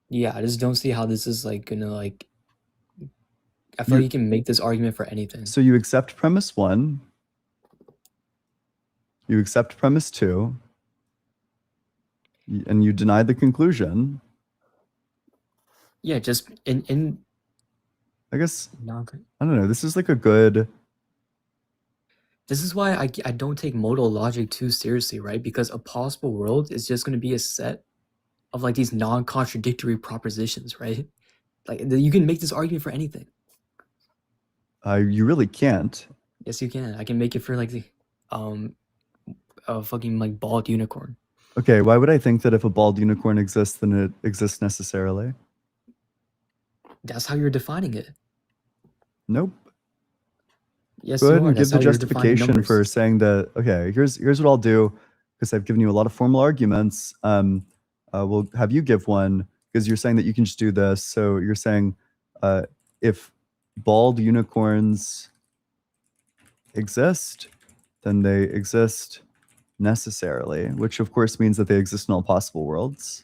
Yeah, I just don't see how this is like gonna like. I feel like you can make this argument for anything. So you accept premise 1. You accept premise 2. And you deny the conclusion. Yeah, just in. I guess I don't know. This is like a good. This is why I don't take modal logic too seriously, right? Because a possible world is just going to be a set of like these non-contradictory propositions, right? Like you can make this argument for anything. You really can't. Yes, you can. I can make it for like the a fucking like bald unicorn. Okay, why would I think that if a bald unicorn exists, then it exists necessarily? That's how you're defining it. Nope. Yes, Go you ahead are. and That's give the how you're defining justification for numbers. saying that. Okay, here's what I'll do, because I've given you a lot of formal arguments. We'll have you give one, because you're saying that you can just do this. So you're saying if bald unicorns exist, then they exist necessarily, which of course means that they exist in all possible worlds.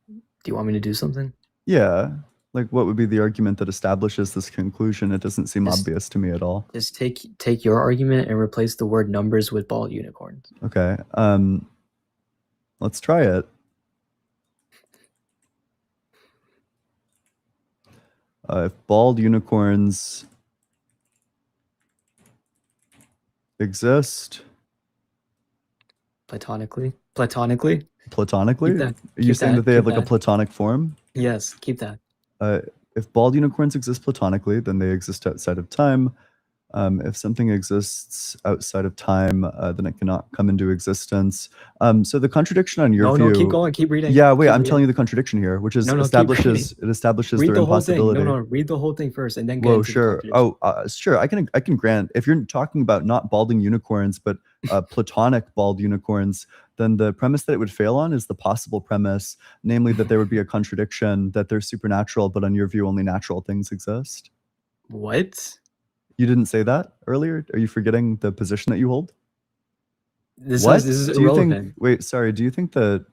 Do you want me to do something? Yeah. Like, what would be the argument that establishes this conclusion? It doesn't seem obvious to me at all. Just take your argument and replace the word numbers with bald unicorns. Okay. Let's try it. If bald unicorns exist Platonically? platonically, Keep that. are you saying that they have like a platonic form? Yes, keep that. If bald unicorns exist platonically, then they exist outside of time. If something exists outside of time, then it cannot come into existence. So the contradiction on your view... No, keep going, keep reading. Yeah, wait, I'm telling you the contradiction here, which is No, keep establishes read their the whole thing. impossibility. No, read the whole thing first and then get Whoa, into sure. the contradiction. Sure. I can grant if you're talking about not balding unicorns, but platonic bald unicorns, then the premise that it would fail on is the possible premise, namely that there would be a contradiction, that they're supernatural, but on your view, only natural things exist. What? You didn't say that earlier? Are you forgetting the position that you hold? This What? is Do you irrelevant. think? Wait, sorry. Do you think that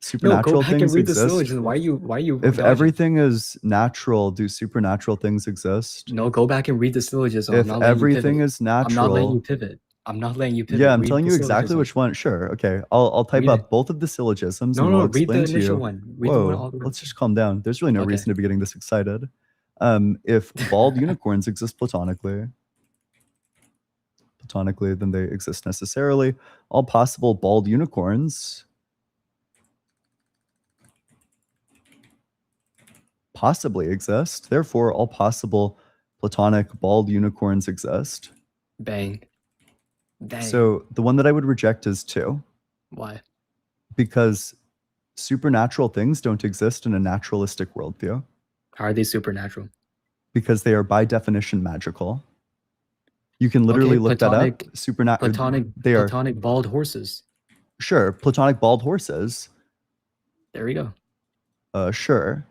supernatural go back things and read the exist? syllogism. Why you If dodging? everything is natural, do supernatural things exist? No, go back and read the syllogism. If everything is natural, I'm not letting you pivot. I'm not letting you pivot. Yeah, I'm Read telling the you exactly syllogism. which one. Sure. Okay. I'll type Read up it. both of the syllogisms No, and we'll read the explain to initial you. one. Read the one all Whoa, the way. let's just calm down. There's really no Okay. reason to be getting this excited. If bald unicorns exist platonically, then they exist necessarily. All possible bald unicorns possibly exist. Therefore, all possible platonic bald unicorns exist. Bang. So the one that I would reject is 2. Why? Because supernatural things don't exist in a naturalistic worldview. How are they supernatural? Because they are by definition magical. You can literally look that up. Platonic bald horses. Sure, platonic bald horses. There we go. Sure.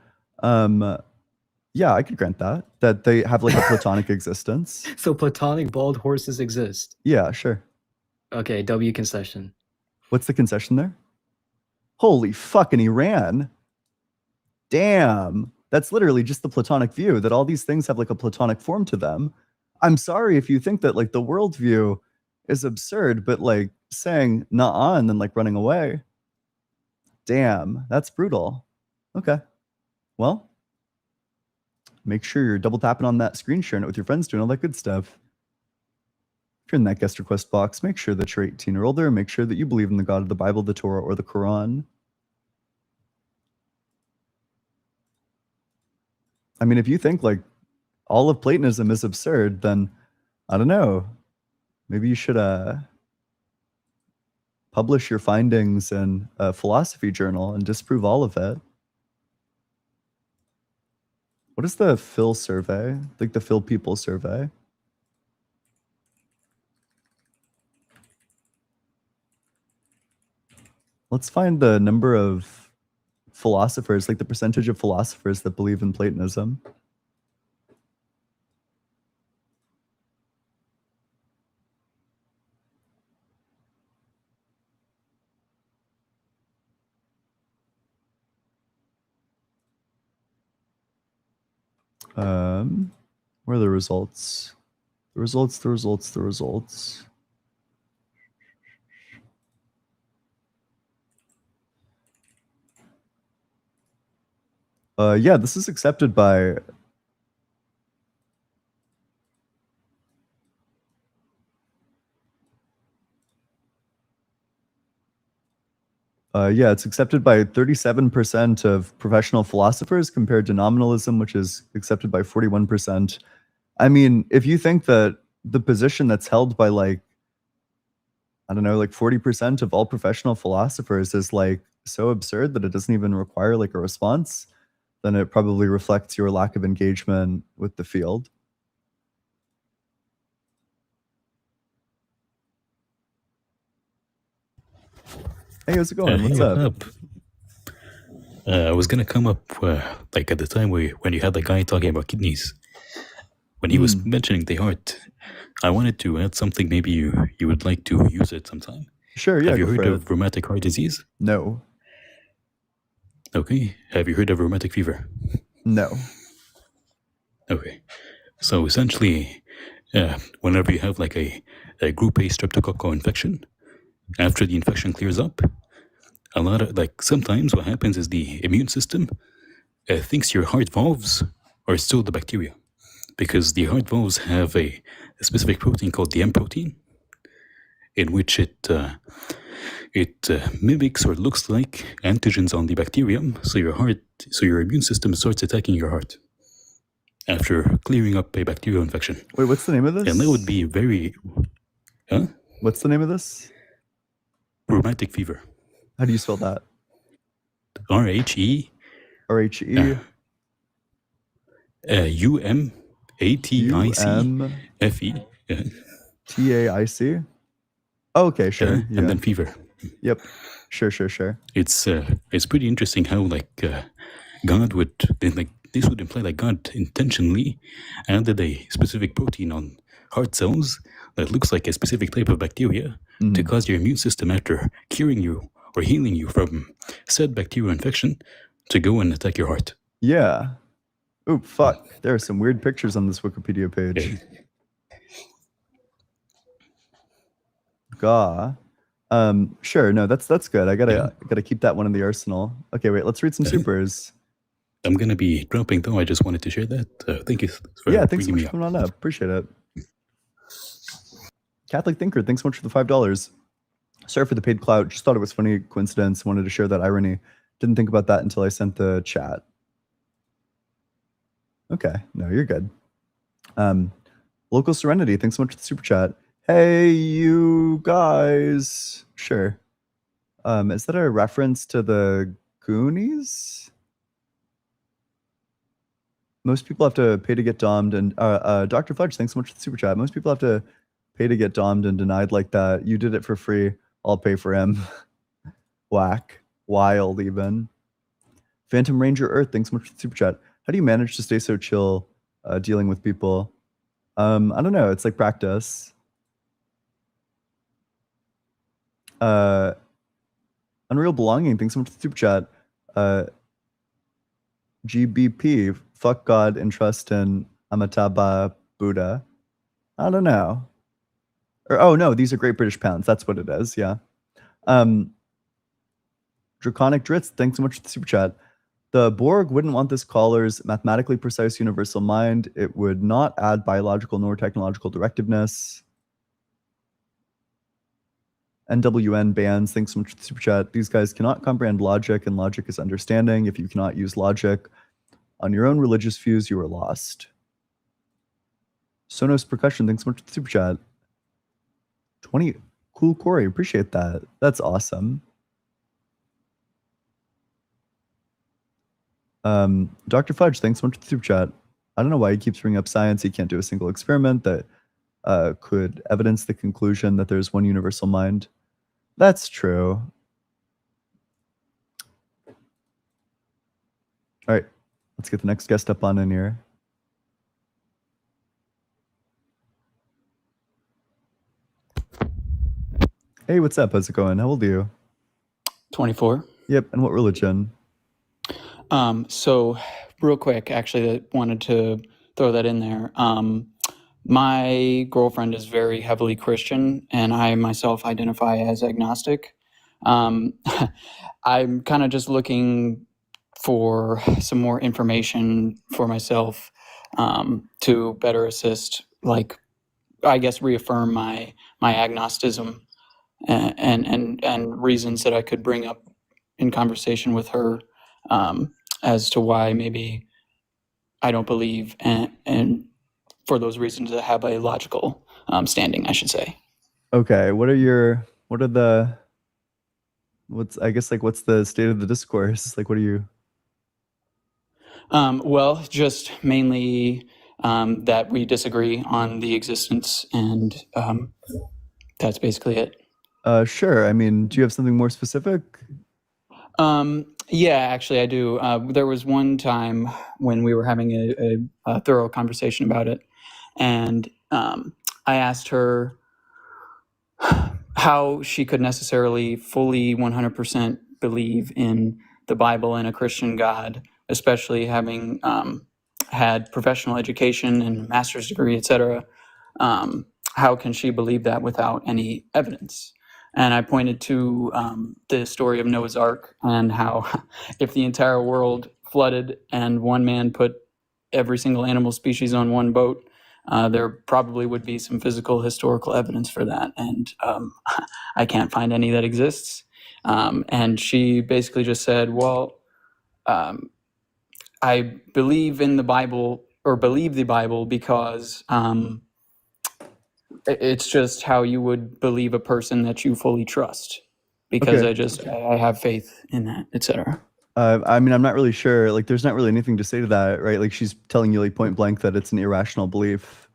Yeah, I could grant that they have like a platonic existence. So platonic bald horses exist. Yeah, sure. Okay, W concession. What's the concession there? Holy fucking Iran. Damn. That's literally just the platonic view, that all these things have like a platonic form to them. I'm sorry if you think that like the worldview is absurd, but like saying nah and then like running away. Damn, that's brutal. Okay. Well, make sure you're double tapping on that screen, sharing it with your friends, doing all that good stuff. If you're in that guest request box, make sure that you're 18 or older, and make sure that you believe in the God of the Bible, the Torah, or the Quran. I mean, if you think like all of Platonism is absurd, then I don't know. Maybe you should publish your findings in a philosophy journal and disprove all of it. What is the Phil survey? Like the Phil people survey? Let's find the number of philosophers, like the percentage of philosophers that believe in Platonism. Where are the results? The results. Yeah, this is accepted by... yeah, it's accepted by 37% of professional philosophers compared to nominalism, which is accepted by 41%. I mean, if you think that the position that's held by like, I don't know, like 40% of all professional philosophers is like so absurd that it doesn't even require like a response, then it probably reflects your lack of engagement with the field. Hey, how's it going? What's up? I was gonna come up like at the time when you had the guy talking about kidneys, when he was mentioning the heart. I wanted to add something. Maybe you would like to use it sometime. Sure. Yeah. Have you heard of rheumatic heart disease? No. Okay. Have you heard of rheumatic fever? No. Okay. So essentially, whenever you have like a group A streptococcal infection, after the infection clears up, a lot of sometimes what happens is the immune system thinks your heart valves are still the bacteria, because the heart valves have a specific protein called the M protein, in which it mimics or looks like antigens on the bacterium. So your immune system starts attacking your heart after clearing up a bacterial infection. Wait, what's the name of this? And that would be very, What's the name of this? Rheumatic fever. How do you spell that? RHE. RHE. UMATICFE. TAIC. Oh, okay, sure. And then fever. Yep. Sure. It's pretty interesting how God would this would imply that God intentionally added a specific protein on heart cells that looks like a specific type of bacteria to cause your immune system, after curing you or healing you from said bacterial infection, to go and attack your heart. Yeah. Oop, fuck. There are some weird pictures on this Wikipedia page. Gah. Sure. No, that's good. I gotta keep that one in the arsenal. Okay, wait. Let's read some supers. I'm gonna be dropping though. I just wanted to share that. Thank you for thanks so much for coming on up. Appreciate it. Catholic Thinker, thanks so much for the $5. Sorry for the paid clout. Just thought it was funny coincidence. Wanted to share that irony. Didn't think about that until I sent the chat. Okay, no, you're good. Local Serenity, thanks so much for the super chat. Hey, you guys. Sure. Is that a reference to the Goonies? Most people have to pay to get dommed, and Dr. Fudge, thanks so much for the super chat. Most people have to pay to get dommed and denied like that. You did it for free. I'll pay for him. Whack. Wild even. Phantom Ranger Earth, thanks so much for the super chat. How do you manage to stay so chill dealing with people? I don't know. It's like practice. Unreal Belonging, thanks so much for the super chat. GBP, fuck God and trust in Amitabha Buddha. I don't know. Or, oh no, these are Great British Pounds. That's what it is, yeah. Draconic Dritz, thanks so much for the super chat. The Borg wouldn't want this caller's mathematically precise universal mind. It would not add biological nor technological directiveness. NWN bans, thanks so much for the super chat. These guys cannot comprehend logic, and logic is understanding. If you cannot use logic on your own religious views, you are lost. Sonos Percussion, thanks so much for the super chat. 20, cool Corey, appreciate that. That's awesome. Dr. Fudge, thanks so much for the super chat. I don't know why he keeps bringing up science. He can't do a single experiment that could evidence the conclusion that there's one universal mind. That's true. All right, let's get the next guest up on in here. Hey, what's up? How's it going? How old are you? 24. Yep, and what religion? So real quick, actually, I wanted to throw that in there. My girlfriend is very heavily Christian, and I myself identify as agnostic. I'm kind of just looking for some more information for myself to better assist, like, I guess, reaffirm my agnosticism and reasons that I could bring up in conversation with her as to why maybe I don't believe, and for those reasons to have a logical standing, I should say. Okay, what's the state of the discourse? Like, what are you? Well, just mainly that we disagree on the existence, and that's basically it. Sure. I mean, do you have something more specific? Yeah, actually, I do. There was one time when we were having a thorough conversation about it, and I asked her how she could necessarily fully 100% believe in the Bible and a Christian God especially having had professional education and master's degree, etc. How can she believe that without any evidence? And I pointed to the story of Noah's Ark and how if the entire world flooded and one man put every single animal species on one boat, there probably would be some physical historical evidence for that. And I can't find any that exists. And she basically just said, well, I believe in the Bible, or believe the Bible, because it's just how you would believe a person that you fully trust, because Okay. I have faith in that, etc. I mean, I'm not really sure. Like, there's not really anything to say to that, right? Like, she's telling you like point blank that it's an irrational belief.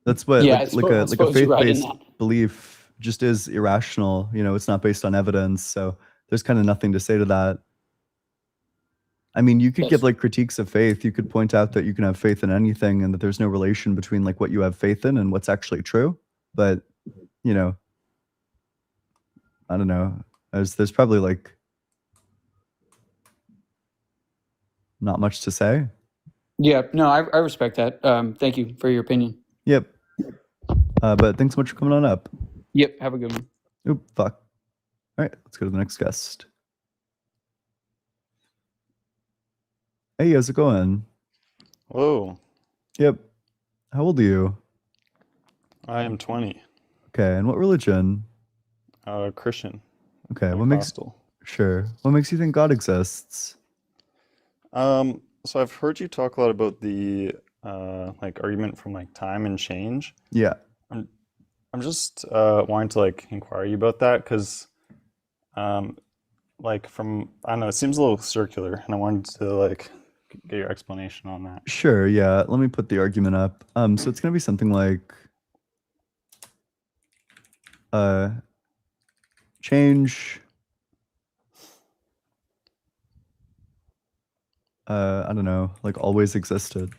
That's what Yeah, I like suppose a you're right in faith-based that. belief just is irrational. You know, it's not based on evidence, so there's kind of nothing to say to that. I mean, you could Yes. give like critiques of faith. You could point out that you can have faith in anything and that there's no relation between like what you have faith in and what's actually true. But, you know, I don't know. There's probably like not much to say. Yeah, no, I respect that. Thank you for your opinion. Yep. But thanks so much for coming on up. Yep, have a good one. Oop, fuck. All right, let's go to the next guest. Hey, how's it going? Hello, Yep. How old are you? I am 20, Okay, and what religion? Christian, Okay, what makes you think God exists? So I've heard you talk a lot about the like argument from like time and change. Yeah. I'm just wanting to like inquire you about that because like from I don't know, it seems a little circular, and I wanted to like get your explanation on that. Sure, yeah. Let me put the argument up. So it's gonna be something like change. I don't know, like always existed.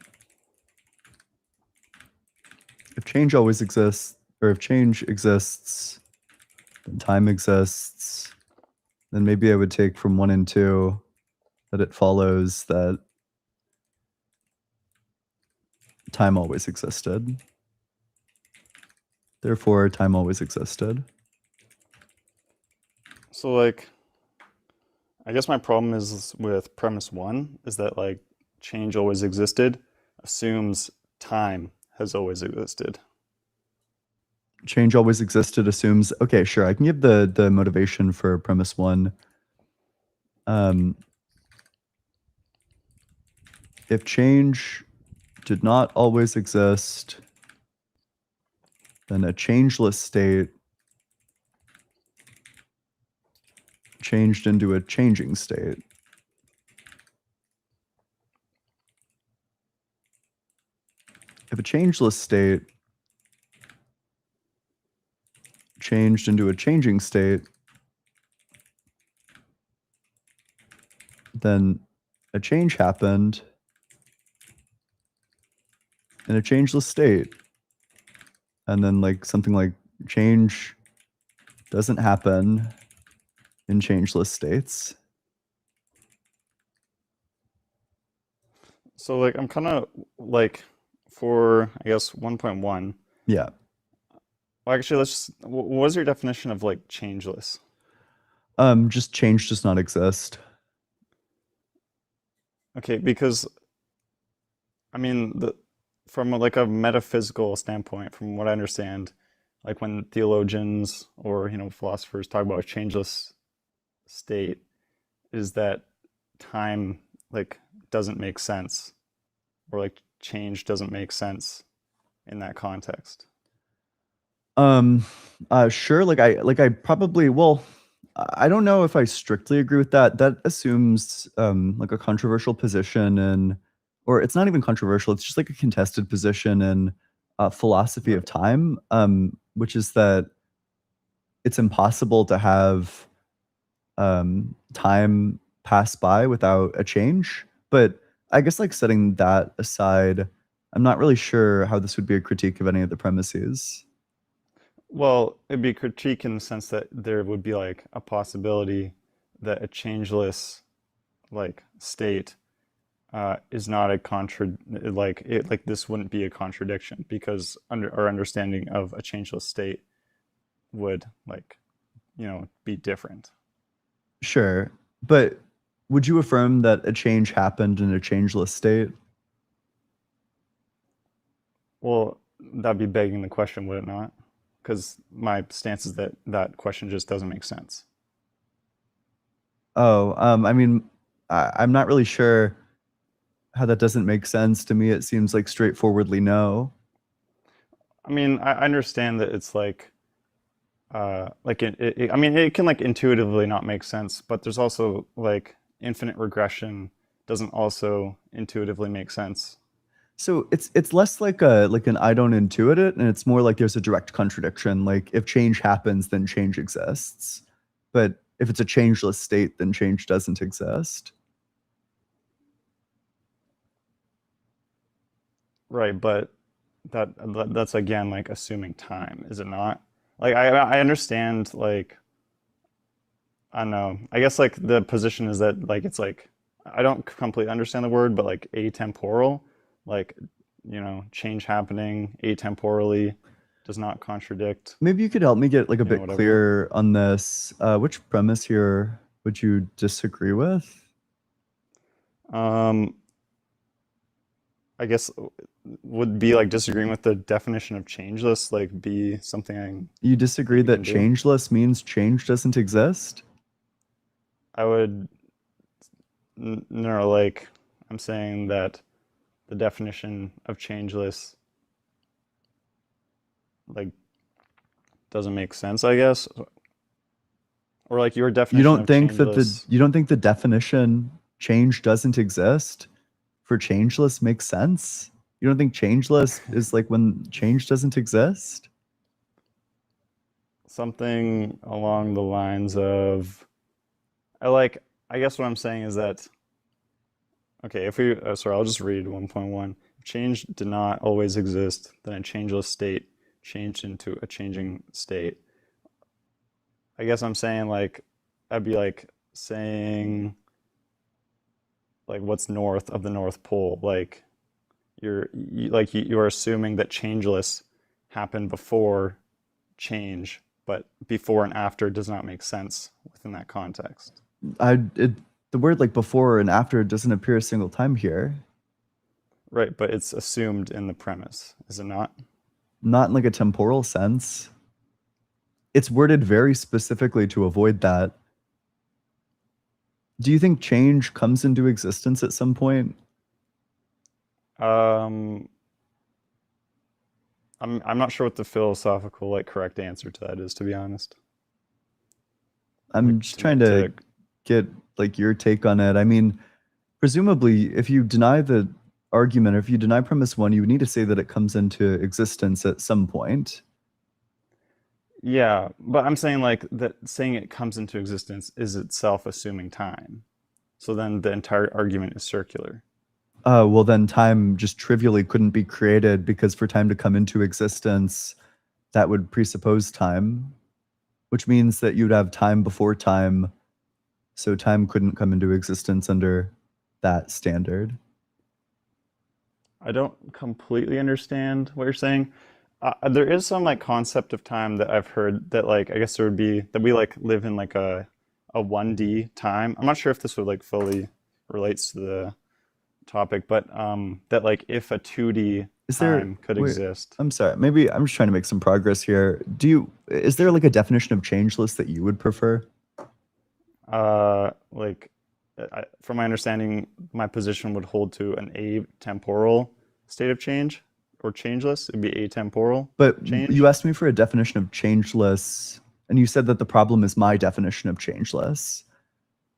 If change always exists, or if change exists, then time exists, then maybe I would take from 1 and 2 that it follows that time always existed. Therefore, time always existed. So like, I guess my problem is with premise 1 is that like change always existed assumes time has always existed. Change always existed assumes, okay, sure, I can give the motivation for premise 1. If change did not always exist, then a changeless state changed into a changing state. If a changeless state changed into a changing state, then a change happened in a changeless state. And then like something like change doesn't happen in changeless states. So like I'm kind of like for I guess 1.1. Yeah. Well, actually, what was your definition of like changeless? Just change does not exist. Okay, because I mean, from like a metaphysical standpoint, from what I understand, like when theologians or philosophers talk about a changeless state, is that time like doesn't make sense, or like change doesn't make sense in that context. Sure. Like I probably, well, I don't know if I strictly agree with that. That assumes like a controversial position, and or it's not even controversial. It's just like a contested position in philosophy of time, which is that it's impossible to have time pass by without a change. But I guess like setting that aside, I'm not really sure how this would be a critique of any of the premises. Well, it'd be a critique in the sense that there would be like a possibility that a changeless like state is not a like this wouldn't be a contradiction, because our understanding of a changeless state would be different. Sure. But would you affirm that a change happened in a changeless state? Well, that'd be begging the question, would it not? Because my stance is that that question just doesn't make sense. Oh, I mean, I'm not really sure how that doesn't make sense. To me, it seems like straightforwardly no. I mean, I understand that it's like I mean, it can like intuitively not make sense, but there's also like infinite regression doesn't also intuitively make sense. So it's less like an I don't intuit it, and it's more like there's a direct contradiction. Like if change happens, then change exists. But if it's a changeless state, then change doesn't exist. Right, but that's again like assuming time, is it not? Like I understand, like I don't know. I guess like the position is that like it's like I don't completely understand the word, but like atemporal, like change happening atemporally does not contradict, Maybe you could help me get like a bit whatever. clearer on this. Which premise here would you disagree with? I guess would be like disagreeing with the definition of changeless, like be something You disagree you that can do. changeless means change doesn't exist? I would no, like I'm saying that the definition of changeless like doesn't make sense, I guess. Or like your You definition don't of think that changeless. you don't think the definition change doesn't exist for changeless makes sense? You don't think changeless is like when change doesn't exist? Something along the lines of I guess what I'm saying is that okay, if we sorry, I'll just read 1.1. If change did not always exist, then a changeless state changed into a changing state. I guess I'm saying like I'd be like saying like what's north of the North Pole, like you're assuming that changeless happened before change, but before and after does not make sense within that context. The word like before and after doesn't appear a single time here. Right, but it's assumed in the premise, is it not? Not in like a temporal sense. It's worded very specifically to avoid that. Do you think change comes into existence at some point? I'm not sure what the philosophical like correct answer to that is, to be honest. I'm Like just trying to get like your take on it. I mean, presumably, if you deny the argument, or if you deny premise one, you would need to say that it comes into existence at some point. yeah, but I'm saying like that saying it comes into existence is itself assuming time. So then the entire argument is circular. Well, then time just trivially couldn't be created, because for time to come into existence, that would presuppose time, which means that you'd have time before time. So time couldn't come into existence under that standard. I don't completely understand what you're saying. There is some like concept of time that I've heard that like I guess there would be that we like live in like a 1D time. I'm not sure if this would like fully relates to the topic, but that like if a 2D time could exist. I'm sorry, maybe I'm just trying to make some progress here. Is there like a definition of changeless that you would prefer? Like from my understanding, my position would hold to an atemporal state of change or changeless. It'd be atemporal. But change. You asked me for a definition of changeless, and you said that the problem is my definition of changeless.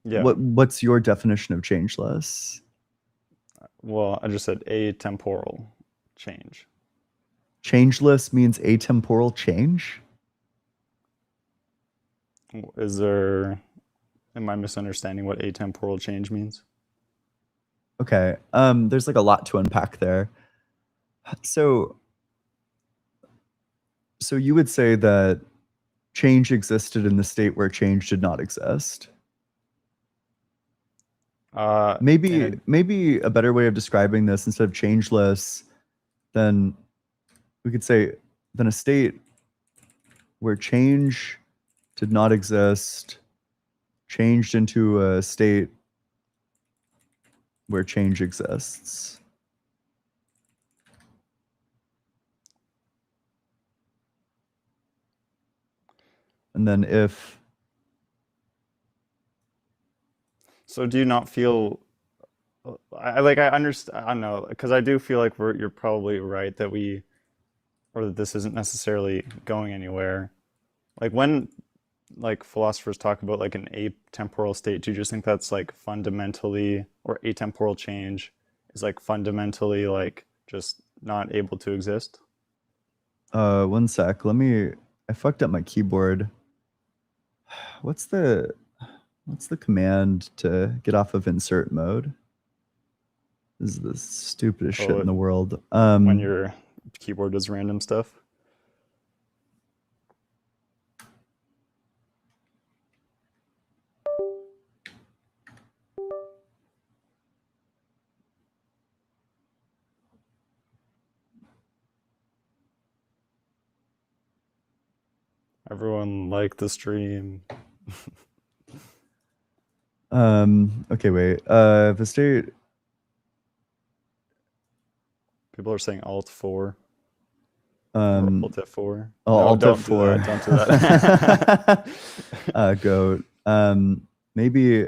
Yeah. What's your definition of changeless? Well, I just said atemporal change. Changeless means atemporal change? Am I misunderstanding what atemporal change means? Okay. There's like a lot to unpack there. So you would say that change existed in the state where change did not exist? Maybe a better way of describing this, instead of changeless, then we could say then a state where change did not exist changed into a state where change exists. And then if... So do you not feel... I understand, I don't know, because I do feel like you're probably right that that this isn't necessarily going anywhere. Like when philosophers talk about like an atemporal state, do you just think that's like fundamentally, or atemporal change is like fundamentally like just not able to exist? 1 sec, I fucked up my keyboard. What's the command to get off of insert mode? This is the stupidest shit in the world. When your keyboard does random stuff. Everyone like the stream. Okay, wait. If a state... People are saying Alt 4. Alt F4. Oh, no, Alt don't F4. Don't do that. Goat. Maybe...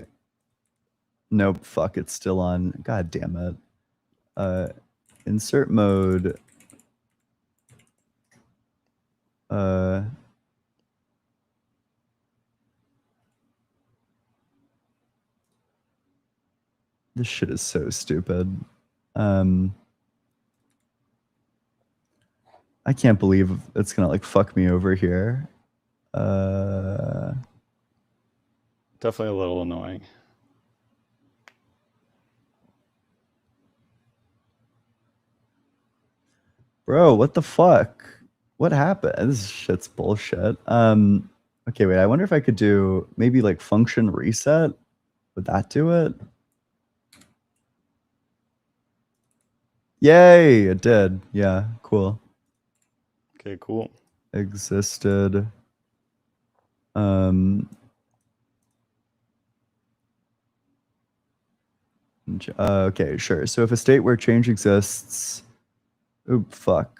Nope, fuck, it's still on. God damn it. Insert mode. This shit is so stupid. I can't believe it's gonna like fuck me over here. Definitely a little annoying. Bro, what the fuck? What happened? This shit's bullshit. Okay, wait, I wonder if I could do maybe like function reset. Would that do it? Yay, it did. Yeah, cool. Okay, cool. Existed. Okay, sure. So if a state where change exists... Oop, fuck.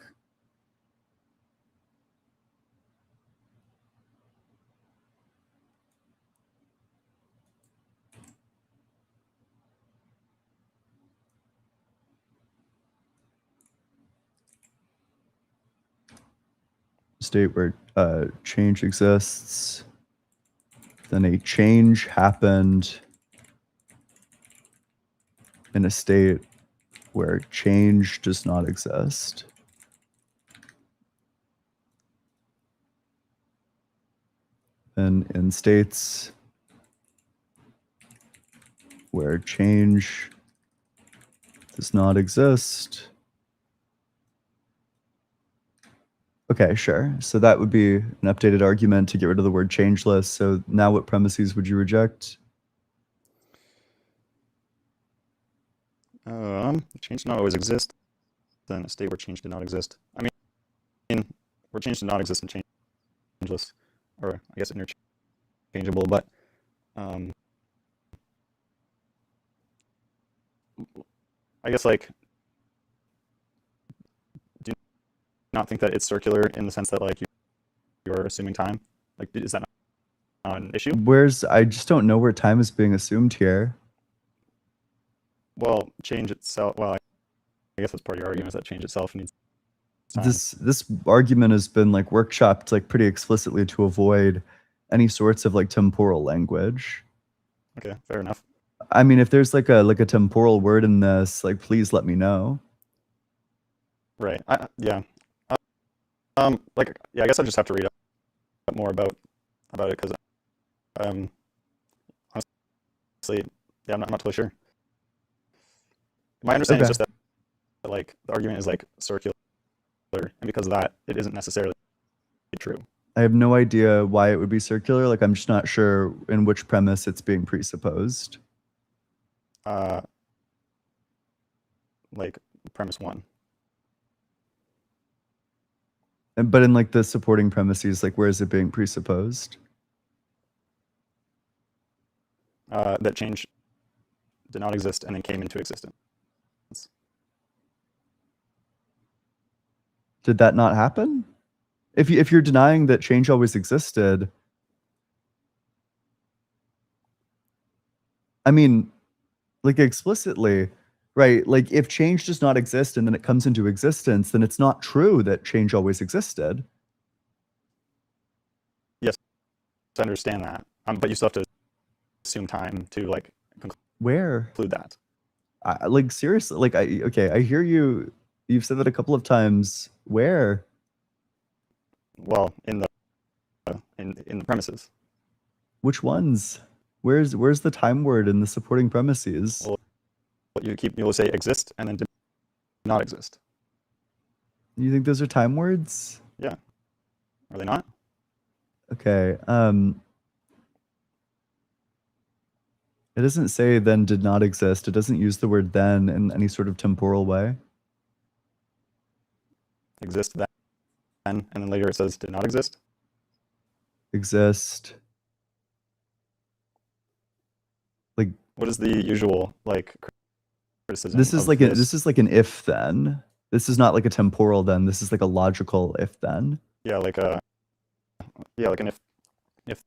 State where change exists, then a change happened in a state where change does not exist. And in states where change does not exist. Okay, sure. So that would be an updated argument to get rid of the word changeless. So now what premises would you reject? Change did not always exist. Then a state where change did not exist. I mean, where change did not exist and changeless, or I guess interchangeable, but I guess like, do you not think that it's circular in the sense that like you're assuming time? Like, is that not an issue? I just don't know where time is being assumed here. Well, change itself. Well, I guess that's part of your argument, is that change itself needs time. This argument has been like workshopped like pretty explicitly to avoid any sorts of like temporal language. Okay, fair enough. I mean, if there's like a temporal word in this, like please let me know. Right. Yeah. Like, yeah, I guess I just have to read up more about it, because honestly, yeah, I'm not totally sure. My understanding is just that like the argument is like circular, and because of that, it isn't necessarily true. I have no idea why it would be circular. Like, I'm just not sure in which premise it's being presupposed. like premise 1. But in like the supporting premises, like where is it being presupposed? That change did not exist and then came into existence. Did that not happen? If you're denying that change always existed, I mean, like explicitly, right? Like if change does not exist and then it comes into existence, then it's not true that change always existed. Yes, I understand that, but you still have to assume time to like Where? conclude that. Like seriously, like I hear you. You've said that a couple of times. Where? Well, in the premises. Which ones? Where's the time word in the supporting premises? Well, you'll say exist and then did not exist. You think those are time words? Yeah. Are they not? Okay. It doesn't say then did not exist. It doesn't use the word then in any sort of temporal way. Exist then, and then later it says did not exist. Exist. Like what is the usual like criticism? This is like an if then. This is not like a temporal then. This is like a logical if then. Yeah, like an if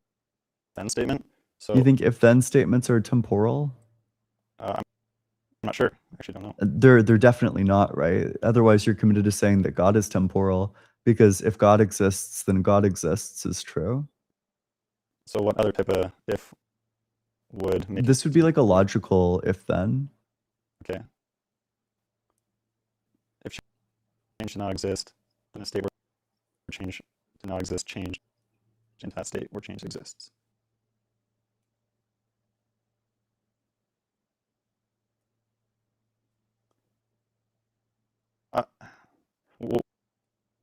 then statement. So you think if then statements are temporal? I'm not sure. I actually don't know. They're definitely not, right? Otherwise you're committed to saying that God is temporal, because if God exists, then God exists is true. So what other type of if would make this would be like a logical if then? Okay. If change did not exist, then a state where change did not exist changed into that state where change exists. What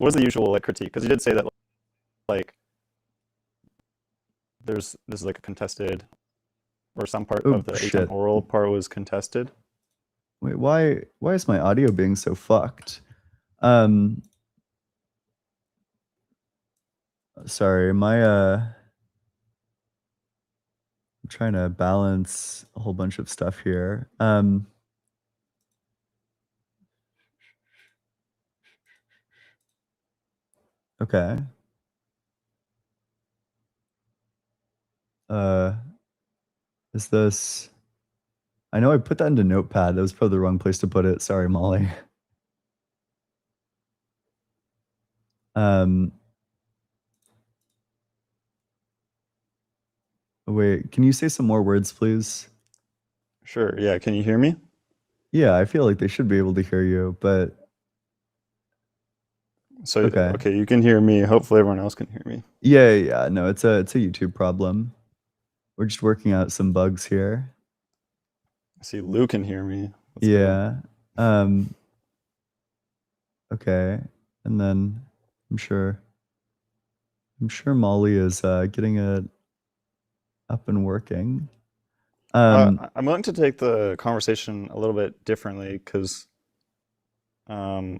is the usual like critique? Because you did say that like this is like a contested, or some part of the atemporal part was contested. Wait, why is my audio being so fucked? Sorry, I'm trying to balance a whole bunch of stuff here. Okay. Is this... I know I put that into Notepad. That was probably the wrong place to put it. Sorry, Molly. Wait, can you say some more words, please? Sure, yeah. Can you hear me? Yeah, I feel like they should be able to hear you, but... So, okay, you can hear me. Hopefully everyone else can hear me. Yeah. No, it's a YouTube problem. We're just working out some bugs here. I see Lou can hear me. Yeah. Okay. And then I'm sure Molly is getting it up and working. I'm willing to take the conversation a little bit differently because I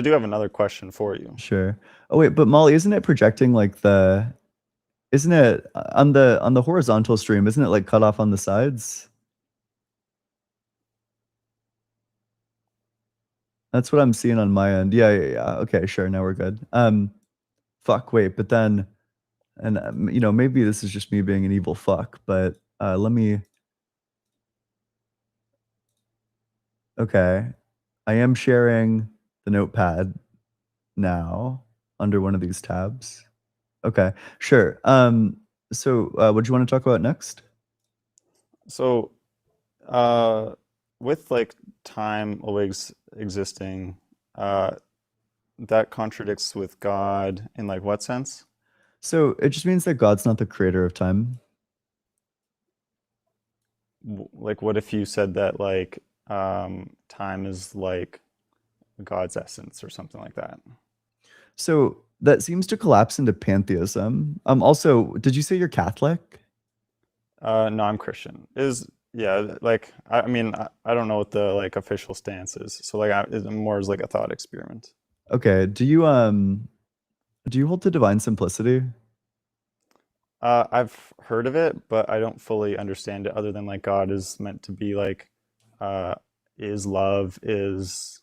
do have another question for you. Sure. Oh wait, but Molly, isn't it projecting like isn't it on the horizontal stream, isn't it like cut off on the sides? That's what I'm seeing on my end. Yeah. Okay, sure. Now we're good. Fuck, wait, but then, and maybe this is just me being an evil fuck, but let me... Okay. I am sharing the Notepad now under one of these tabs. Okay, sure. So what do you want to talk about next? So, with like time always existing, that contradicts with God in like what sense? So it just means that God's not the creator of time. Like, what if you said that like time is like God's essence or something like that? So that seems to collapse into pantheism. Also, did you say you're Catholic? No, I'm Christian. Is Yeah, like I mean, I don't know what the like official stance is. So like it's more as like a thought experiment. Okay. Do you hold to divine simplicity? I've heard of it, but I don't fully understand it other than like God is meant to be like uh is love, is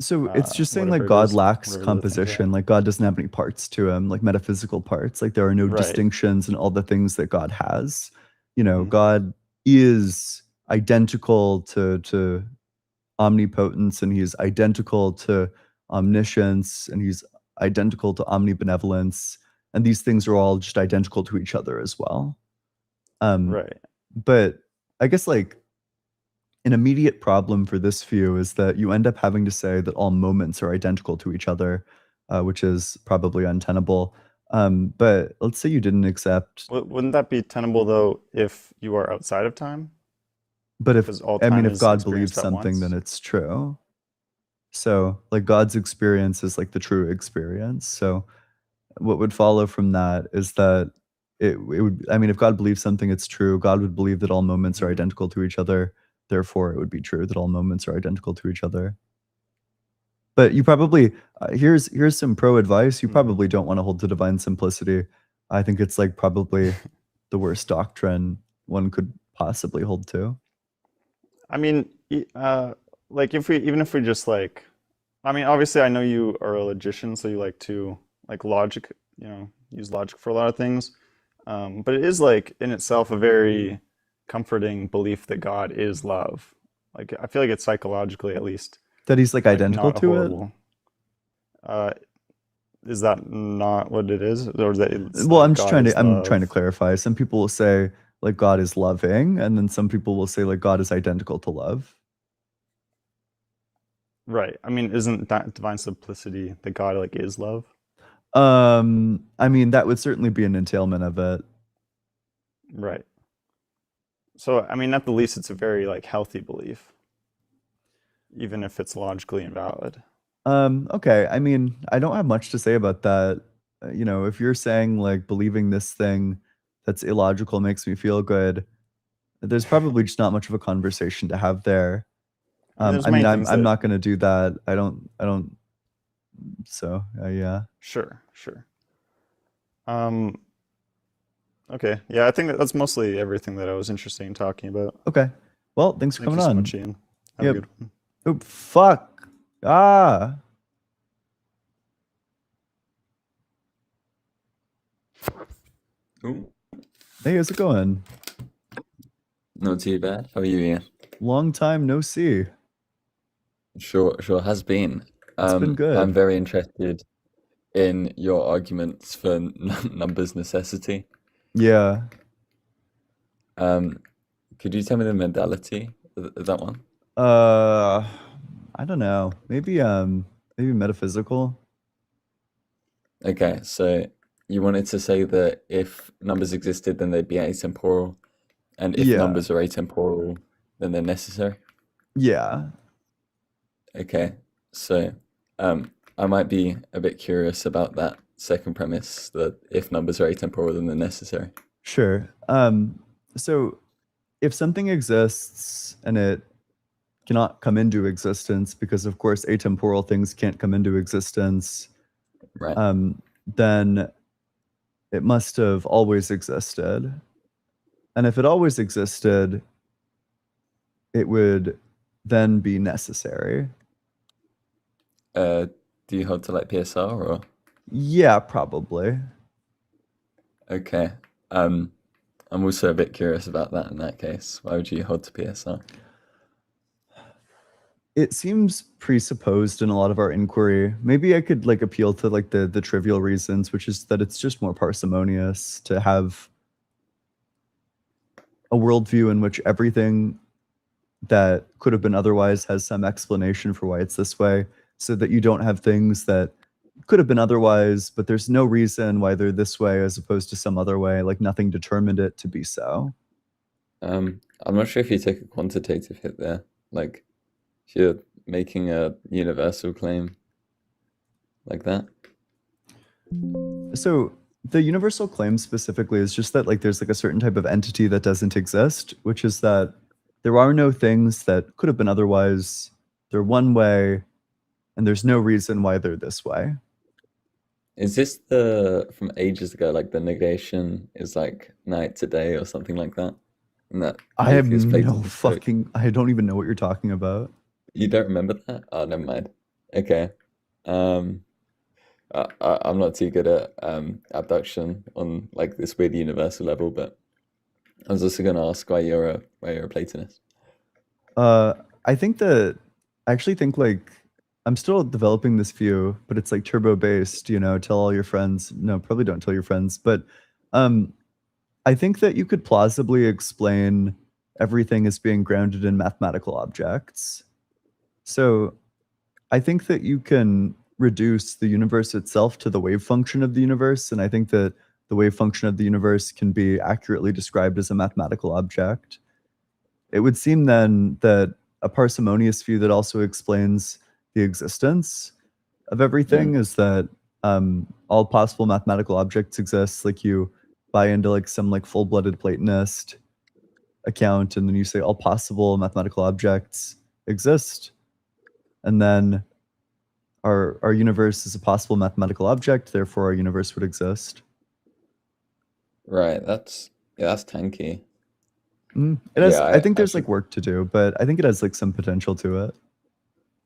So it's just saying like whatever it God is, lacks whatever the things are. composition, like God doesn't have any parts to him, like metaphysical parts. Like there are no Right. distinctions in all the things that God has. Mhm. God is identical to omnipotence, and he's identical to omniscience, and he's identical to omnibenevolence, and these things are all just identical to each other as well. Right. But I guess like an immediate problem for this view is that you end up having to say that all moments are identical to each other, which is probably untenable. But let's say you didn't accept, Wouldn't that be tenable though if you are outside of time? but Because all I mean, time if is God believes experienced at something, then once? it's true. So, like, God's experience is like the true experience. So, what would follow from that is that it would, I mean, if God believes something, it's true. God would believe that all moments are Mhm. identical to each other. Therefore, it would be true that all moments are identical to each other. But you probably here's some pro advice. You Mhm. probably don't want to hold to divine simplicity. I think it's like probably the worst doctrine one could possibly hold to. I mean, like if we even if we just like, I mean, obviously I know you are a logician, so you like to like logic, use logic for a lot of things. But it is like in itself a very comforting belief that God is love. Like I feel like it's psychologically at least That he's like like identical not to it. horrible. Uh, is that not what it is, or is that it's Well, like God is I'm trying to love? clarify. Some people will say like God is loving, and then some people will say like God is identical to love. Right. I mean, isn't that divine simplicity that God like is love? I mean, that would certainly be an entailment of it. Right. So, I mean, at the least, it's a very like healthy belief, even if it's logically invalid. Okay. I mean, I don't have much to say about that. If you're saying like believing this thing that's illogical makes me feel good, there's probably just not much of a conversation to have there. I mean, there's I mean, many things I'm that, not going to do that. I don't. So yeah. sure, sure. Um, okay. Yeah, I think that's mostly everything that I was interested in talking about. Okay. Well, thanks for Thank coming you so on. much, Ian. Have a Yep. good one. Oh fuck. Ah. Ooh, Hey, how's it going? not too bad. How are you, Ian? Long time no see. Sure has been. It's been good. I'm very interested in your arguments for numbers necessity. Yeah. Could you tell me the modality of that one? I don't know. Maybe metaphysical. Okay, so you wanted to say that if numbers existed, then they'd be atemporal, and if Yeah. numbers are atemporal, then they're necessary. Yeah. Okay, so I might be a bit curious about that second premise, that if numbers are atemporal, then they're necessary. Sure. So if something exists and it cannot come into existence because of course atemporal things can't come into existence, Right. then it must have always existed. And if it always existed, it would then be necessary. Do you hold to like PSR or? Yeah, probably. Okay. I'm also a bit curious about that in that case. Why would you hold to PSR? It seems presupposed in a lot of our inquiry. Maybe I could like appeal to like the trivial reasons, which is that it's just more parsimonious to have a worldview in which everything that could have been otherwise has some explanation for why it's this way, so that you don't have things that could have been otherwise, but there's no reason why they're this way as opposed to some other way, like nothing determined it to be so. I'm not sure if you take a quantitative hit there. Like, if you're making a universal claim like that. So the universal claim specifically is just that like there's like a certain type of entity that doesn't exist, which is that there are no things that could have been otherwise. They're one way, and there's no reason why they're this way. Is this the from ages ago, like the negation is like night to day or something like that? And that I have atheist no Platonism book- fucking. I don't even know what you're talking about. You don't remember that? Oh, never mind. Okay. I'm not too good at abduction on like this weird universal level, but I was also going to ask why you're a Platonist. I think that I actually think like I'm still developing this view, but it's like turbo based, you know, tell all your friends. No, probably don't tell your friends, but I think that you could plausibly explain everything as being grounded in mathematical objects. So I think that you can reduce the universe itself to the wave function of the universe, and I think that the wave function of the universe can be accurately described as a mathematical object. It would seem then that a parsimonious view that also explains the existence of everything is that all possible mathematical objects exist. Like you buy into like some like full-blooded Platonist account, and then you say all possible mathematical objects exist, and then our universe is a possible mathematical object, therefore our universe would exist. Right. That's tanky. It has. Yeah, I think I there's like work to do, but I think it has like some potential to it.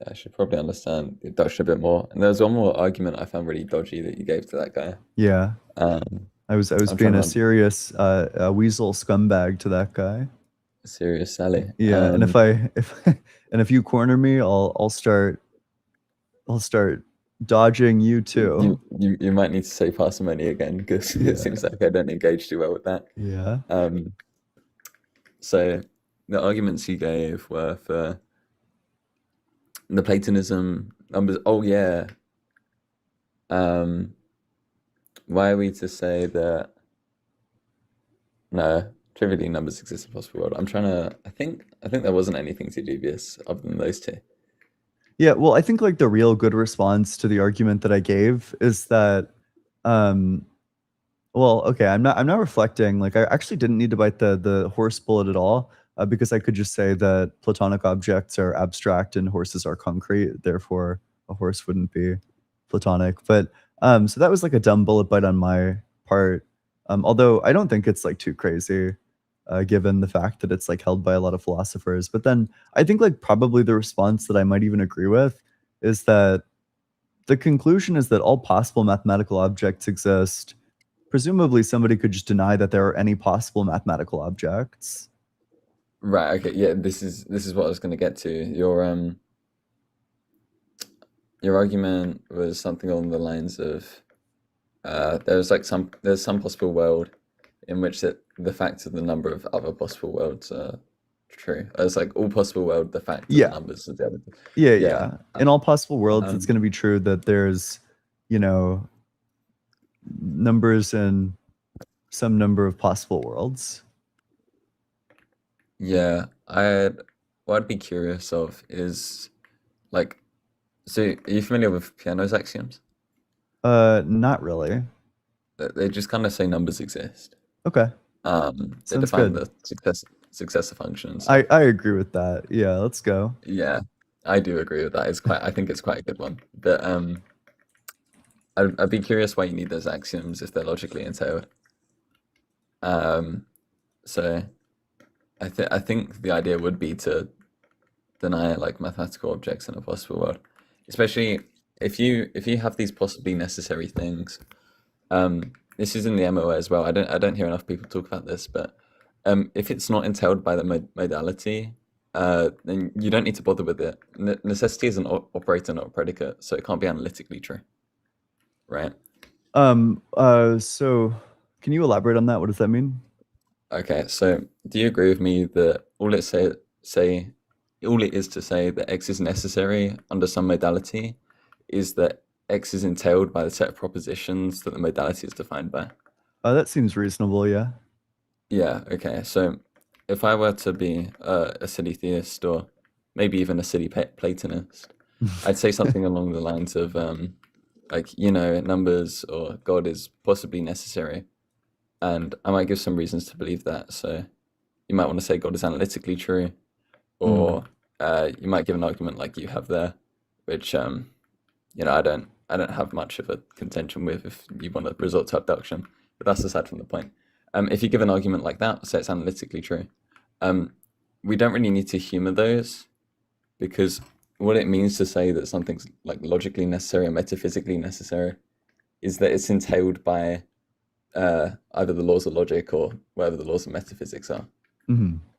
I should probably understand the abduction a bit more. And there's one more argument I found really dodgy that you gave to that guy. Yeah. I was I'm being trying a to- serious weasel scumbag to that guy. Serious Sally. Yeah, and if you corner me, I'll start dodging you too. You might need to say parsimony again because Yeah. it seems like I don't engage too well with that. Yeah. So the arguments you gave were for the Platonism numbers. Oh yeah. Why are we to say that? No, trivially numbers exist in a possible world. I'm trying to. I think there wasn't anything too dubious other than those two. Yeah, well, I think like the real good response to the argument that I gave is that well, okay, I'm not reflecting. Like I actually didn't need to bite the horse bullet at all, because I could just say that Platonic objects are abstract and horses are concrete, therefore a horse wouldn't be Platonic. But so that was like a dumb bullet bite on my part. Although I don't think it's like too crazy, given the fact that it's like held by a lot of philosophers. But then I think like probably the response that I might even agree with is that the conclusion is that all possible mathematical objects exist. Presumably somebody could just deny that there are any possible mathematical objects. Right. Okay. Yeah. This is what I was going to get to. Your argument was something along the lines of there's some possible world in which the fact of the number of other possible worlds are true. It's like all possible world, the fact of the numbers of the other. Yeah. In all possible worlds, it's going to be true that there's, you know, numbers in some number of possible worlds. Yeah. What I'd be curious of is like, so are you familiar with Peano's axioms? Not really. They just kind of say numbers exist. Okay. They Sounds define good. the successor functions. I agree with that. Yeah, let's go. Yeah, I do agree with that. I think it's quite a good one. But I'd be curious why you need those axioms if they're logically entailed. So I think the idea would be to deny like mathematical objects in a possible world, especially if you have these possibly necessary things. This is in the MOA as well. I don't hear enough people talk about this, but if it's not entailed by the modality, then you don't need to bother with it. Necessity is an operator, not a predicate, so it can't be analytically true, right? So can you elaborate on that? What does that mean? Okay, so do you agree with me that all it is to say that X is necessary under some modality is that X is entailed by the set of propositions that the modality is defined by? That seems reasonable, yeah. Yeah, okay. So if I were to be a silly theist or maybe even a silly Platonist, I'd say something along the lines of like, you know, numbers or God is possibly necessary. And I might give some reasons to believe that. So you might want to say God is analytically true. or you might give an argument like you have there, which I don't have much of a contention with if you want to resort to abduction, but that's aside from the point. If you give an argument like that, say it's analytically true, we don't really need to humor those, because what it means to say that something's like logically necessary or metaphysically necessary is that it's entailed by either the laws of logic or whatever the laws of metaphysics are.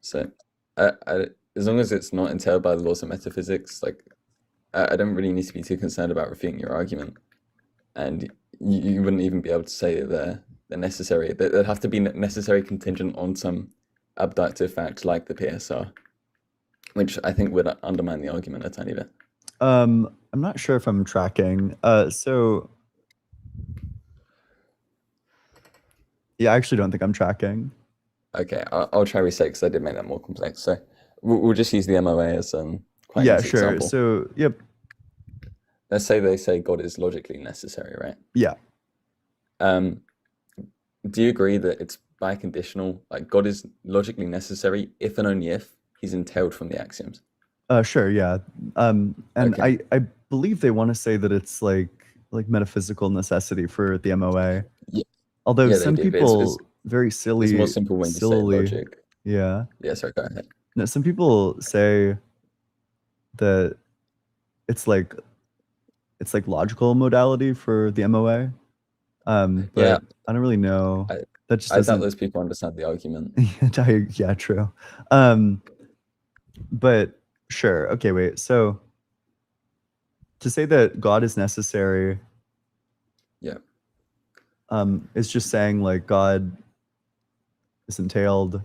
So as long as it's not entailed by the laws of metaphysics, like I don't really need to be too concerned about refuting your argument, and you wouldn't even be able to say that they're necessary. They'd have to be necessary contingent on some abductive fact like the PSR, which I think would undermine the argument a tiny bit. I'm not sure if I'm tracking. So yeah, I actually don't think I'm tracking. Okay, I'll try reset because I did make that more complex. So we'll just use the MOA as quite Yeah, an easy sure. example. So yep. Let's say they say God is logically necessary, right? Yeah. Do you agree that it's biconditional? Like God is logically necessary if and only if he's entailed from the axioms? Sure. Yeah. And Okay. I believe they want to say that it's like metaphysical necessity for the MOA. Yeah. Although Yeah, some they do, but people very it's silly, more simple when you say sillily, logic. yeah. Yeah, sorry, go ahead. No, some people say that it's like logical modality for the MOA. But Yeah. I don't really know. That just I doubt doesn't. those people understand the argument. Yeah, true. But sure. Okay, wait. So to say that God is necessary, Yeah. is just saying like God is entailed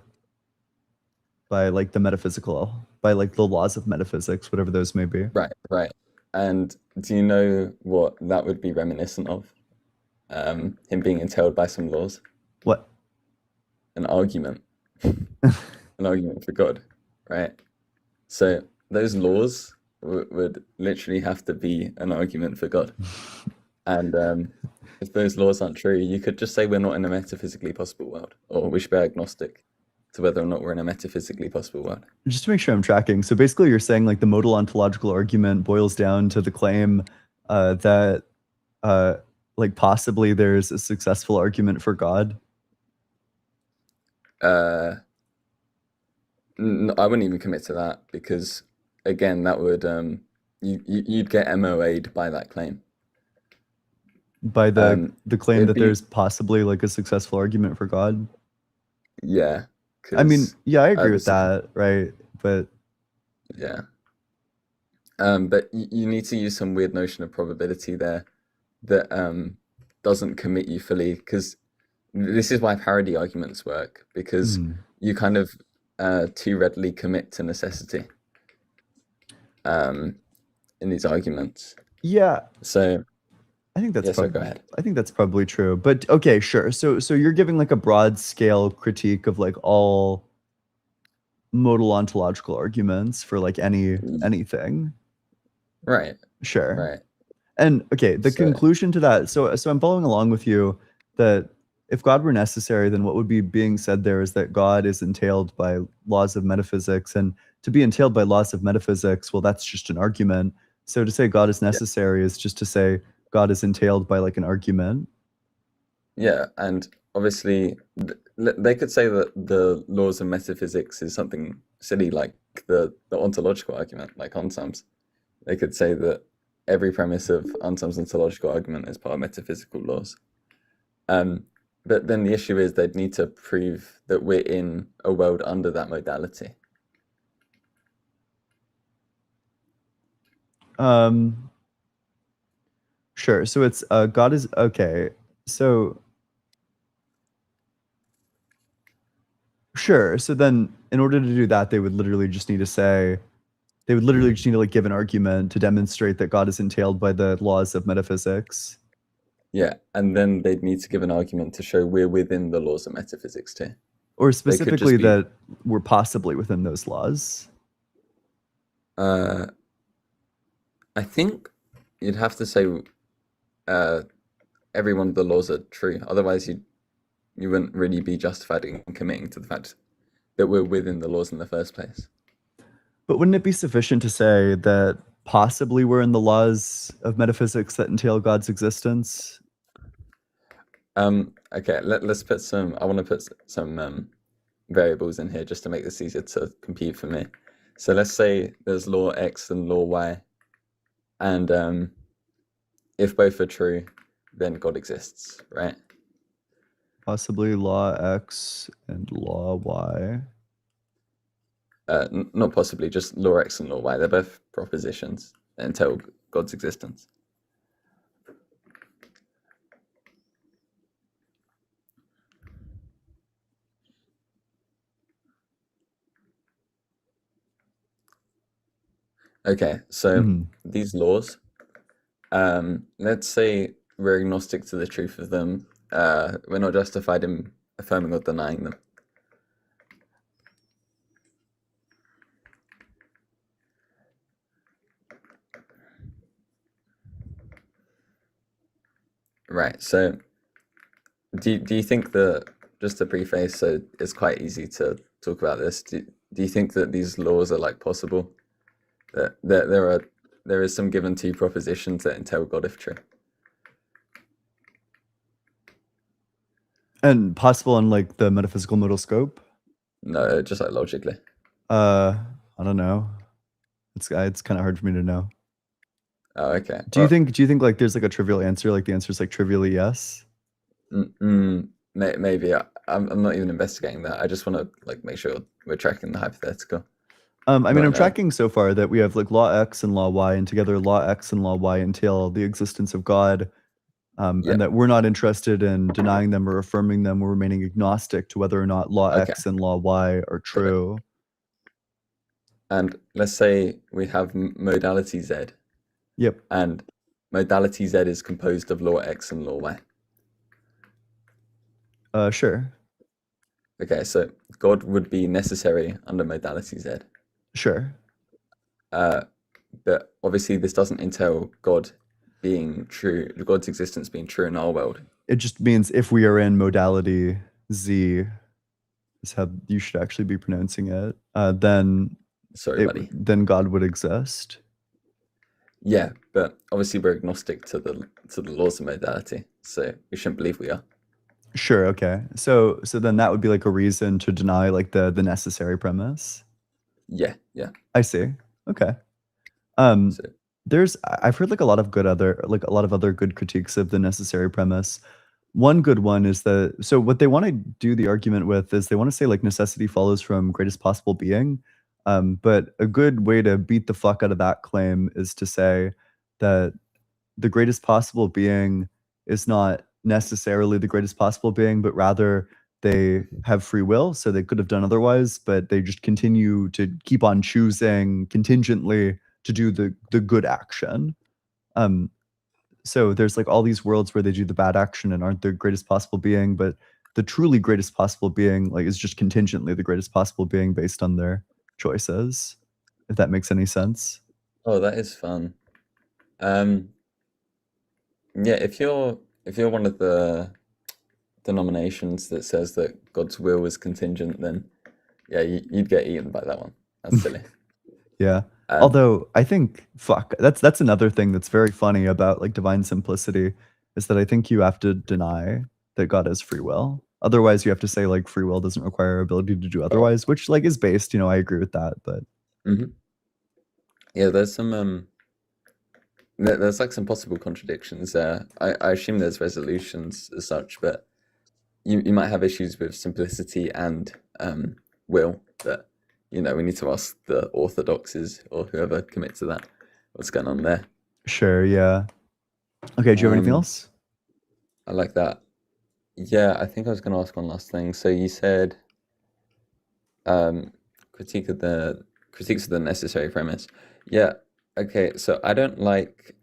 by like the metaphysical, by like the laws of metaphysics, whatever those may be. Right. And do you know what that would be reminiscent of? Him being entailed by some laws? What? An argument. An argument for God, right? So those laws would literally have to be an argument for God. And if those laws aren't true, you could just say we're not in a metaphysically possible world, or we should be agnostic to whether or not we're in a metaphysically possible world. Just to make sure I'm tracking. So basically you're saying like the modal ontological argument boils down to the claim that like possibly there's a successful argument for God. I wouldn't even commit to that, because again, that would you'd get MOA'd by that claim. By the claim that be- there's possibly like a successful argument for God. Yeah. I mean, 'cause yeah, I agree I with that, right? But yeah. But you need to use some weird notion of probability there that doesn't commit you fully, because this is why parity arguments work, because you kind of too readily commit to necessity in these arguments. yeah, So I think that's yeah, so go probably ahead. I think that's probably true. But okay, sure. So you're giving like a broad scale critique of like all modal ontological arguments for like anything. Right. Sure. Right. And okay, the So- conclusion to that. So I'm following along with you that if God were necessary, then what would be being said there is that God is entailed by laws of metaphysics, and to be entailed by laws of metaphysics, well, that's just an argument. So to say God is necessary is just to say God is entailed by like an argument. Yeah, and obviously they could say that the laws of metaphysics is something silly like the ontological argument, like Onsam's. They could say that every premise of Onsam's ontological argument is part of metaphysical laws. But then the issue is they'd need to prove that we're in a world under that modality. Sure. So it's God is okay. So sure. So then in order to do that, they would literally just need to like give an argument to demonstrate that God is entailed by the laws of metaphysics. Yeah, and then they'd need to give an argument to show we're within the laws of metaphysics too. Or specifically be- that we're possibly within those laws. I think you'd have to say every one of the laws are true. Otherwise, you wouldn't really be justified in committing to the fact that we're within the laws in the first place. But wouldn't it be sufficient to say that possibly we're in the laws of metaphysics that entail God's existence? Okay, let's put some. I want to put some variables in here just to make this easier to compute for me. So let's say there's law X and law Y, and if both are true, then God exists, right? Possibly law X and law Y. Not possibly, just law X and law Y. They're both propositions that entail God's existence. Okay, so these laws, let's say we're agnostic to the truth of them. We're not justified in affirming or denying them. Right, so do you think that, just to preface, so it's quite easy to talk about this, do you think that these laws are like possible? That there is some given to propositions that entail God if true? And possible in like the metaphysical modal scope? No, just like logically. I don't know. It's kind of hard for me to know. Oh, okay. Do you think like there's like a trivial answer? Like the answer is like trivially yes? Maybe. I'm not even investigating that. I just want to like make sure we're tracking the hypothetical. I mean, I'm tracking so far that we have like law X and law Y, and together law X and law Y entail the existence of God, and that we're not interested in denying them or affirming them. We're remaining agnostic to whether or not law X and law Y are true. Okay. And let's say we have modality Z. Yep. And modality Z is composed of law X and law Y. Sure. Okay, so God would be necessary under modality Z. Sure. But obviously this doesn't entail God being true, God's existence being true in our world. It just means if we are in modality Z, is how you should actually be pronouncing it, then then God would exist. Yeah, but obviously we're agnostic to the laws of modality, so we shouldn't believe we are. Sure. Okay. So then that would be like a reason to deny like the necessary premise. Yeah. I see. Okay. I've heard like a lot of other good critiques of the necessary premise. One good one is that, so what they want to do the argument with is they want to say like necessity follows from greatest possible being. But a good way to beat the fuck out of that claim is to say that the greatest possible being is not necessarily the greatest possible being, but rather they have free will, so they could have done otherwise, but they just continue to keep on choosing contingently to do the good action. So there's like all these worlds where they do the bad action and aren't the greatest possible being, but the truly greatest possible being like is just contingently the greatest possible being based on their choices, if that makes any sense. Oh, that is fun. Yeah, if you're one of the denominations that says that God's will is contingent, then yeah, you'd get eaten by that one. That's silly. Yeah. Although I think that's another thing that's very funny about like divine simplicity is that I think you have to deny that God has free will. Otherwise you have to say like free will doesn't require ability to do otherwise, which like is based, I agree with that, but yeah, there's some there's like some possible contradictions there. I assume there's resolutions as such, but you might have issues with simplicity and will, but we need to ask the orthodoxes or whoever commit to that what's going on there. Sure, yeah. Okay, do you have anything else? I like that. Yeah, I think I was going to ask one last thing. So you said critiques of the necessary premise. Yeah, okay, so I don't like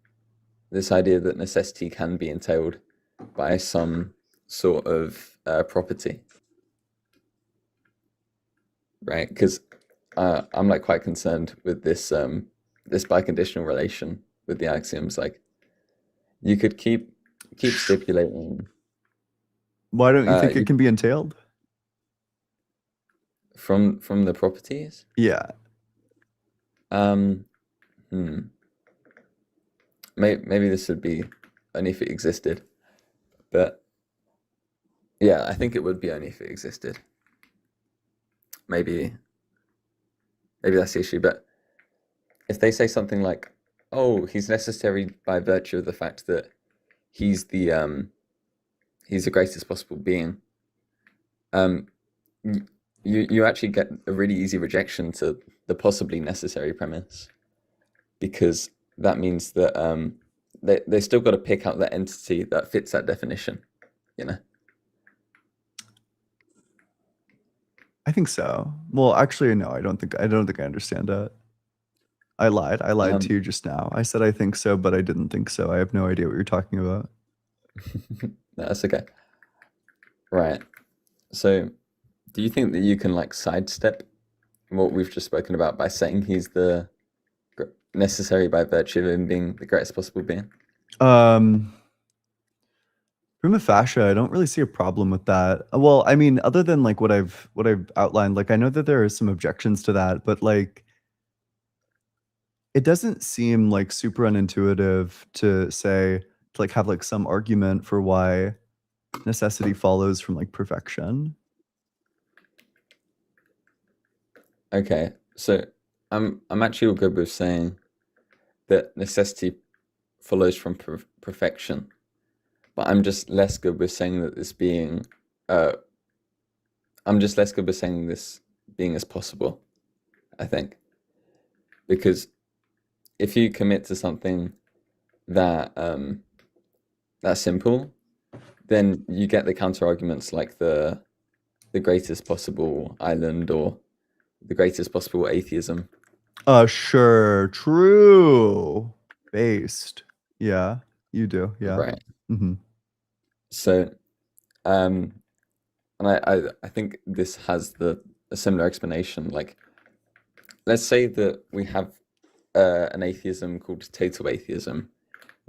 this idea that necessity can be entailed by some sort of property, right? Because I'm like quite concerned with this this biconditional relation with the axioms. Like you could keep stipulating. Why don't you think it can be entailed? From the properties? Yeah. Um, hmm. Maybe this would be only if it existed, but yeah, I think it would be only if it existed. Maybe that's the issue. But if they say something like, "Oh, he's necessary by virtue of the fact that he's the greatest possible being," you actually get a really easy rejection to the possibly necessary premise, because that means that they still got to pick out the entity that fits that definition, you know. I think so. Well, actually, no, I don't think I understand it. I lied to you just now. I said I think so, but I didn't think so. I have no idea what you're talking about. No, that's okay. Right. So, do you think that you can like sidestep what we've just spoken about by saying he's the necessary by virtue of him being the greatest possible being? Prima facie, I don't really see a problem with that. Well, I mean, other than like what I've outlined, like I know that there are some objections to that, but like it doesn't seem like super unintuitive to say to like have like some argument for why necessity follows from like perfection. Okay, so I'm actually all good with saying that necessity follows from perfection, but I'm just less good with saying that this being I'm just less good with saying this being as possible, I think, because if you commit to something that that's simple, then you get the counter arguments like the greatest possible island or the greatest possible atheism. Sure, true. Based. Yeah, you do. Yeah. Right. Mm-hmm. So, and I think this has a similar explanation. Like, let's say that we have an atheism called total atheism,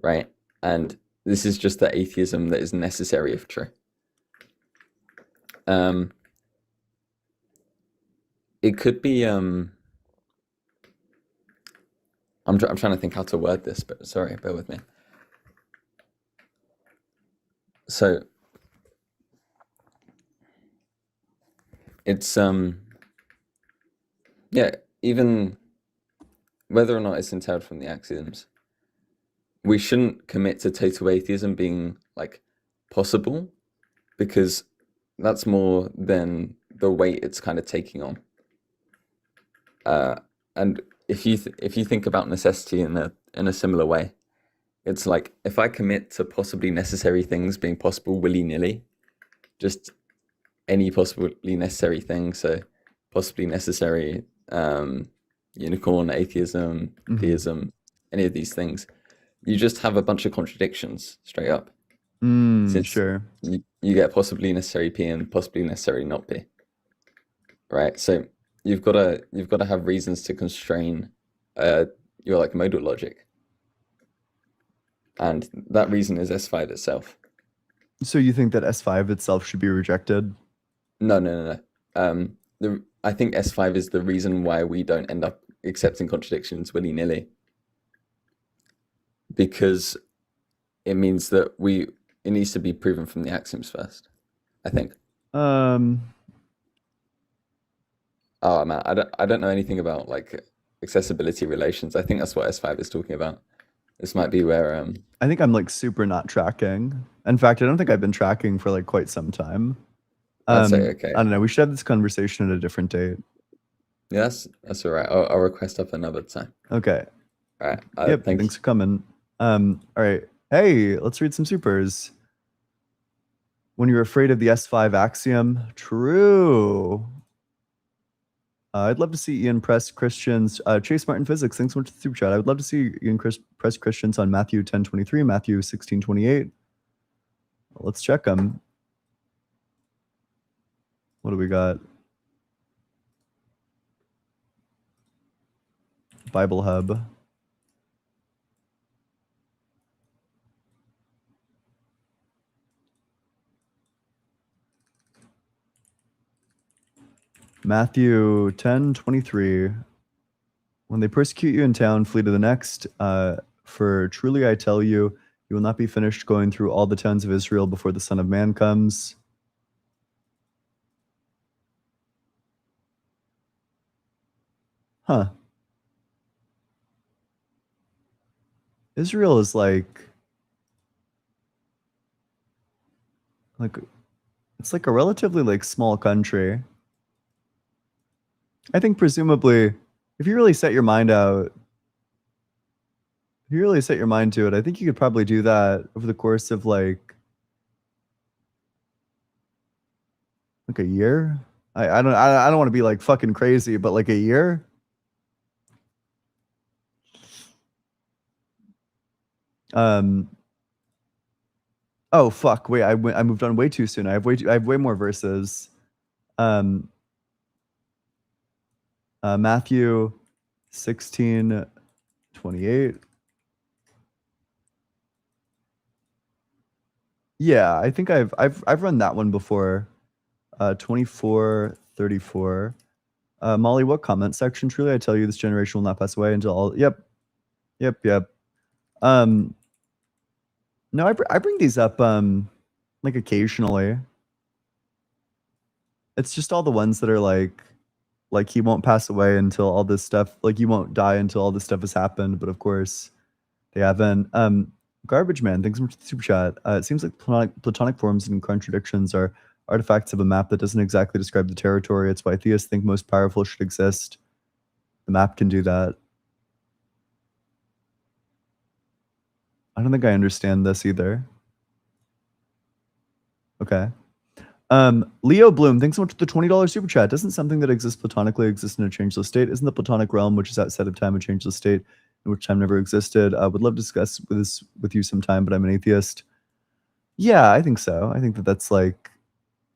right? And this is just the atheism that is necessary if true. It could be I'm trying to think how to word this, but sorry, bear with me. So it's yeah, even whether or not it's entailed from the axioms, we shouldn't commit to total atheism being like possible, because that's more than the weight it's kind of taking on. And if you think about necessity in a similar way, it's like if I commit to possibly necessary things being possible willy-nilly, just any possibly necessary thing, so possibly necessary unicorn, atheism, theism, any of these things, you just have a bunch of contradictions straight up. Since Sure. You get possibly necessary P and possibly necessary not P, right? So you've got to have reasons to constrain your like modal logic, and that reason is S5 itself. So you think that S5 itself should be rejected? No. I think S5 is the reason why we don't end up accepting contradictions willy-nilly, because it means that it needs to be proven from the axioms first, I think. Oh man, I don't know anything about like accessibility relations. I think that's what S5 is talking about. This might be where I think I'm like super not tracking. In fact, I don't think I've been tracking for like quite some time. I'd say okay. I don't know. We should have this conversation at a different date. Yes, that's all right. I'll request up another time. Okay. All right. Yep. Thanks for coming. All right. Hey, let's read some supers. When you're afraid of the S5 axiom, true. I'd love to see Ian press Christians. Chase Martin Physics, thanks so much for the super chat. I would love to see Ian press Christians on Matthew 10:23, Matthew 16:28. Let's check them. What do we got? Bible Hub. Matthew 10:23. When they persecute you in town, flee to the next. For truly I tell you, you will not be finished going through all the towns of Israel before the Son of Man comes. Huh. Israel is like it's like a relatively like small country. I think presumably if you really set your mind out, if you really set your mind to it, I think you could probably do that over the course of like a year. I don't want to be like fucking crazy, but like a year. Oh fuck! Wait, I moved on way too soon. I have way more verses. Matthew 16:28. Yeah, I think I've run that one before. 24:34. Molly, what comment section? Truly, I tell you, this generation will not pass away until all. Yep. No, I bring these up like occasionally. It's just all the ones that are like he won't pass away until all this stuff, like you won't die until all this stuff has happened, but of course they haven't. Garbage Man, thanks so much for the super chat. It seems like Platonic forms and contradictions are artifacts of a map that doesn't exactly describe the territory. It's why theists think most powerful should exist. The map can do that. I don't think I understand this either. Okay. Leo Bloom, thanks so much for the $20 super chat. Doesn't something that exists platonically exist in a changeless state? Isn't the platonic realm, which is outside of time, a changeless state in which time never existed? Would love to discuss this with you sometime, but I'm an atheist. Yeah, I think so. I think that that's like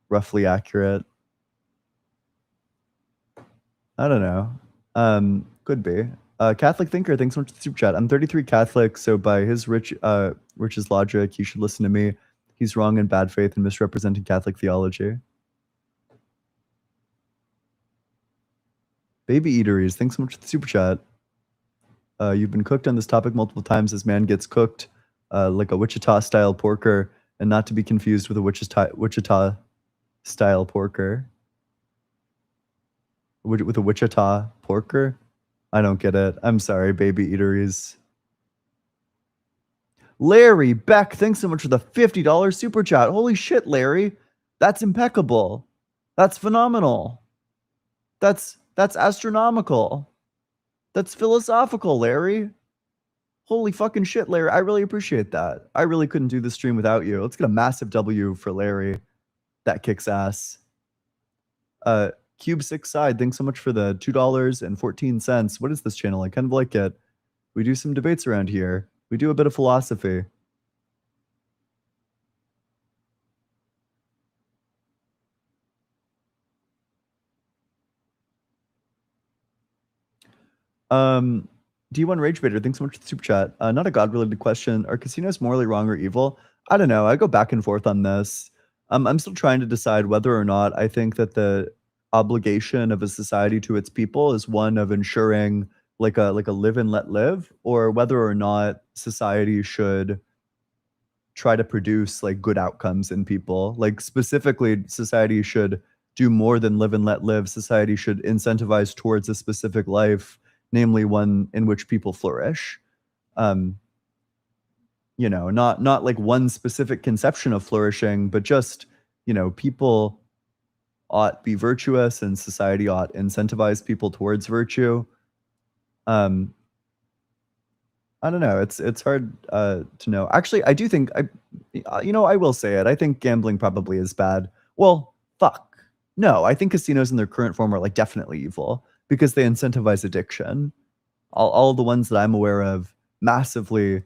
roughly accurate. I don't know. Could be. Catholic Thinker, thanks so much for the super chat. I'm 33 Catholic, so by his Rich's logic, you should listen to me. He's wrong in bad faith and misrepresenting Catholic theology. Baby Eateries, thanks so much for the super chat. You've been cooked on this topic multiple times. This man gets cooked like a Wichita-style porker, and not to be confused with a Wichita-style porker. With a Wichita porker? I don't get it. I'm sorry, Baby Eateries. Larry Beck, thanks so much for the $50 super chat. Holy shit, Larry. That's impeccable. That's phenomenal. That's astronomical. That's philosophical, Larry. Holy fucking shit, Larry. I really appreciate that. I really couldn't do this stream without you. Let's get a massive W for Larry. That kicks ass. Cube 6 Side, thanks so much for the $2.14. What is this channel? I kind of like it. We do some debates around here. We do a bit of philosophy. D1 Rage Baiter, thanks so much for the super chat. Not a God-related question. Are casinos morally wrong or evil? I don't know. I go back and forth on this. I'm still trying to decide whether or not I think that the obligation of a society to its people is one of ensuring like a live and let live, or whether or not society should try to produce like good outcomes in people. Like specifically, society should do more than live and let live. Society should incentivize towards a specific life, namely one in which people flourish. You know, not like one specific conception of flourishing, but just, you know, people ought be virtuous and society ought incentivize people towards virtue. I don't know. It's hard to know. Actually, I do think I will say it. I think gambling probably is bad. Well, fuck. No, I think casinos in their current form are like definitely evil because they incentivize addiction. All the ones that I'm aware of massively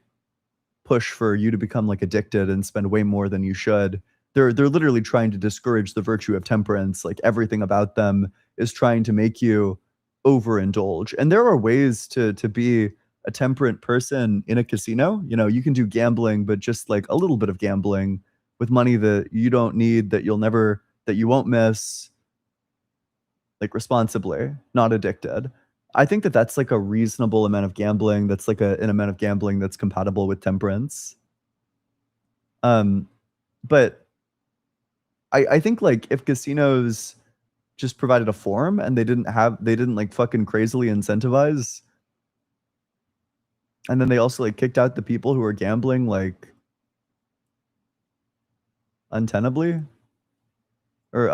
push for you to become like addicted and spend way more than you should. They're literally trying to discourage the virtue of temperance. Like everything about them is trying to make you overindulge. And there are ways to be a temperate person in a casino. You know, you can do gambling, but just like a little bit of gambling with money that you don't need, that you won't miss, like responsibly, not addicted. I think that that's like a reasonable amount of gambling. That's like an amount of gambling that's compatible with temperance. But I think like if casinos just provided a forum and they didn't like fucking crazily incentivize, and then they also like kicked out the people who were gambling like untenably or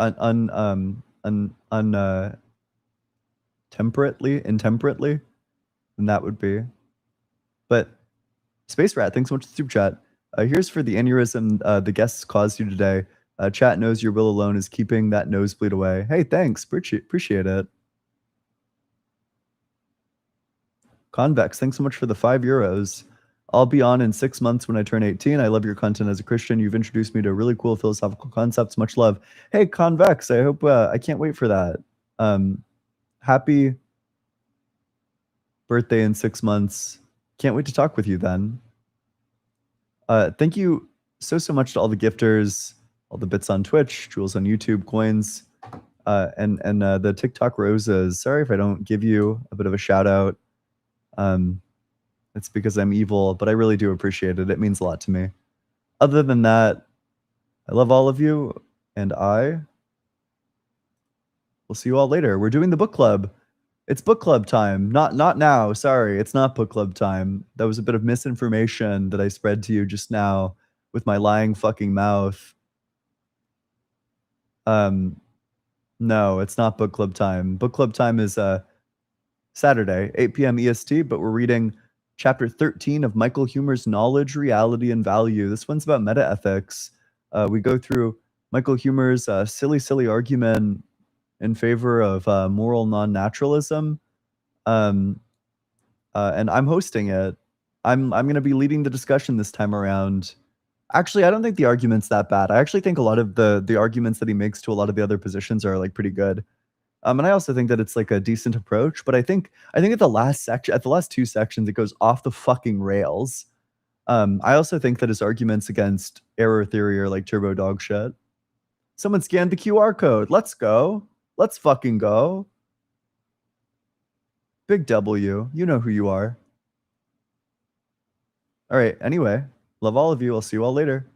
intemperately, then that would be. But Space Rat, thanks so much for the super chat. Here's for the aneurysm the guests caused you today. Chat knows your will alone is keeping that nosebleed away. Hey, thanks. Appreciate it. Convex, thanks so much for the €5. I'll be on in 6 months when I turn 18. I love your content as a Christian. You've introduced me to really cool philosophical concepts. Much love. Hey, Convex, I hope I can't wait for that. Happy birthday in 6 months. Can't wait to talk with you then. Thank you so much to all the gifters, all the bits on Twitch, jewels on YouTube, coins, and the TikTok roses. Sorry if I don't give you a bit of a shout out. It's because I'm evil, but I really do appreciate it. It means a lot to me. Other than that, I love all of you, and I will see you all later. We're doing the book club. It's book club time. Not now. Sorry, it's not book club time. That was a bit of misinformation that I spread to you just now with my lying fucking mouth. No, it's not book club time. Book club time is Saturday, 8 p.m. EST, but we're reading chapter 13 of Michael Huemer's Knowledge, Reality, and Value. This one's about metaethics. We go through Michael Huemer's silly argument in favor of moral non-naturalism. And I'm hosting it. I'm going to be leading the discussion this time around. Actually, I don't think the argument's that bad. I actually think a lot of the arguments that he makes to a lot of the other positions are like pretty good. And I also think that it's like a decent approach, but I think at the last two sections, it goes off the fucking rails. I also think that his arguments against error theory are like turbo dog shit. Someone scanned the QR code. Let's go. Let's fucking go. Big W. You know who you are. All right. Anyway, love all of you. I'll see you all later.